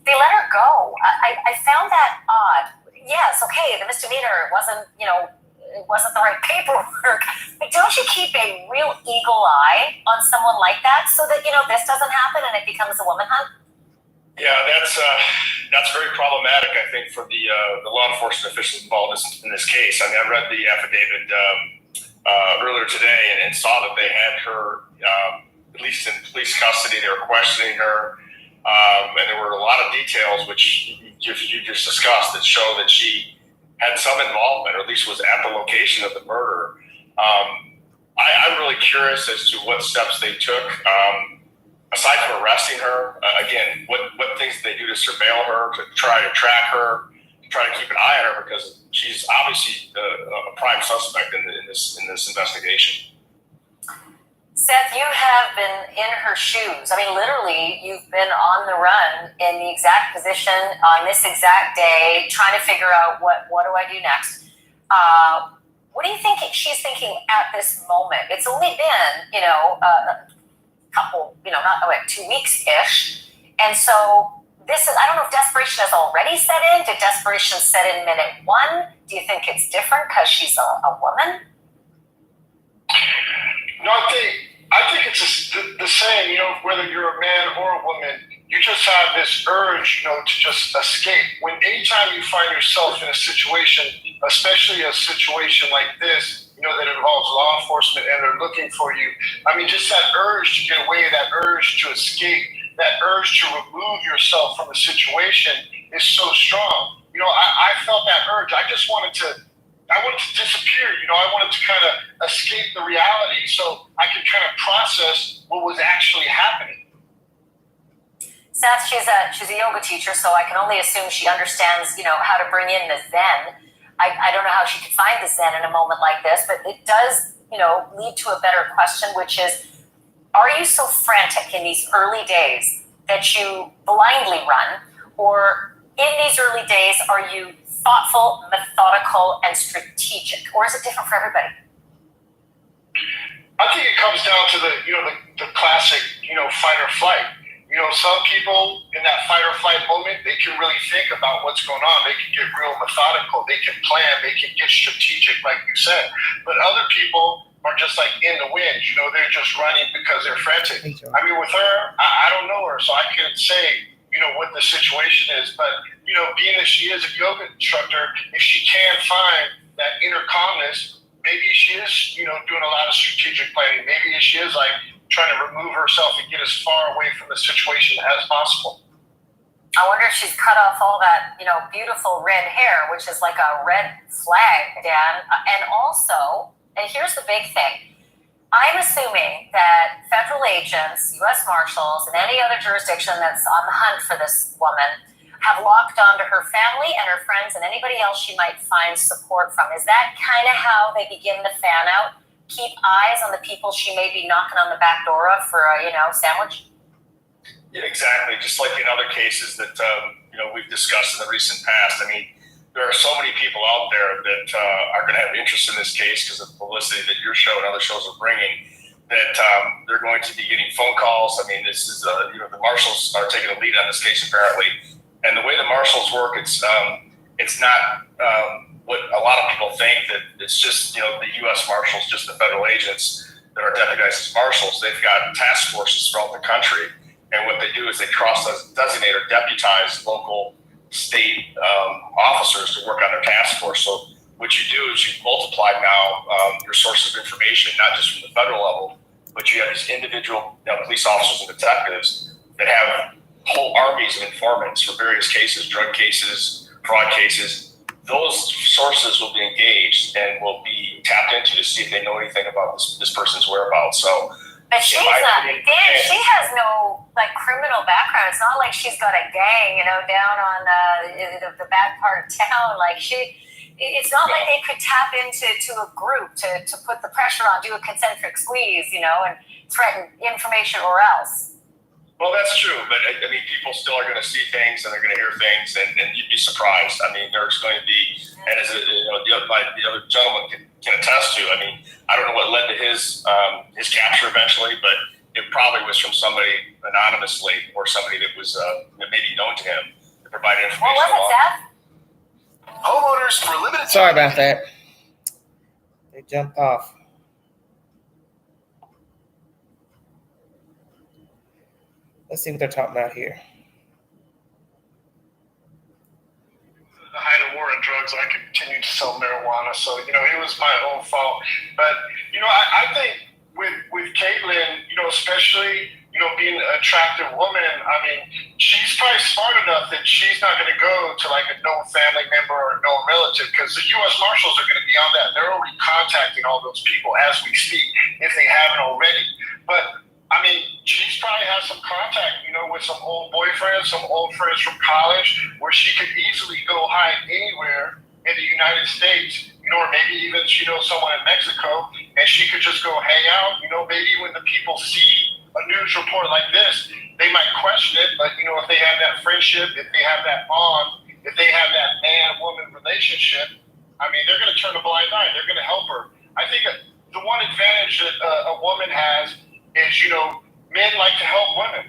They let her go. I found that odd. Yes, okay, the misdemeanor wasn't, it wasn't the right paperwork, but don't you keep a real eagle eye on someone like that so that, this doesn't happen and it becomes a woman hunt? Yeah, that's very problematic, I think, for the law enforcement officials involved in this case. I mean, I read the affidavit earlier today and saw that they had her, at least in police custody. They were questioning her, and there were a lot of details which you just discussed that show that she had some involvement, or at least was at the location of the murder. I'm really curious as to what steps they took. Aside from arresting her, again, what things did they do to surveil her, to try to track her, to try to keep an eye on her, because she's obviously a prime suspect in this investigation. Seth, you have been in her shoes. I mean, literally, you've been on the run in the exact position on this exact day, trying to figure out what do I do next. What do you think she's thinking at this moment? It's only been, a couple, not like 2 weeks-ish. And so this is, I don't know if desperation has already set in. Did desperation set in minute one? Do you think it's different because she's a woman? No, I think it's the same, whether you're a man or a woman, you just have this urge, to just escape. Anytime you find yourself in a situation, especially a situation like this, that involves law enforcement and they're looking for you. I mean, just that urge to get away, that urge to escape, that urge to remove yourself from the situation is so strong. I felt that urge. I wanted to disappear. I wanted to kind of escape the reality so I could kind of process what was actually happening. Seth, she's a yoga teacher, so I can only assume she understands, how to bring in the Zen. I don't know how she could find the Zen in a moment like this, but it does, lead to a better question, which is, are you so frantic in these early days that you blindly run? Or in these early days, are you thoughtful, methodical, and strategic? Or is it different for everybody? I think it comes down to the classic, fight or flight. Some people in that fight or flight moment, they can really think about what's going on. They can get real methodical. They can plan. They can get strategic, like you said. But other people are just like in the wind. They're just running because they're frantic. I mean, with her, I don't know her, so I can't say, what the situation is. But, being that she is a yoga instructor, if she can find that inner calmness, maybe she is, doing a lot of strategic planning. Maybe she is like trying to remove herself and get as far away from the situation as possible. I wonder if she's cut off all that, beautiful red hair, which is like a red flag, Dan. And also, and here's the big thing, I'm assuming that federal agents, U.S. Marshals, and any other jurisdiction that's on the hunt for this woman have locked onto her family and her friends and anybody else she might find support from. Is that kind of how they begin to fan out? Keep eyes on the people she may be knocking on the back door of for a, sandwich? Yeah, exactly. Just like in other cases that, we've discussed in the recent past. I mean, there are so many people out there that are going to have interest in this case because of the publicity that your show and other shows are bringing, that they're going to be getting phone calls. I mean, this is, the marshals are taking a lead on this case apparently. And the way the marshals work, it's not what a lot of people think, that it's just, the U.S. Marshals, just the federal agents that are deputized as marshals. They've got task forces throughout the country. And what they do is they cross-designate or deputize local, state officers to work on their task force. So what you do is you multiply now your sources of information, not just from the federal level, but you have these individual police officers and detectives that have whole armies of informants for various cases, drug cases, fraud cases. Those sources will be engaged and will be tapped into to see if they know anything about this person's whereabouts. So, but she's not, Dan, she has no criminal background. It's not like she's got a gang, down on the bad part of town. It's not like they could tap into a group to put the pressure on, do a concentric squeeze, and threaten information or else. Well, that's true, but I mean, people still are going to see things and they're going to hear things, and you'd be surprised. I mean, there's going to be, and as the other gentleman can attest to. I mean, I don't know what led to his capture eventually, but it probably was from somebody anonymously or somebody that was maybe known to him that provided information. What was it, Seth? Homeowners for limited. Sorry about that. They jumped off. Let's see what they're talking about here. The height of war on drugs, I continued to sell marijuana. So, it was my own fault. But, I think with Kaitlin, especially, being an attractive woman, I mean, she's probably smart enough that she's not going to go to a known family member or a known relative, because the U.S. Marshals are going to be on that. They're already contacting all those people as we speak, if they haven't already. But, I mean, she's probably has some contact, with some old boyfriends, some old friends from college, where she could easily go hide anywhere in the United States, or maybe even she knows someone in Mexico, and she could just go hang out. Maybe when the people see a news report like this, they might question it, but if they have that friendship, if they have that bond, if they have that man-woman relationship, I mean, they're going to turn a blind eye. They're going to help her. I think the one advantage that a woman has is, men like to help women.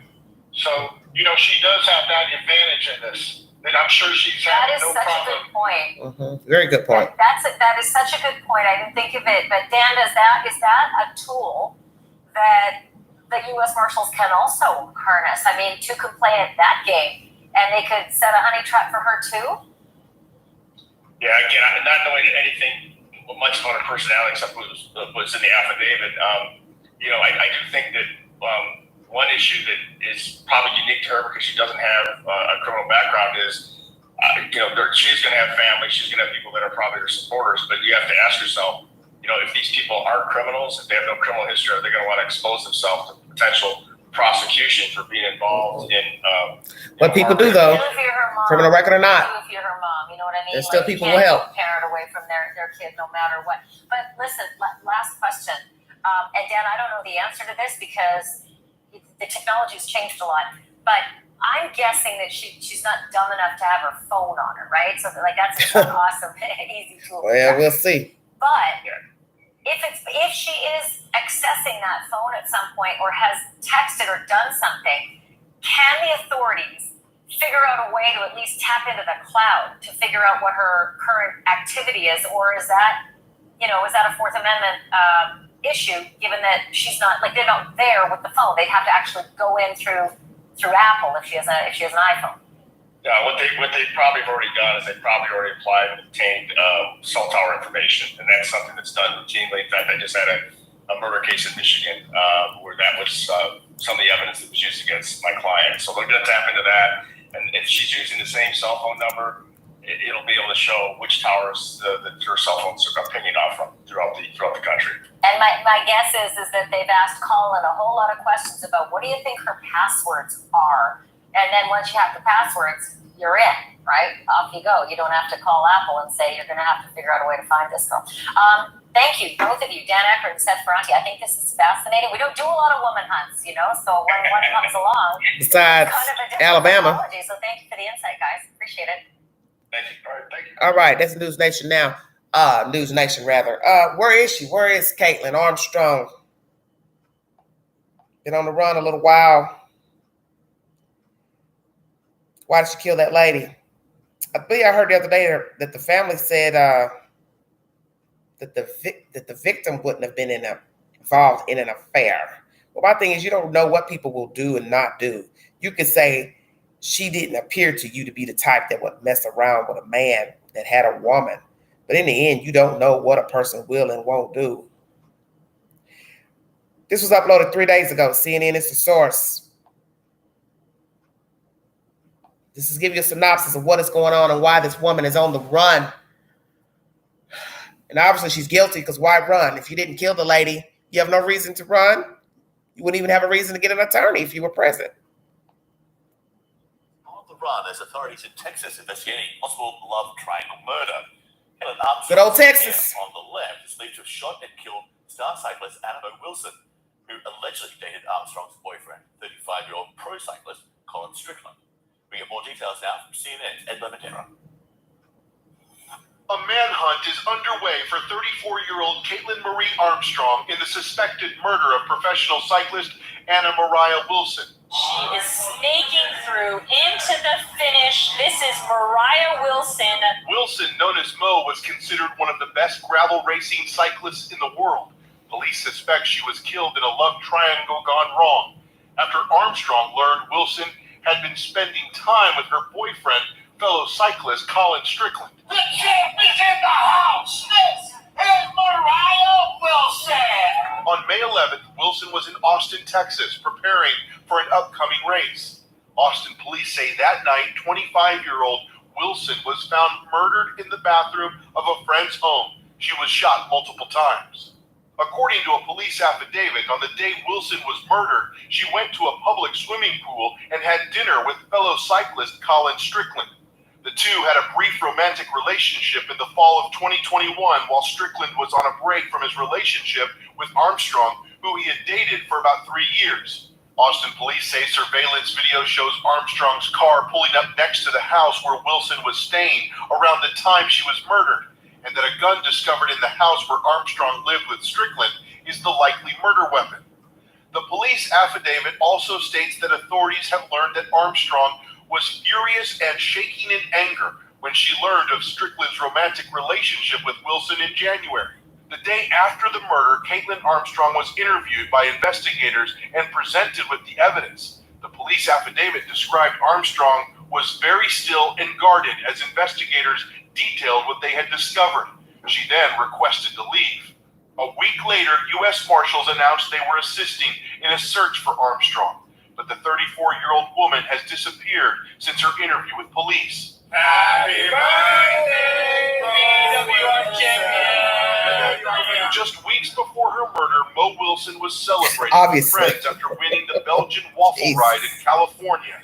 So, she does have that advantage in this. And I'm sure she's having no problem. That is such a good point. Mm-hmm. Very good point. That is such a good point. I didn't think of it. But Dan, is that a tool that the U.S. Marshals can also harness? I mean, two could play at that game, and they could set a honey trap for her too? Yeah, again, I'm not knowing anything much about her personality except what was in the affidavit. I do think that one issue that is probably unique to her because she doesn't have a criminal background is, she's going to have family, she's going to have people that are probably her supporters, but you have to ask yourself, if these people are criminals, if they have no criminal history, are they going to want to expose themselves to potential prosecution for being involved in what people do though, criminal record or not. If you're her mom, you know what I mean? There's still people who help. Parent away from their kid no matter what. But listen, last question. And Dan, I don't know the answer to this because the technology's changed a lot. But I'm guessing that she's not dumb enough to have her phone on her, right? So that's an awesome, easy tool. Well, we'll see. But if she is accessing that phone at some point or has texted or done something, can the authorities figure out a way to at least tap into the cloud to figure out what her current activity is? Or is that a Fourth Amendment issue, given that she's not, they're not there with the phone? They'd have to actually go in through Apple if she has an iPhone. Yeah, what they probably have already done is they probably already applied and obtained cell tower information, and that's something that's done routinely. In fact, I just had a murder case in Michigan where that was some of the evidence that was used against my client. So they're going to tap into that, and if she's using the same cell phone number, it'll be able to show which towers her cell phones are pinging off from throughout the country. And my guess is that they've asked Colin a whole lot of questions about what do you think her passwords are? And then once you have the passwords, you're in, right? Off you go. You don't have to call Apple and say you're going to have to figure out a way to find this girl. Thank you, both of you, Dan Eckert and Seth Ferranti. I think this is fascinating. We don't do a lot of woman hunts, so when one comes along, besides kind of a different Alabama. technology. So thank you for the insight, guys. Appreciate it. Thank you. All right, thank you. All right, that's News Nation now. News Nation, rather. Where is she? Where is Kaitlin Armstrong? Been on the run a little while. Why did she kill that lady? I believe I heard the other day that the family said that the victim wouldn't have been involved in an affair. Well, my thing is, you don't know what people will do and not do. You could say she didn't appear to you to be the type that would mess around with a man that had a woman. But in the end, you don't know what a person will and won't do. This was uploaded 3 days ago. CNN is the source. This is giving you a synopsis of what is going on and why this woman is on the run. And obviously she's guilty, because why run? If you didn't kill the lady, you have no reason to run. You wouldn't even have a reason to get an attorney if you were present. On the run as authorities in Texas investigate a possible love triangle murder. Kaitlin Armstrong, Good old Texas. on the left, is believed to have shot and killed star cyclist Annabelle Wilson, who allegedly dated Armstrong's boyfriend, 35-year-old pro cyclist Colin Strickland. We get more details now from CNN's Ed Lematera. A manhunt is underway for 34-year-old Kaitlin Marie Armstrong in the suspected murder of professional cyclist Anna Mariah Wilson. She is snaking through into the finish. This is Mariah Wilson. Wilson, known as Mo, was considered one of the best gravel racing cyclists in the world. Police suspect she was killed in a love triangle gone wrong after Armstrong learned Wilson had been spending time with her boyfriend, fellow cyclist Colin Strickland. The champ is in the house! This is Mariah Wilson! On May 11th, Wilson was in Austin, Texas, preparing for an upcoming race. Austin police say that night, 25-year-old Wilson was found murdered in the bathroom of a friend's home. She was shot multiple times. According to a police affidavit, on the day Wilson was murdered, she went to a public swimming pool and had dinner with fellow cyclist Colin Strickland. The two had a brief romantic relationship in the fall of 2021 while Strickland was on a break from his relationship with Armstrong, who he had dated for about 3 years. Austin police say surveillance video shows Armstrong's car pulling up next to the house where Wilson was staying around the time she was murdered. and that a gun discovered in the house where Armstrong lived with Strickland is the likely murder weapon. The police affidavit also states that authorities have learned that Armstrong was furious and shaking in anger when she learned of Strickland's romantic relationship with Wilson in January. The day after the murder, Kaitlin Armstrong was interviewed by investigators and presented with the evidence. The police affidavit described Armstrong was very still and guarded as investigators detailed what they had discovered. She then requested to leave. A week later, U.S. Marshals announced they were assisting in a search for Armstrong, but the 34-year-old woman has disappeared since her interview with police. Happy birthday, BWR champion! Just weeks before her murder, Mo Wilson was celebrating with Obviously. friends after winning the Belgian waffle ride in California.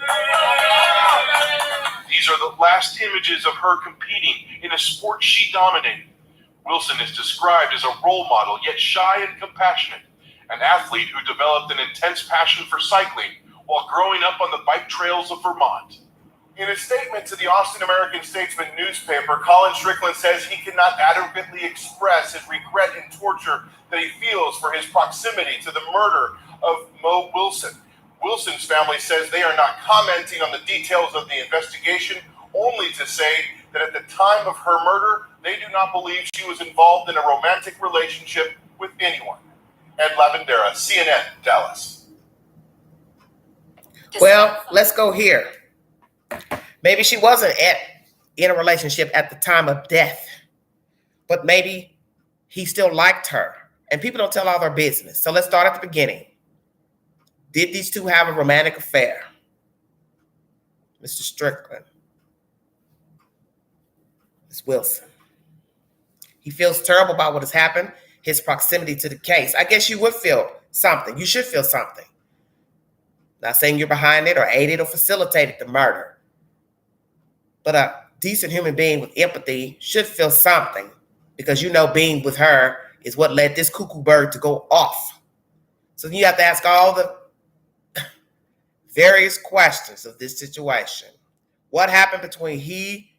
These are the last images of her competing in a sport she dominated. Wilson is described as a role model, yet shy and compassionate, an athlete who developed an intense passion for cycling while growing up on the bike trails of Vermont. In a statement to the Austin American-Statesman newspaper, Colin Strickland says he cannot adequately express his regret and torture that he feels for his proximity to the murder of Mo Wilson. Wilson's family says they are not commenting on the details of the investigation, only to say that at the time of her murder, they do not believe she was involved in a romantic relationship with anyone. Ed Lavendera, CNN, Dallas. Well, let's go here. Maybe she wasn't in a relationship at the time of death, but maybe he still liked her. And people don't tell all their business. So let's start at the beginning. Did these two have a romantic affair? Mr. Strickland. Ms. Wilson. He feels terrible about what has happened, his proximity to the case. I guess you would feel something. You should feel something. Not saying you're behind it or aided or facilitated the murder. But a decent human being with empathy should feel something, because you know being with her is what led this cuckoo bird to go off. So you have to ask all the various questions of this situation. What happened between he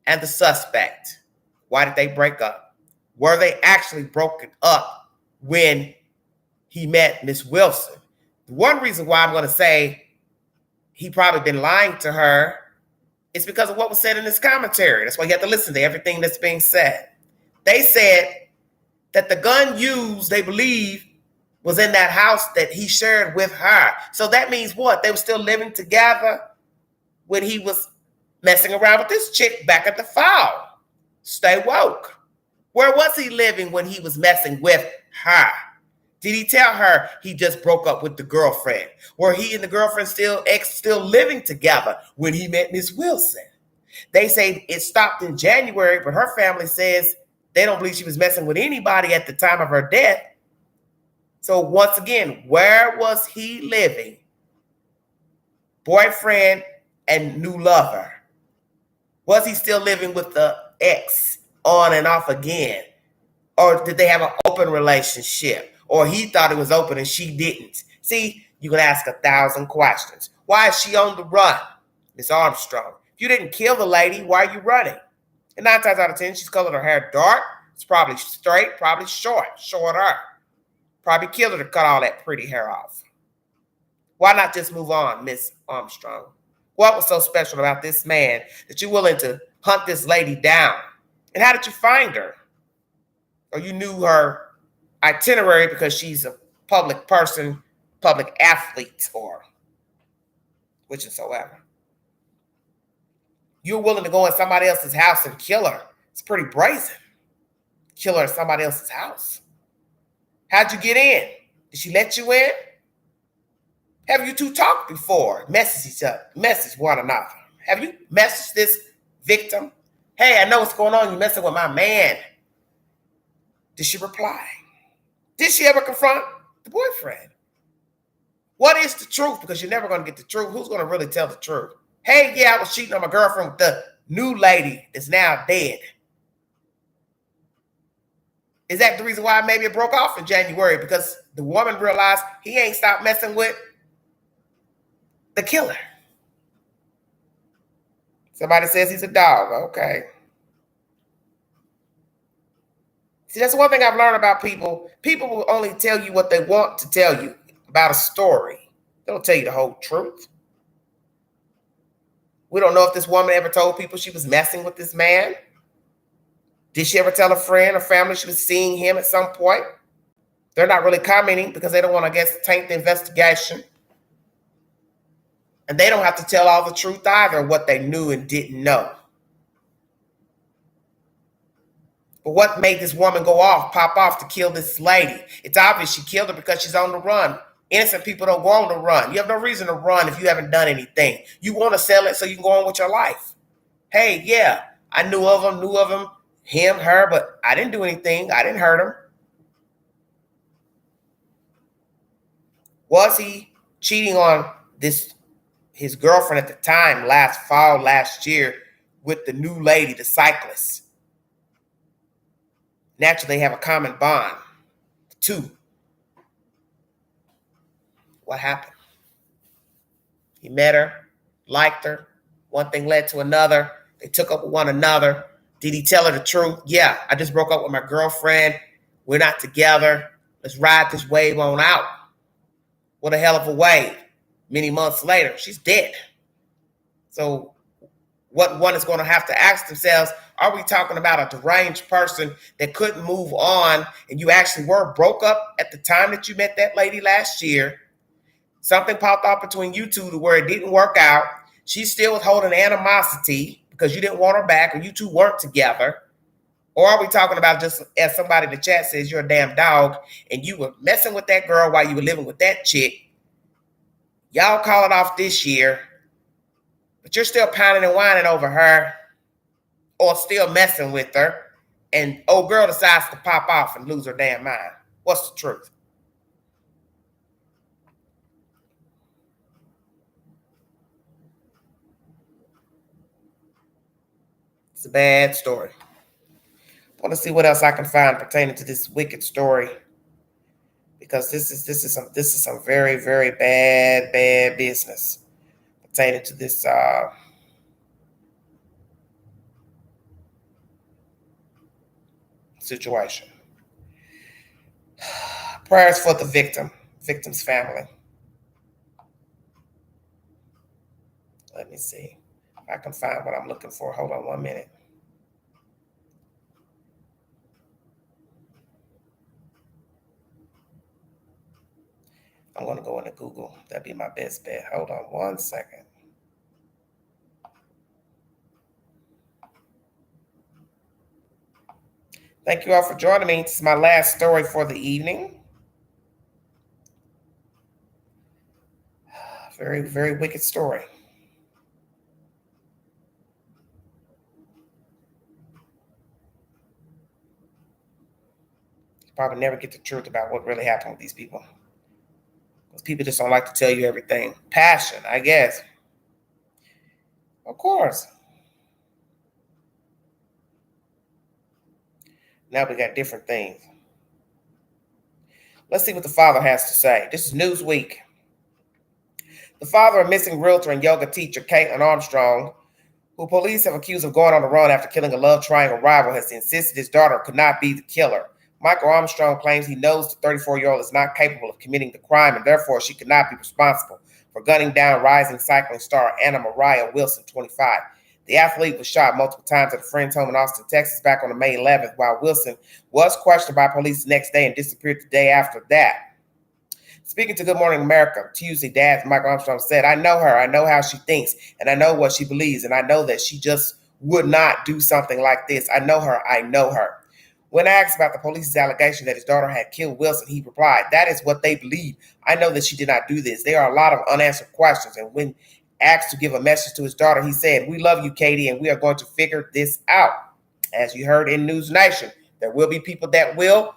and the suspect? Why did they break up? Were they actually broken up when he met Miss Wilson? One reason why I'm going to say he probably been lying to her is because of what was said in this commentary. That's why you have to listen to everything that's being said. They said that the gun used, they believe, was in that house that he shared with her. So that means what? They were still living together when he was messing around with this chick back at the fall. Stay woke. Where was he living when he was messing with her? Did he tell her he just broke up with the girlfriend? Were he and the girlfriend still living together when he met Miss Wilson? They say it stopped in January, but her family says they don't believe she was messing with anybody at the time of her death. So once again, where was he living? Boyfriend and new lover. Was he still living with the ex on and off again? Or did they have an open relationship? Or he thought it was open and she didn't? See, you can ask 1,000 questions. Why is she on the run, Miss Armstrong? If you didn't kill the lady, why are you running? And 9 times out of 10, she's colored her hair dark. It's probably straight, probably shorter. Probably killed her to cut all that pretty hair off. Why not just move on, Miss Armstrong? What was so special about this man that you're willing to hunt this lady down? And how did you find her? Or you knew her itinerary because she's a public person, public athlete, or whichsoever. You're willing to go in somebody else's house and kill her. It's pretty brazen. Kill her in somebody else's house. How'd you get in? Did she let you in? Have you two talked before? Message each other, message one another. Have you messaged this victim? Hey, I know what's going on. You're messing with my man. Did she reply? Did she ever confront the boyfriend? What is the truth? Because you're never going to get the truth. Who's going to really tell the truth? Hey, yeah, I was cheating on my girlfriend with the new lady that's now dead. Is that the reason why maybe it broke off in January? Because the woman realized he ain't stopped messing with the killer. Somebody says he's a dog. Okay. See, that's one thing I've learned about people. People will only tell you what they want to tell you about a story. They don't tell you the whole truth. We don't know if this woman ever told people she was messing with this man. Did she ever tell a friend or family she was seeing him at some point? They're not really commenting because they don't want to, I guess, taint the investigation. And they don't have to tell all the truth either, what they knew and didn't know. But what made this woman pop off to kill this lady? It's obvious she killed her because she's on the run. Innocent people don't go on the run. You have no reason to run if you haven't done anything. You want to sell it so you can go on with your life. Hey, yeah, I knew of him, him, her, but I didn't do anything. I didn't hurt him. Was he cheating on his girlfriend at the time, last year, with the new lady, the cyclist? Naturally, they have a common bond. Two. What happened? He met her, liked her. One thing led to another. They took up with one another. Did he tell her the truth? Yeah, I just broke up with my girlfriend. We're not together. Let's ride this wave on out. What a hell of a wave. Many months later, she's dead. So what one is going to have to ask themselves, are we talking about a deranged person that couldn't move on and you actually were broke up at the time that you met that lady last year? Something popped up between you two to where it didn't work out. She still was holding animosity because you didn't want her back or you two weren't together. Or are we talking about, just as somebody in the chat says, you're a damn dog and you were messing with that girl while you were living with that chick? Y'all call it off this year, but you're still pounding and whining over her or still messing with her, and old girl decides to pop off and lose her damn mind. What's the truth? It's a bad story. I want to see what else I can find pertaining to this wicked story, because this is some very, very bad business pertaining to this situation. Prayers for the victim's family. Let me see if I can find what I'm looking for. Hold on 1 minute. I'm going to go into Google. That'd be my best bet. Hold on 1 second. Thank you all for joining me. This is my last story for the evening. Very, very wicked story. Probably never get the truth about what really happened with these people. Because people just don't like to tell you everything. Passion, I guess. Of course. Now we got different things. Let's see what the father has to say. This is Newsweek. The father of missing realtor and yoga teacher Kaitlin Armstrong, who police have accused of going on the run after killing a love triangle rival, has insisted his daughter could not be the killer. Michael Armstrong claims he knows the 34-year-old is not capable of committing the crime and therefore she could not be responsible for gunning down rising cycling star Anna Mariah Wilson, 25. The athlete was shot multiple times at a friend's home in Austin, Texas, back on May 11th, while Wilson was questioned by police the next day and disappeared the day after that. Speaking to Good Morning America Tuesday, Dad Michael Armstrong said, "I know her. I know how she thinks, and I know what she believes, and I know that she just would not do something like this. I know her. I know her." When asked about the police's allegation that his daughter had killed Wilson, he replied, "That is what they believe. I know that she did not do this. There are a lot of unanswered questions." And when asked to give a message to his daughter, he said, "We love you, Katie, and we are going to figure this out." As you heard in News Nation, there will be people that will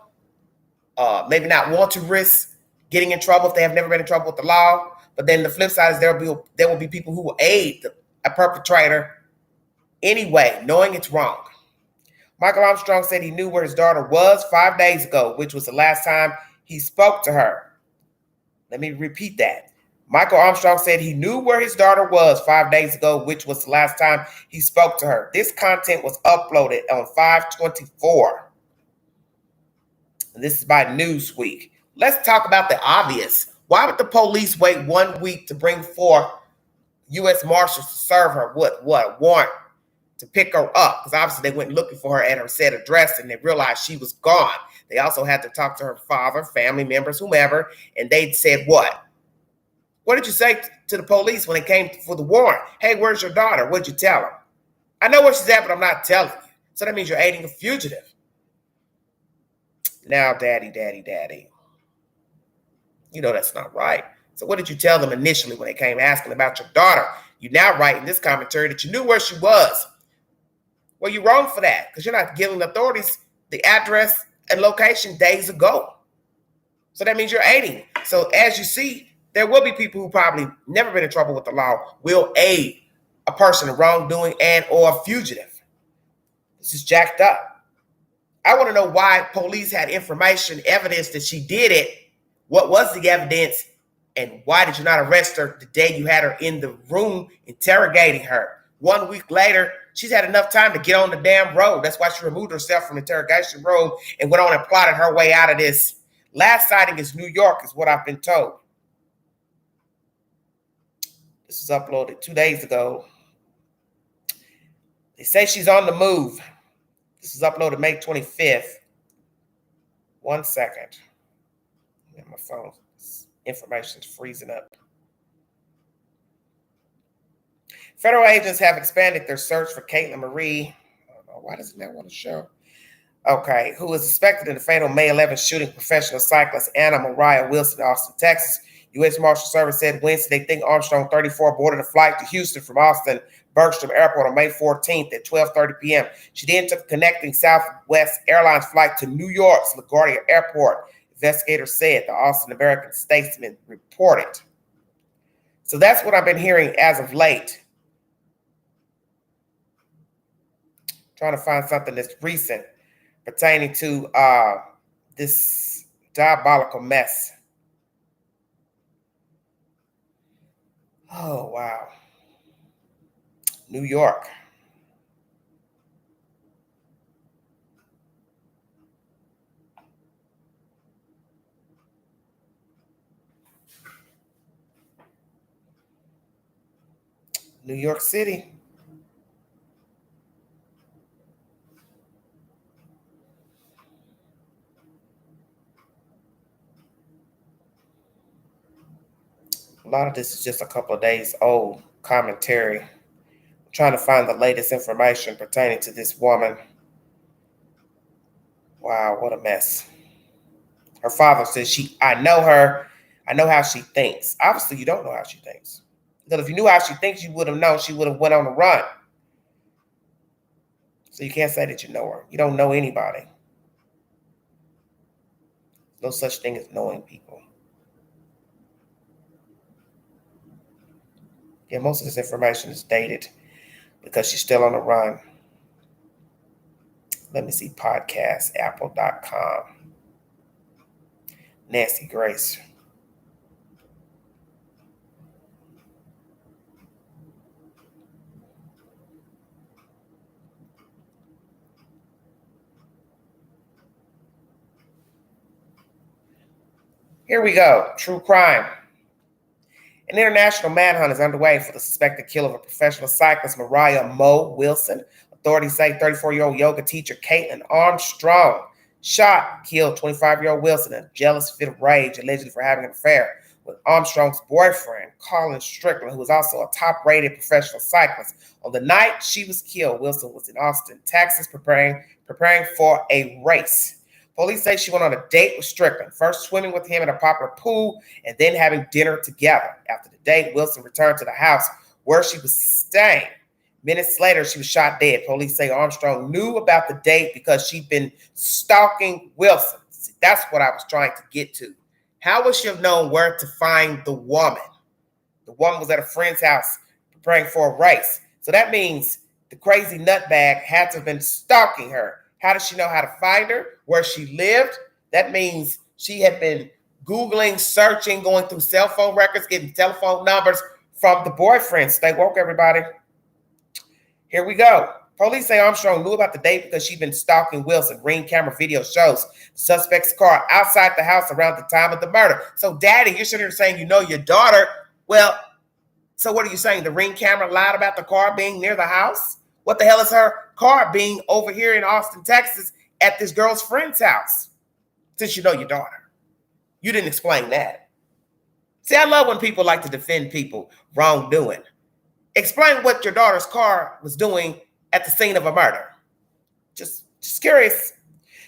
maybe not want to risk getting in trouble if they have never been in trouble with the law. But then the flip side is there will be people who will aid a perpetrator anyway, knowing it's wrong. Michael Armstrong said he knew where his daughter was 5 days ago, which was the last time he spoke to her. Let me repeat that. Michael Armstrong said he knew where his daughter was 5 days ago, which was the last time he spoke to her. This content was uploaded on 5/24. And this is by Newsweek. Let's talk about the obvious. Why would the police wait 1 week to bring forth U.S. Marshals to serve her what a warrant to pick her up? Because obviously they went looking for her at her set address and they realized she was gone. They also had to talk to her father, family members, whomever, and they said what? What did you say to the police when they came for the warrant? Hey, where's your daughter? What'd you tell her? I know where she's at, but I'm not telling you. So that means you're aiding a fugitive. Now, daddy. You know that's not right. So what did you tell them initially when they came asking about your daughter? You now write in this commentary that you knew where she was. Well, you're wrong for that because you're not giving authorities the address and location days ago. So that means you're aiding. So as you see, there will be people who probably never been in trouble with the law will aid a person in wrongdoing and or a fugitive. This is jacked up. I want to know why police had information, evidence that she did it. What was the evidence? And why did you not arrest her the day you had her in the room interrogating her? 1 week later, she's had enough time to get on the damn road. That's why she removed herself from the interrogation room and went on and plotted her way out of this. Last sighting is New York, is what I've been told. This was uploaded 2 days ago. They say she's on the move. This was uploaded May 25th. 1 second. My phone information is freezing up. Federal agents have expanded their search for Kaitlin Marie. I don't know, why does it not want to show? Okay, who is suspected in the fatal May 11th shooting professional cyclist Anna Mariah Wilson in Austin, Texas. U.S. Marshal Service said Wednesday they think Armstrong 34 boarded a flight to Houston from Austin Bergstrom Airport on May 14th at 12:30 p.m. She then took a connecting Southwest Airlines flight to New York's LaGuardia Airport. Investigators said, the Austin American Statesman reported. So that's what I've been hearing as of late. Trying to find something that's recent pertaining to this diabolical mess. Oh, wow. New York. New York City. A lot of this is just a couple of days old commentary. I'm trying to find the latest information pertaining to this woman. Wow, what a mess. Her father says, I know her. I know how she thinks. Obviously, you don't know how she thinks. Because if you knew how she thinks, you would have known she would have went on the run. So you can't say that you know her. You don't know anybody. No such thing as knowing people. Yeah, most of this information is dated because she's still on the run. Let me see, podcast, apple.com. Nancy Grace. Here we go. True crime. An international manhunt is underway for the suspected killer of a professional cyclist, Mariah Mo Wilson. Authorities say 34-year-old yoga teacher Kaitlin Armstrong shot, killed 25-year-old Wilson in a jealous fit of rage, allegedly for having an affair with Armstrong's boyfriend, Colin Strickland, who was also a top-rated professional cyclist. On the night she was killed, Wilson was in Austin, Texas, preparing for a race. Police say she went on a date with Strickland, first swimming with him in a popular pool and then having dinner together. After the date, Wilson returned to the house where she was staying. Minutes later, she was shot dead. Police say Armstrong knew about the date because she'd been stalking Wilson. See, that's what I was trying to get to. How would she have known where to find the woman? The woman was at a friend's house preparing for a race. So that means the crazy nutbag had to have been stalking her. How does she know how to find her? Where she lived? That means she had been Googling, searching, going through cell phone records, getting telephone numbers from the boyfriend. Stay woke, everybody. Here we go. Police say Armstrong knew about the date because she'd been stalking Wilson. Ring camera video shows the suspect's car outside the house around the time of the murder. So, Daddy, you're sitting here saying you know your daughter. Well, so what are you saying? The Ring camera lied about the car being near the house? What the hell is her car being over here in Austin, Texas at this girl's friend's house? Since you know your daughter. You didn't explain that. See, I love when people like to defend people wrongdoing. Explain what your daughter's car was doing at the scene of a murder. Just curious.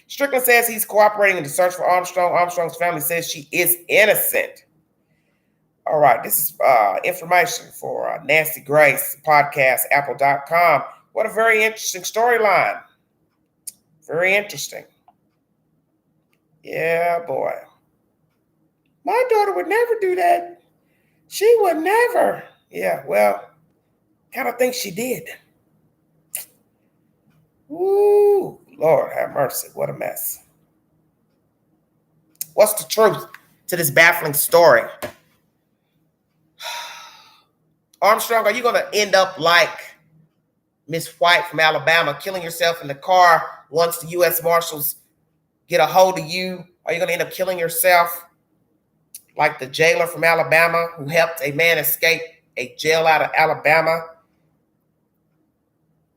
Strickland says he's cooperating in the search for Armstrong. Armstrong's family says she is innocent. All right, this is information for Nancy Grace podcast, apple.com. What a very interesting storyline. Very interesting. Yeah, boy. My daughter would never do that. She would never. Yeah, well, kind of think she did. Ooh, Lord have mercy. What a mess. What's the truth to this baffling story? Armstrong, are you going to end up like Miss White from Alabama, killing yourself in the car once the U.S. Marshals get a hold of you? Are you going to end up killing yourself like the jailer from Alabama who helped a man escape a jail out of Alabama?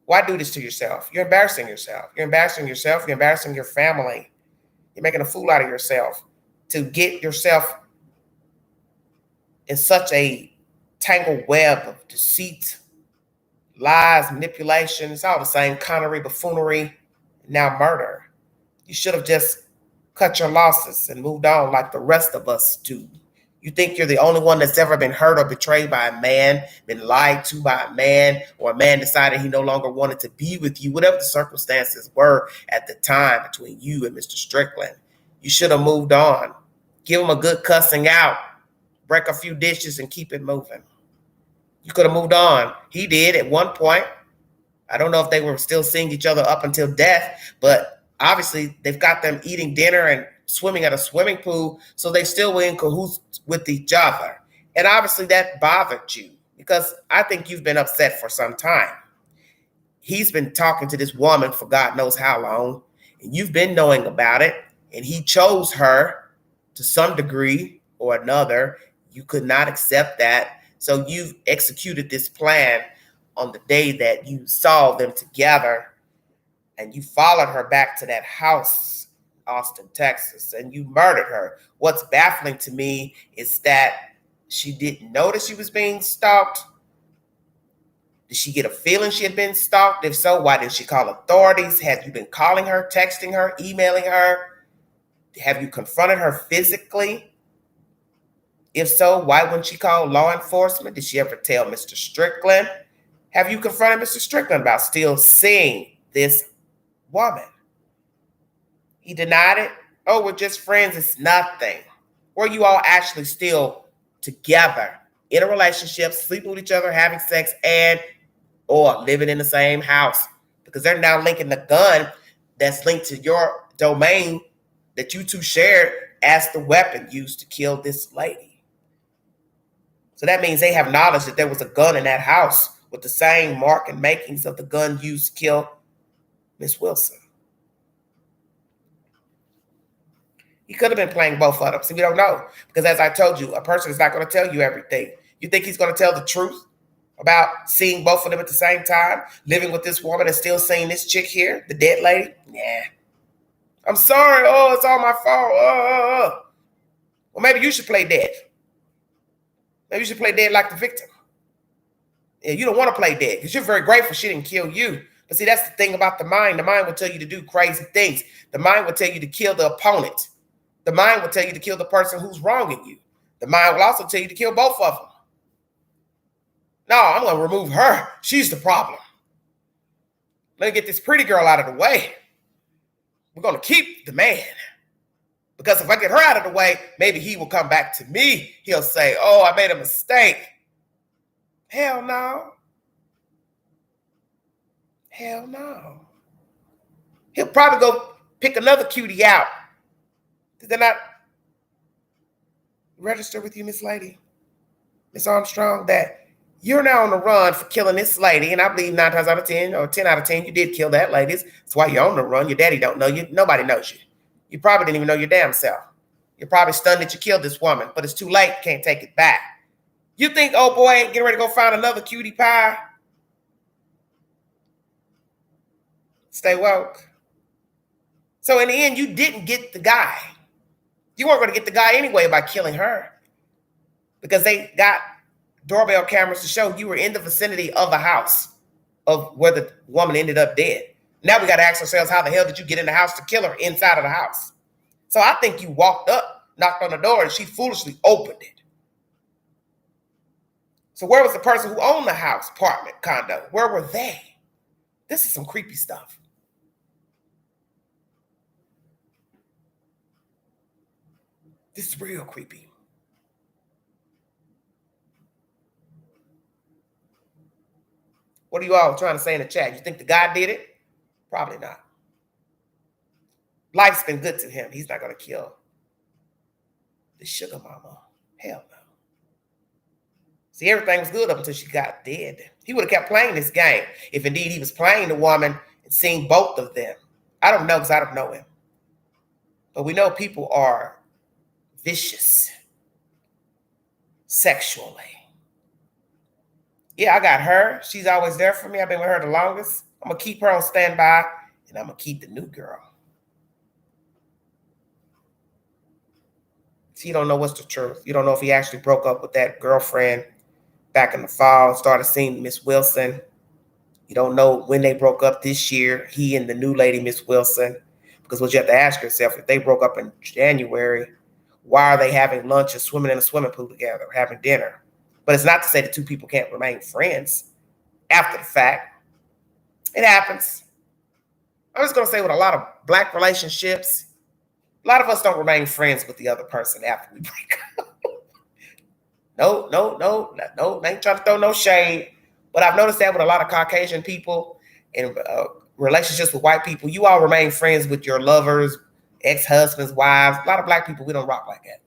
Why do this to yourself? You're embarrassing yourself. You're embarrassing yourself. You're embarrassing your family. You're making a fool out of yourself to get yourself in such a tangled web of deceit, lies, manipulation. It's all the same connery, buffoonery, now murder. You should have just cut your losses and moved on like the rest of us do. You think you're the only one that's ever been hurt or betrayed by a man, been lied to by a man, or a man decided he no longer wanted to be with you, whatever the circumstances were at the time between you and Mr. Strickland. You should have moved on. Give him a good cussing out, break a few dishes, and keep it moving. You could have moved on. He did at one point. I don't know if they were still seeing each other up until death, but obviously they've got them eating dinner and swimming at a swimming pool, so they still were in cahoots with each other. And obviously that bothered you because I think you've been upset for some time. He's been talking to this woman for God knows how long, and you've been knowing about it, and he chose her to some degree or another. You could not accept that. So you've executed this plan on the day that you saw them together, and you followed her back to that house, Austin, Texas, and you murdered her. What's baffling to me is that she didn't notice she was being stalked. Did she get a feeling she had been stalked? If so, why didn't she call authorities? Have you been calling her, texting her, emailing her? Have you confronted her physically? If so, why wouldn't she call law enforcement? Did she ever tell Mr. Strickland? Have you confronted Mr. Strickland about still seeing this woman? He denied it. Oh, we're just friends. It's nothing. Were you all actually still together in a relationship, sleeping with each other, having sex, or living in the same house? Because they're now linking the gun that's linked to your domain that you two shared as the weapon used to kill this lady. So that means they have knowledge that there was a gun in that house with the same mark and makings of the gun used to kill Miss Wilson. He could have been playing both of them. See, we don't know. Because as I told you, a person is not going to tell you everything. You think he's going to tell the truth about seeing both of them at the same time, living with this woman and still seeing this chick here, the dead lady? Nah. I'm sorry. Oh, it's all my fault. Well, maybe you should play dead. Maybe you should play dead like the victim. Yeah, you don't want to play dead because you're very grateful she didn't kill you. But see, that's the thing about the mind. The mind will tell you to do crazy things. The mind will tell you to kill the opponent. The mind will tell you to kill the person who's wronging you. The mind will also tell you to kill both of them. No, I'm going to remove her. She's the problem. Let me get this pretty girl out of the way. We're going to keep the man. Because if I get her out of the way, maybe he will come back to me. He'll say, oh, I made a mistake. Hell no. Hell no. He'll probably go pick another cutie out. Did they not register with you, Miss Lady? Miss Armstrong, that You're now on the run for killing this lady, and I believe 9 times out of 10, or 10 out of 10, you did kill that lady. That's why you're on the run. Your daddy don't know you. Nobody knows you. You probably didn't even know your damn self. You're probably stunned that you killed this woman, but it's too late. You can't take it back. You think, oh boy, ain't getting ready to go find another cutie pie? Stay woke. So in the end, you didn't get the guy. You weren't going to get the guy anyway by killing her, because they got doorbell cameras to show you were in the vicinity of the house of where the woman ended up dead. Now we got to ask ourselves, how the hell did you get in the house to kill her inside of the house? So I think you walked up, knocked on the door, and she foolishly opened it. So where was the person who owned the house, apartment, condo? Where were they? This is some creepy stuff. This is real creepy. What are you all trying to say in the chat? You think the guy did it? Probably not. Life's been good to him. He's not going to kill the sugar mama. Hell no. See, everything was good up until she got dead. He would have kept playing this game if indeed he was playing the woman and seeing both of them. I don't know because I don't know him. But we know people are vicious sexually. Yeah, I got her. She's always there for me. I've been with her the longest. I'm going to keep her on standby, and I'm going to keep the new girl. So you don't know what's the truth. You don't know if he actually broke up with that girlfriend back in the fall, started seeing Miss Wilson. You don't know when they broke up this year, he and the new lady, Miss Wilson. Because what you have to ask yourself, if they broke up in January, why are they having lunch and swimming in a swimming pool together, or having dinner? But it's not to say the two people can't remain friends after the fact. It happens. I'm just going to say with a lot of Black relationships, a lot of us don't remain friends with the other person after we break up. No, I ain't trying to throw no shade. But I've noticed that with a lot of Caucasian people and relationships with white people, you all remain friends with your lovers, ex-husbands, wives. A lot of Black people, we don't rock like that.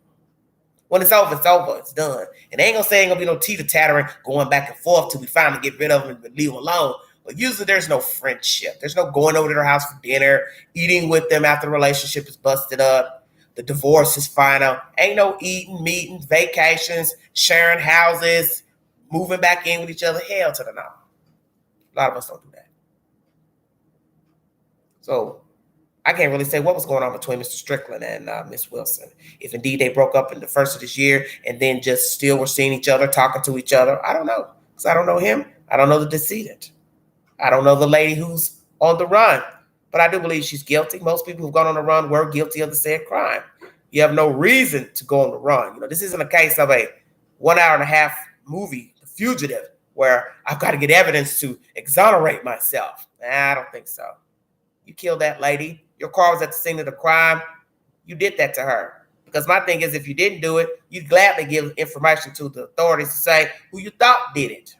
When it's over, it's done. And they ain't gonna say ain't gonna be no teeter-tattering going back and forth till we finally get rid of them and leave them alone. But usually there's no friendship. There's no going over to their house for dinner, eating with them after the relationship is busted up. The divorce is final. Ain't no eating, meeting, vacations, sharing houses, moving back in with each other. Hell to the no. A lot of us don't do that. So I can't really say what was going on between Mr. Strickland and Miss Wilson. If indeed they broke up in the first of this year and then just still were seeing each other, talking to each other. I don't know. Because I don't know him. I don't know the decedent. I don't know the lady who's on the run. But I do believe she's guilty. Most people who've gone on the run were guilty of the said crime. You have no reason to go on the run. You know, this isn't a case of a 1 hour and a half movie, The Fugitive, where I've got to get evidence to exonerate myself. I don't think so. You killed that lady. Your car was at the scene of the crime. You did that to her. Because my thing is, if you didn't do it, you'd gladly give information to the authorities to say who you thought did it.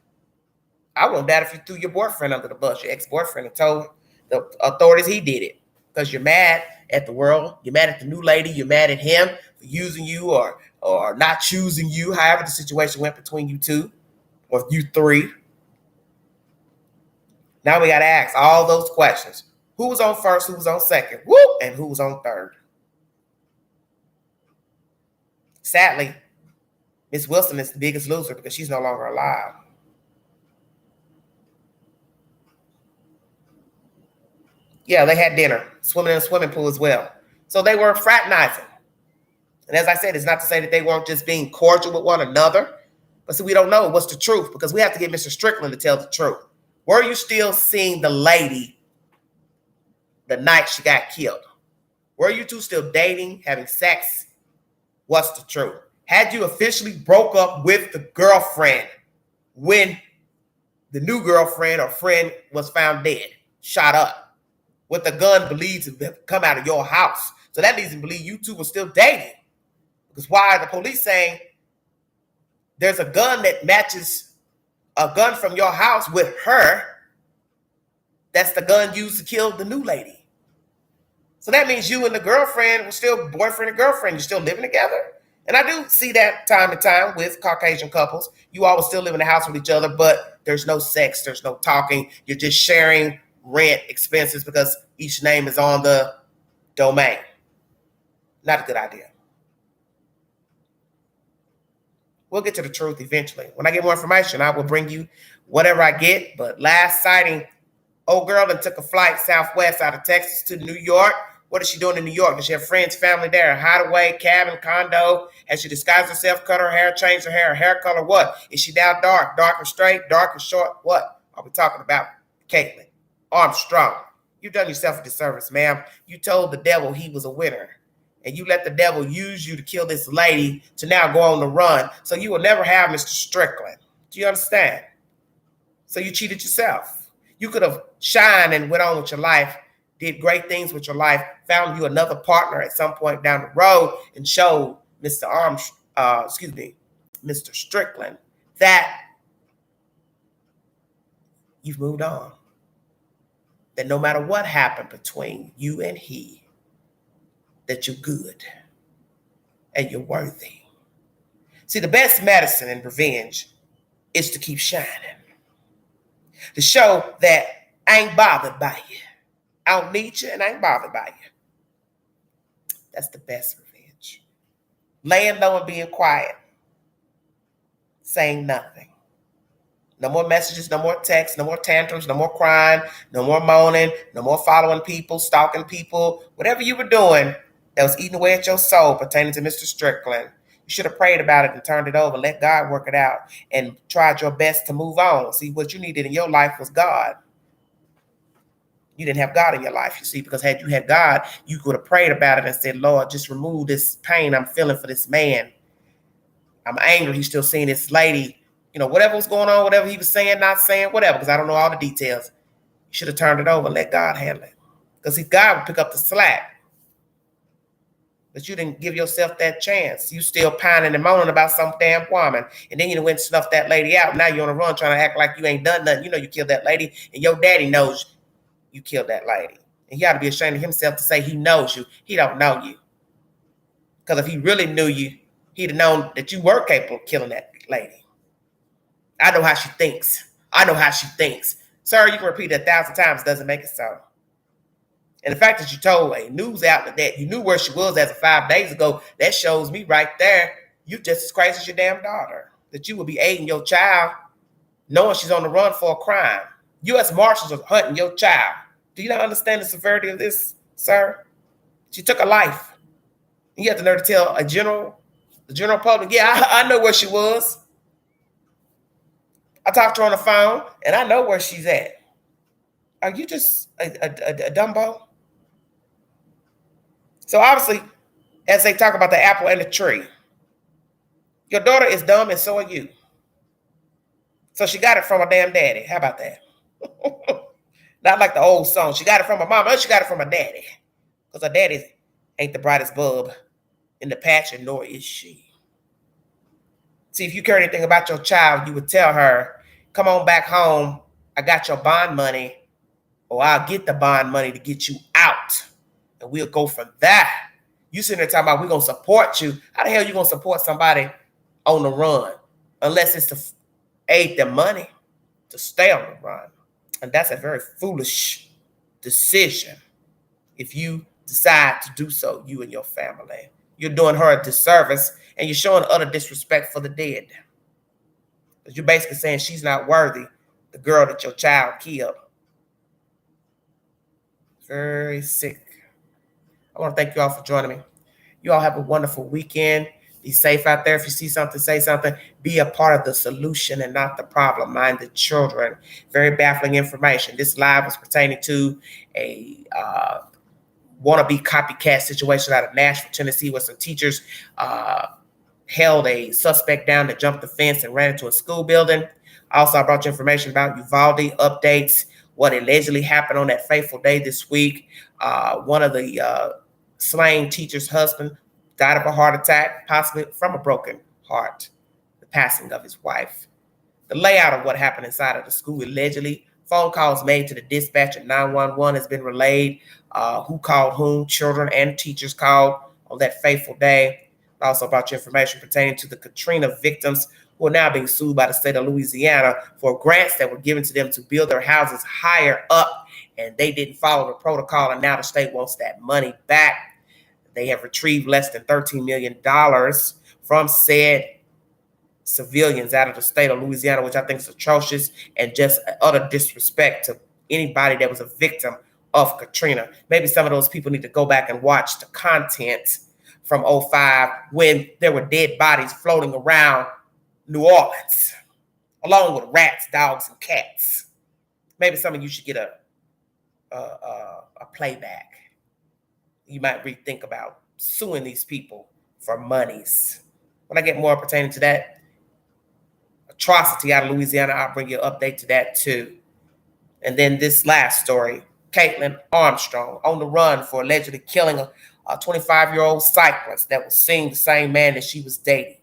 I wouldn't doubt if you threw your boyfriend under the bus, your ex-boyfriend, and told the authorities he did it. Because you're mad at the world. You're mad at the new lady. You're mad at him for using you or not choosing you, however the situation went between you two or you three. Now we got to ask all those questions. Who was on first, who was on second, and who was on third? Sadly, Miss Wilson is the biggest loser because she's no longer alive. Yeah, they had dinner, swimming in a swimming pool as well. So they were fraternizing. And as I said, it's not to say that they weren't just being cordial with one another. But see, we don't know what's the truth because we have to get Mr. Strickland to tell the truth. Were you still seeing the lady the night she got killed? Were you two still dating, having sex? What's the truth? Had you officially broke up with the girlfriend when the new girlfriend or friend was found dead, shot up, with a gun believed to have come out of your house? So that leads me to believe you two were still dating. Because why are the police saying there's a gun that matches a gun from your house with her? That's the gun used to kill the new lady. So that means you and the girlfriend were still boyfriend and girlfriend. You're still living together. And I do see that time to time with Caucasian couples. You all will still live in the house with each other, but there's no sex, there's no talking. You're just sharing rent expenses because each name is on the domain. Not a good idea. We'll get to the truth eventually. When I get more information, I will bring you whatever I get. But last sighting, old girl that took a flight southwest out of Texas to New York. What is she doing in New York? Does she have friends, family there? A hideaway, cabin, condo? Has she disguised herself, cut her hair, changed her hair color? What? Is she down dark or straight, dark or short? What are we talking about? Kaitlin Armstrong. You've done yourself a disservice, ma'am. You told the devil he was a winner. And you let the devil use you to kill this lady to now go on the run. So you will never have Mr. Strickland. Do you understand? So you cheated yourself. You could have shined and went on with your life, did great things with your life, found you another partner at some point down the road, and showed Mr. Strickland that you've moved on. That no matter what happened between you and he, that you're good and you're worthy. See, the best medicine in revenge is to keep shining. To show that I ain't bothered by you. I don't need you and I ain't bothered by you. That's the best revenge. Laying low and being quiet. Saying nothing. No more messages, no more texts, no more tantrums, no more crying, no more moaning, no more following people, stalking people. Whatever you were doing that was eating away at your soul pertaining to Mr. Strickland, you should have prayed about it and turned it over, let God work it out, and tried your best to move on. See, what you needed in your life was God. You didn't have God in your life, you see, because had you had God, you could have prayed about it and said, Lord, just remove this pain I'm feeling for this man. I'm angry. He's still seeing this lady. You know, whatever was going on, whatever he was saying, not saying, whatever, because I don't know all the details. You should have turned it over and let God handle it. Because if God would pick up the slack. But you didn't give yourself that chance. You still pining and moaning about some damn woman. And then you went and snuffed that lady out. Now you're on the run trying to act like you ain't done nothing. You know you killed that lady. And your daddy knows you killed that lady. And he ought to be ashamed of himself to say he knows you. He don't know you. Because if he really knew you, he'd have known that you were capable of killing that lady. I know how she thinks. I know how she thinks. Sir, you can repeat it 1,000 times. Doesn't make it so. And the fact that you told a news outlet that you knew where she was as of 5 days ago, that shows me right there, you just as crazy as your damn daughter. That you would be aiding your child knowing she's on the run for a crime. U.S. Marshals are hunting your child. Do you not understand the severity of this, sir? She took a life. You have the nerve to tell the general public, yeah, I know where she was. I talked to her on the phone, and I know where she's at. Are you just a dumbo? So obviously, as they talk about the apple and the tree, your daughter is dumb and so are you. So she got it from her damn daddy. How about that? Not like the old song. She got it from her mama. She got it from her daddy. Because her daddy ain't the brightest bulb in the patch, and nor is she. See, if you care anything about your child, you would tell her, come on back home. I got your bond money, or I'll get the bond money to get you out. And we'll go from that. You sitting there talking about we're going to support you. How the hell are you going to support somebody on the run? Unless it's to aid them money to stay on the run. And that's a very foolish decision if you decide to do so, you and your family. You're doing her a disservice, and you're showing utter disrespect for the dead. Because you're basically saying she's not worthy, the girl that your child killed. Very sick. I want to thank you all for joining me. You all have a wonderful weekend. Be safe out there. If you see something, say something. Be a part of the solution and not the problem. Mind the children. Very baffling information. This live was pertaining to a wannabe copycat situation out of Nashville, Tennessee, where some teachers held a suspect down that jumped the fence and ran into a school building. Also, I brought you information about Uvalde updates, what allegedly happened on that fateful day this week. One of the slain teacher's husband died of a heart attack, possibly from a broken heart. The passing of his wife. The layout of what happened inside of the school allegedly. Phone calls made to the dispatch at 911 has been relayed. Who called whom? Children and teachers called on that fateful day. I also brought you information pertaining to the Katrina victims who are now being sued by the state of Louisiana for grants that were given to them to build their houses higher up, and they didn't follow the protocol, and now the state wants that money back. They have retrieved less than $13 million from said civilians out of the state of Louisiana, which I think is atrocious and just utter disrespect to anybody that was a victim of Katrina. Maybe some of those people need to go back and watch the content from 2005 when there were dead bodies floating around New Orleans, along with rats, dogs, and cats. Maybe some of you should get a playback. You might rethink about suing these people for monies. When I get more pertaining to that atrocity out of Louisiana, I'll bring you an update to that too. And then this last story, Kaitlin Armstrong on the run for allegedly killing a 25-year-old cyclist that was seeing the same man that she was dating.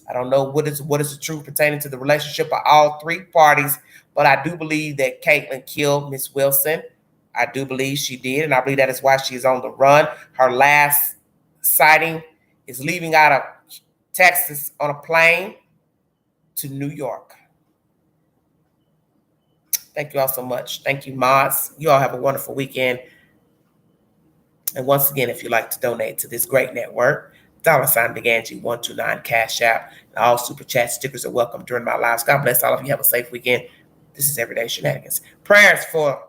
I don't know what is the truth pertaining to the relationship of all three parties, but I do believe that Kaitlin killed Miss Wilson. I do believe she did, and I believe that is why she is on the run. Her last sighting is leaving out of Texas on a plane to New York. Thank you all so much. Thank you, mods. You all have a wonderful weekend. And once again, if you'd like to donate to this great network, $BigAngie129 Cash App, and all super chat stickers are welcome during my lives. God bless all of you. Have a safe weekend. This is Everyday Shenanigans. Prayers for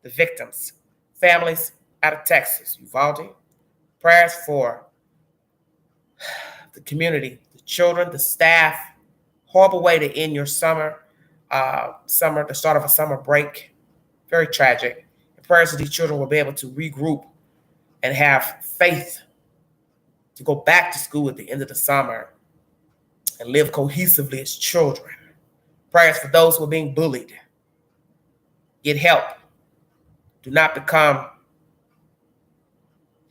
the victims, families out of Texas, Uvalde. Prayers for the community, the children, the staff. Horrible way to end your summer, the start of a summer break. Very tragic. And prayers that these children will be able to regroup and have faith to go back to school at the end of the summer and live cohesively as children. Prayers for those who are being bullied. Get help. Do not become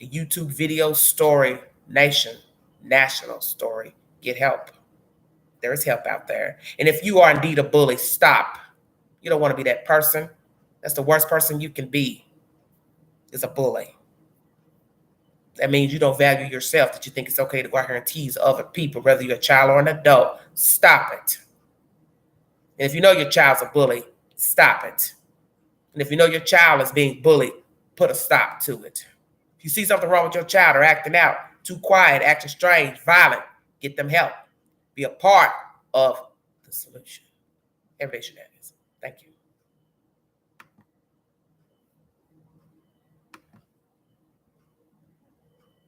a YouTube video story nation, national story. Get help. There is help out there. And if you are indeed a bully, stop. You don't want to be that person. That's the worst person you can be, is a bully. That means you don't value yourself, that you think it's okay to go out here and tease other people, whether you're a child or an adult. Stop it. And if you know your child's a bully, stop it. And if you know your child is being bullied, put a stop to it. If you see something wrong with your child or acting out, too quiet, acting strange, violent, get them help. Be a part of the solution. Everyday Shenanigans. Thank you.